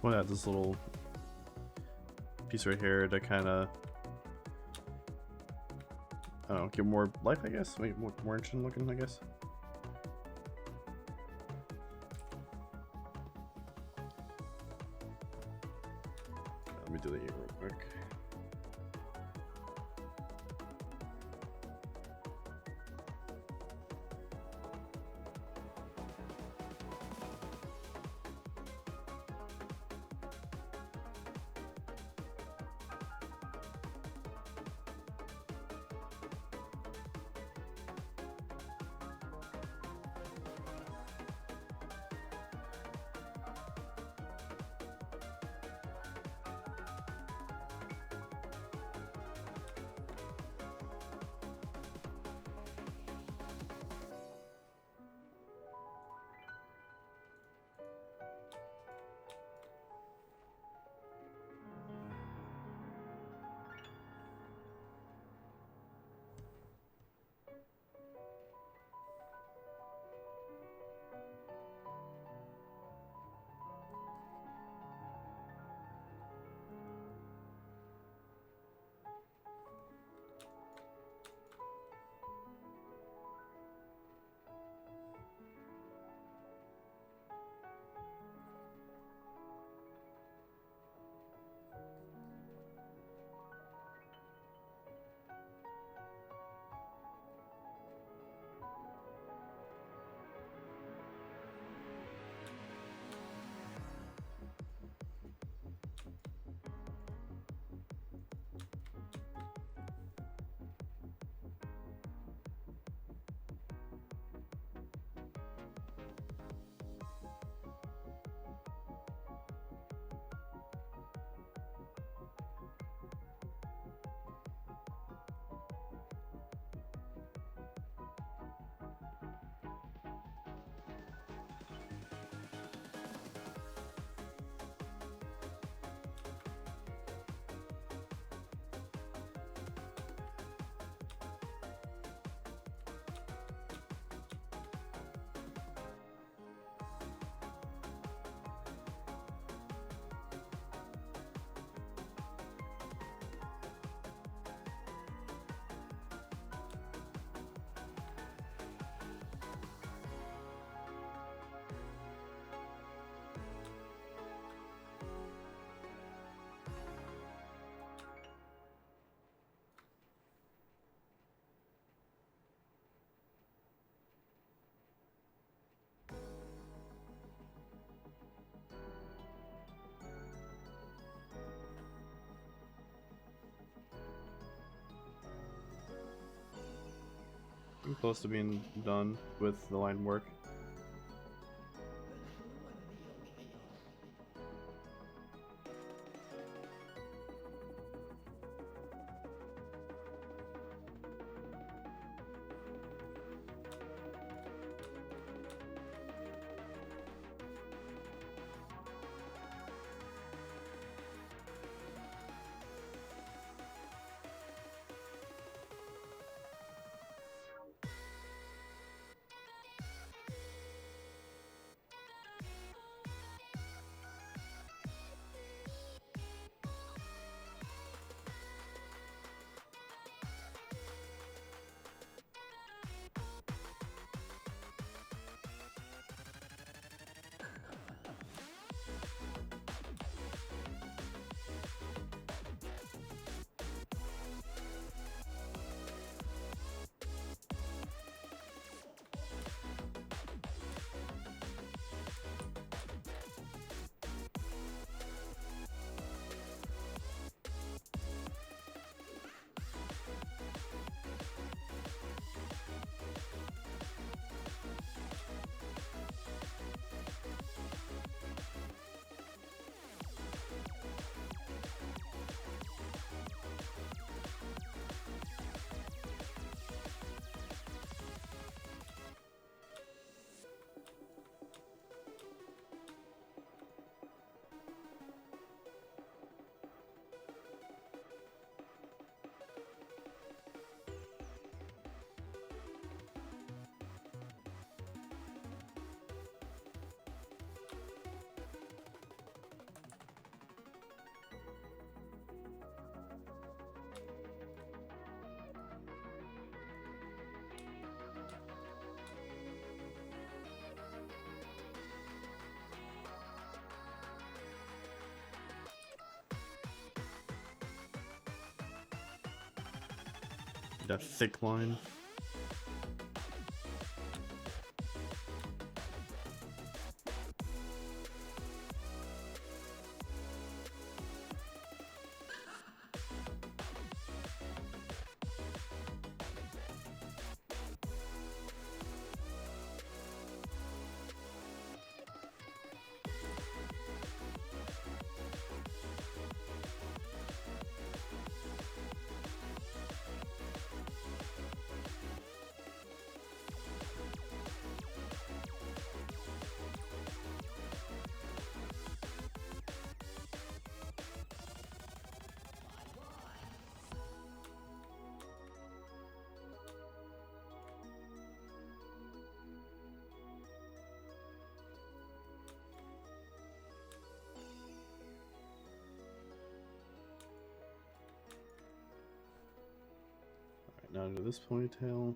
Want to add this little piece right here to kind of, I don't know, give more life, I guess, make it more interesting looking, I guess. Let me do that here real quick. close to being done with the line work. That thick line. Now to this ponytail.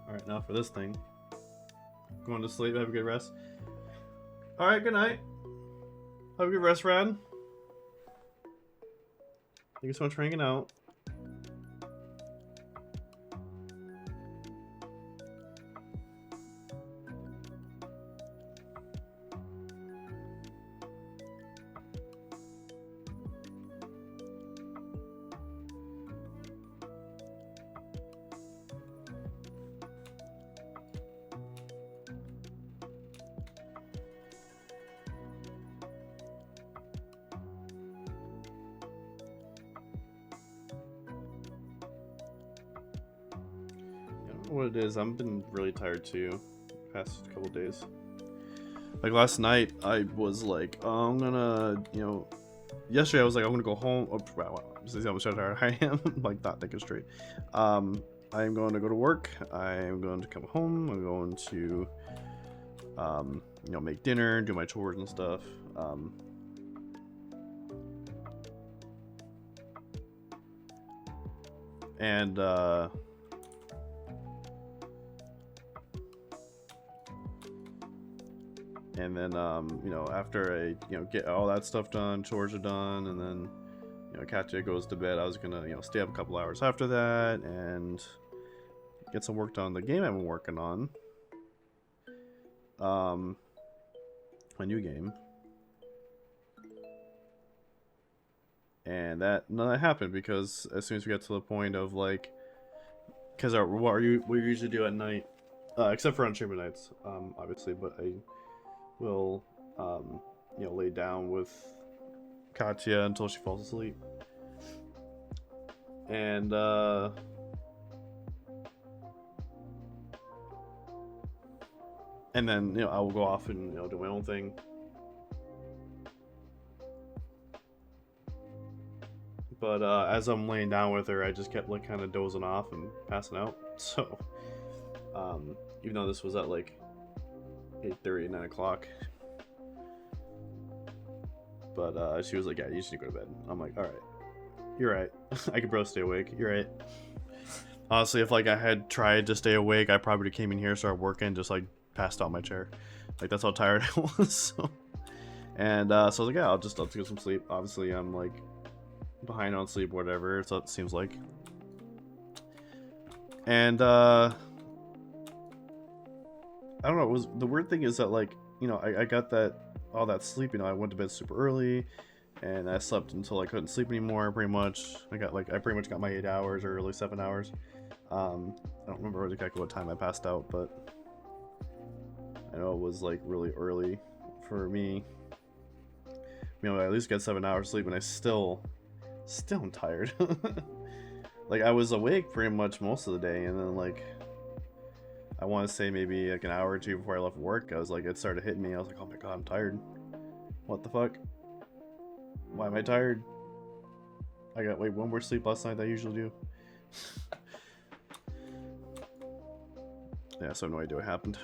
Alright, now for this thing. Going to sleep, have a good rest. Alright, good night. Have a good rest, Rad. Thank you so much for hanging out. What it is, I've been really tired too past couple days. Like last night I was like, oh, I'm gonna, you know, yesterday I was like, I'm gonna go home. Oh, wow, this is how much tired I am. Like not thinking straight. I'm going to go to work. I'm going to come home. I'm going to you know, make dinner, do my chores and stuff. And then you know, after I, you know, get all that stuff done, chores are done, and then, you know, Katya goes to bed, I was gonna, you know, stay up a couple hours after that and get some work done on the game I've been working on. A new game. And none of that happened because as soon as we got to the point of like, because we usually do at night, except for on streamer nights, obviously, but I will, you know, lay down with Katya until she falls asleep. And then, you know, I will go off and, you know, do my own thing. But as I'm laying down with her, I just kept like kind of dozing off and passing out. So even though this was at like 8:30, 9 o'clock, but she was like, yeah, you just need to go to bed. I'm like, all right, you're right. I could bro stay awake. You're right. Honestly, if like I had tried to stay awake, I probably came in here, started working, just like passed out my chair. Like that's how tired I was. So. And so I was like, yeah, I'll get some sleep. Obviously, I'm like behind on sleep, whatever. So it seems like. And I don't know. It was the weird thing is that like, you know, I got all that sleep. You know, I went to bed super early, and I slept until I couldn't sleep anymore. Pretty much, I pretty much got my 8 hours or early 7 hours. I don't remember exactly what time I passed out, but I know it was like really early for me. You know, I at least got 7 hours sleep, and I still am tired. Like I was awake pretty much most of the day, and then like I want to say maybe like an hour or two before I left work, I was like, it started hitting me. I was like, oh my god, I'm tired. What the fuck? Why am I tired? I got way one more sleep last night than I usually do. Yeah, so I have no idea what happened.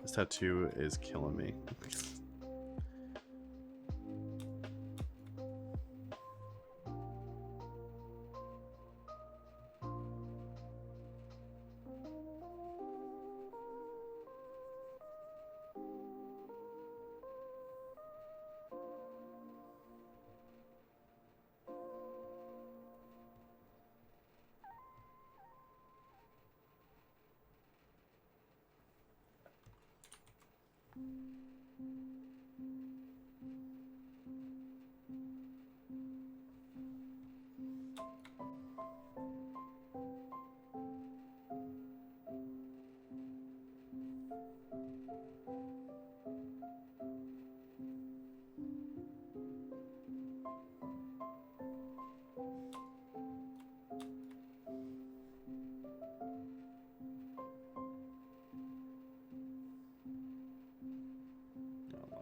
This tattoo is killing me.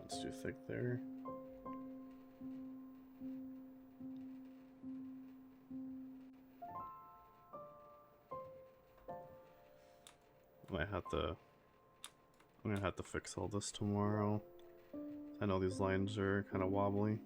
It's too thick there. I'm gonna have to fix all this tomorrow. I know these lines are kind of wobbly.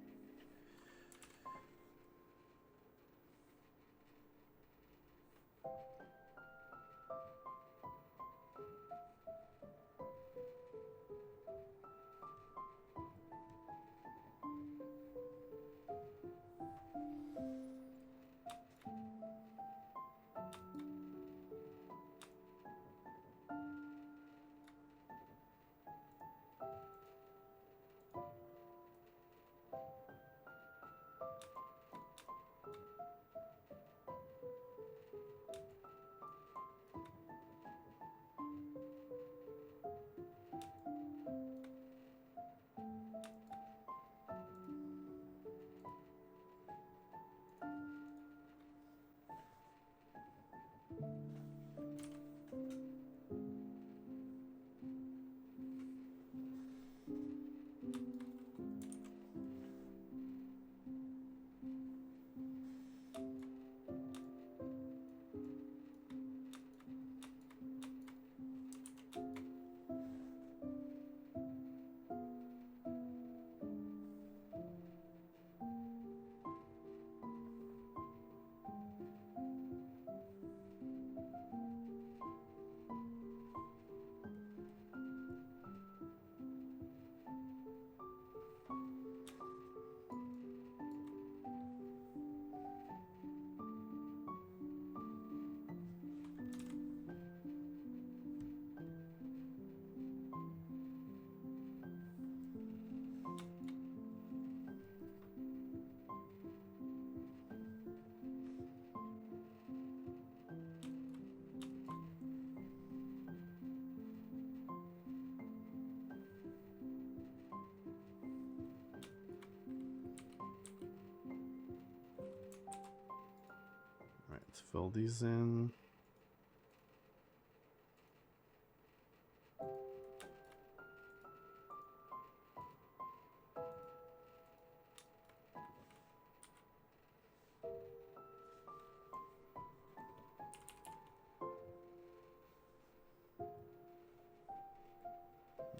fill these in.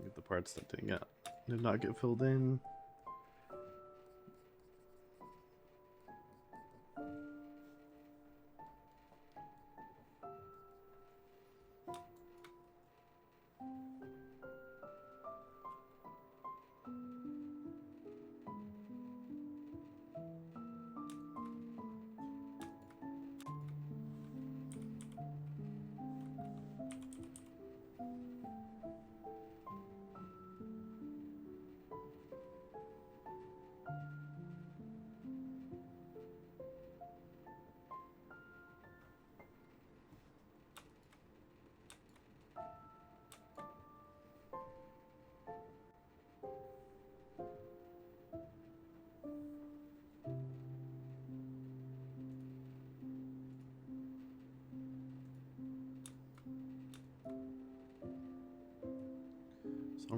Get the parts that did not get filled in.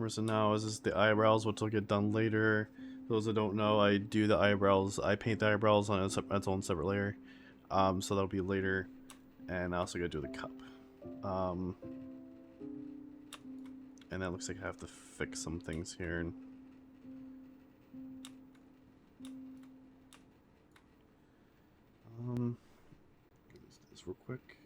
So now is this the eyebrows, which will get done later. Those that don't know, I do the eyebrows. I paint the eyebrows on its own separate layer. So that'll be later. And I also gotta do the cup. And that looks like I have to fix some things here. Do this real quick.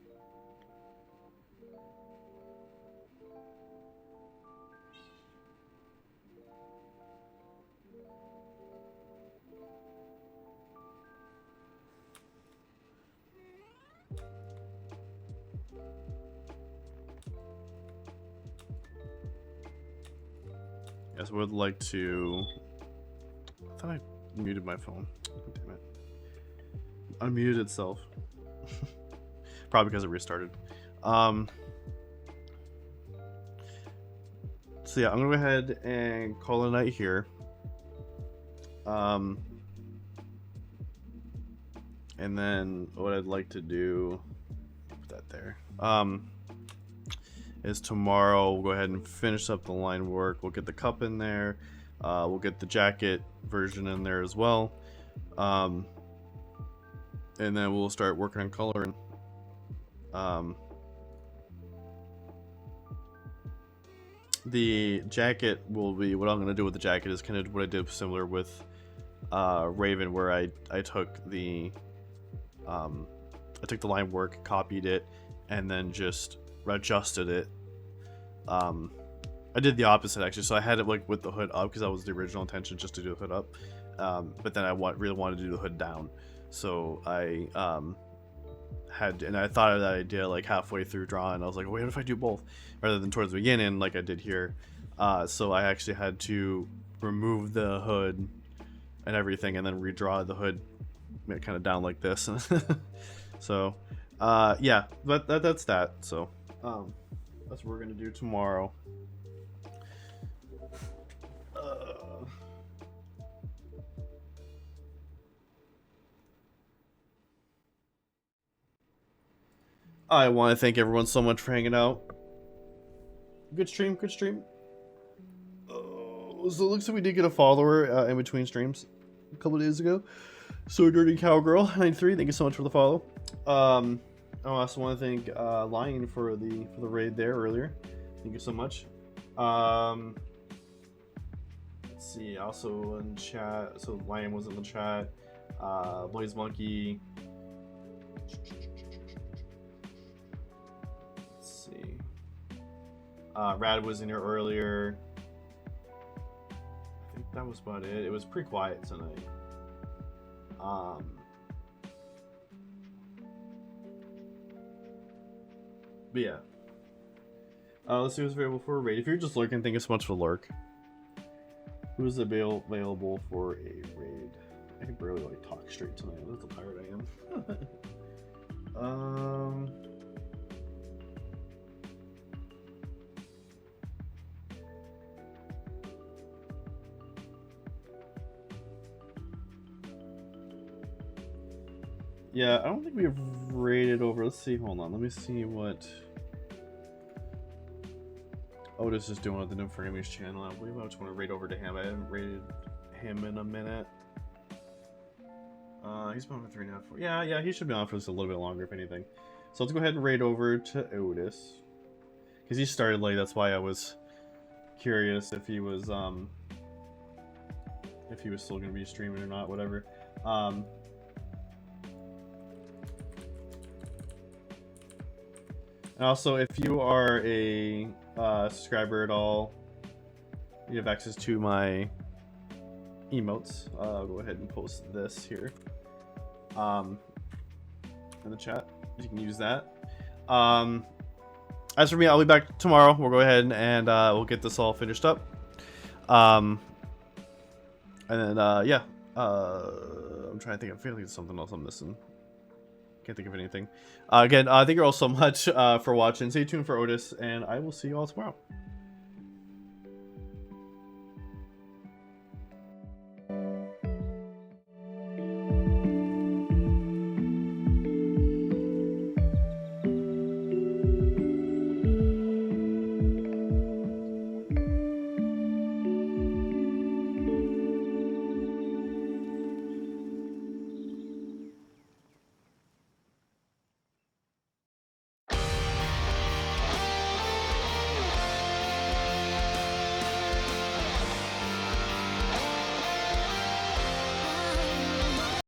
Yes, I would like to. I thought I muted my phone. Damn it. Unmuted itself. Probably because it restarted. So yeah, I'm gonna go ahead and call it a night here. And then what I'd like to do, put that there. Is tomorrow we'll go ahead and finish up the line work. We'll get the cup in there. We'll get the jacket version in there as well. And then we'll start working on coloring. The jacket will be, what I'm going to do with the jacket is kind of what I did similar with Raven, where I took the line work, copied it, and then just adjusted it. I did the opposite actually, so I had it like with the hood up because that was the original intention, just to do the hood up. But then I really wanted to do the hood down, so I I thought of that idea like halfway through drawing. I was like, wait, what if I do both rather than towards the beginning like I did here? So I actually had to remove the hood and everything, and then redraw the hood kind of down like this. So yeah, but that's that. So that's what we're gonna do tomorrow. I want to thank everyone so much for hanging out. Good stream, good stream. So it looks like we did get a follower in between streams a couple days ago. So Dirty Cowgirl 93, thank you so much for the follow. I also want to thank Lion for the raid there earlier. Thank you so much. Let's see, also in chat. So Lion was in the chat. Blaze Monkey. Let's see. Rad was in here earlier. I think that was about it. It was pretty quiet tonight. But yeah. Let's see who's available for a raid. If you're just lurking, thank you so much for lurk. Who's available for a raid? I can barely like talk straight tonight. That's how tired I am. Yeah, I don't think we've rated over. Let's see. Hold on. Let me see what Otis is doing with the Nymphogamy's channel. I believe I just want to raid over to him. I haven't rated him in a minute. He's been on for 3.5. Yeah, he should be on for just a little bit longer, if anything. So let's go ahead and raid over to Otis, because he started late. That's why I was curious if he was still gonna be streaming or not. Whatever. And also, if you are a subscriber at all, you have access to my emotes. I'll go ahead and post this here in the chat. You can use that. As for me, I'll be back tomorrow. We'll go ahead and we'll get this all finished up. And then yeah, I'm trying to think. I feel like there's something else I'm missing. Can't think of anything. Again, thank you all so much for watching. Stay tuned for Otis, and I will see you all tomorrow.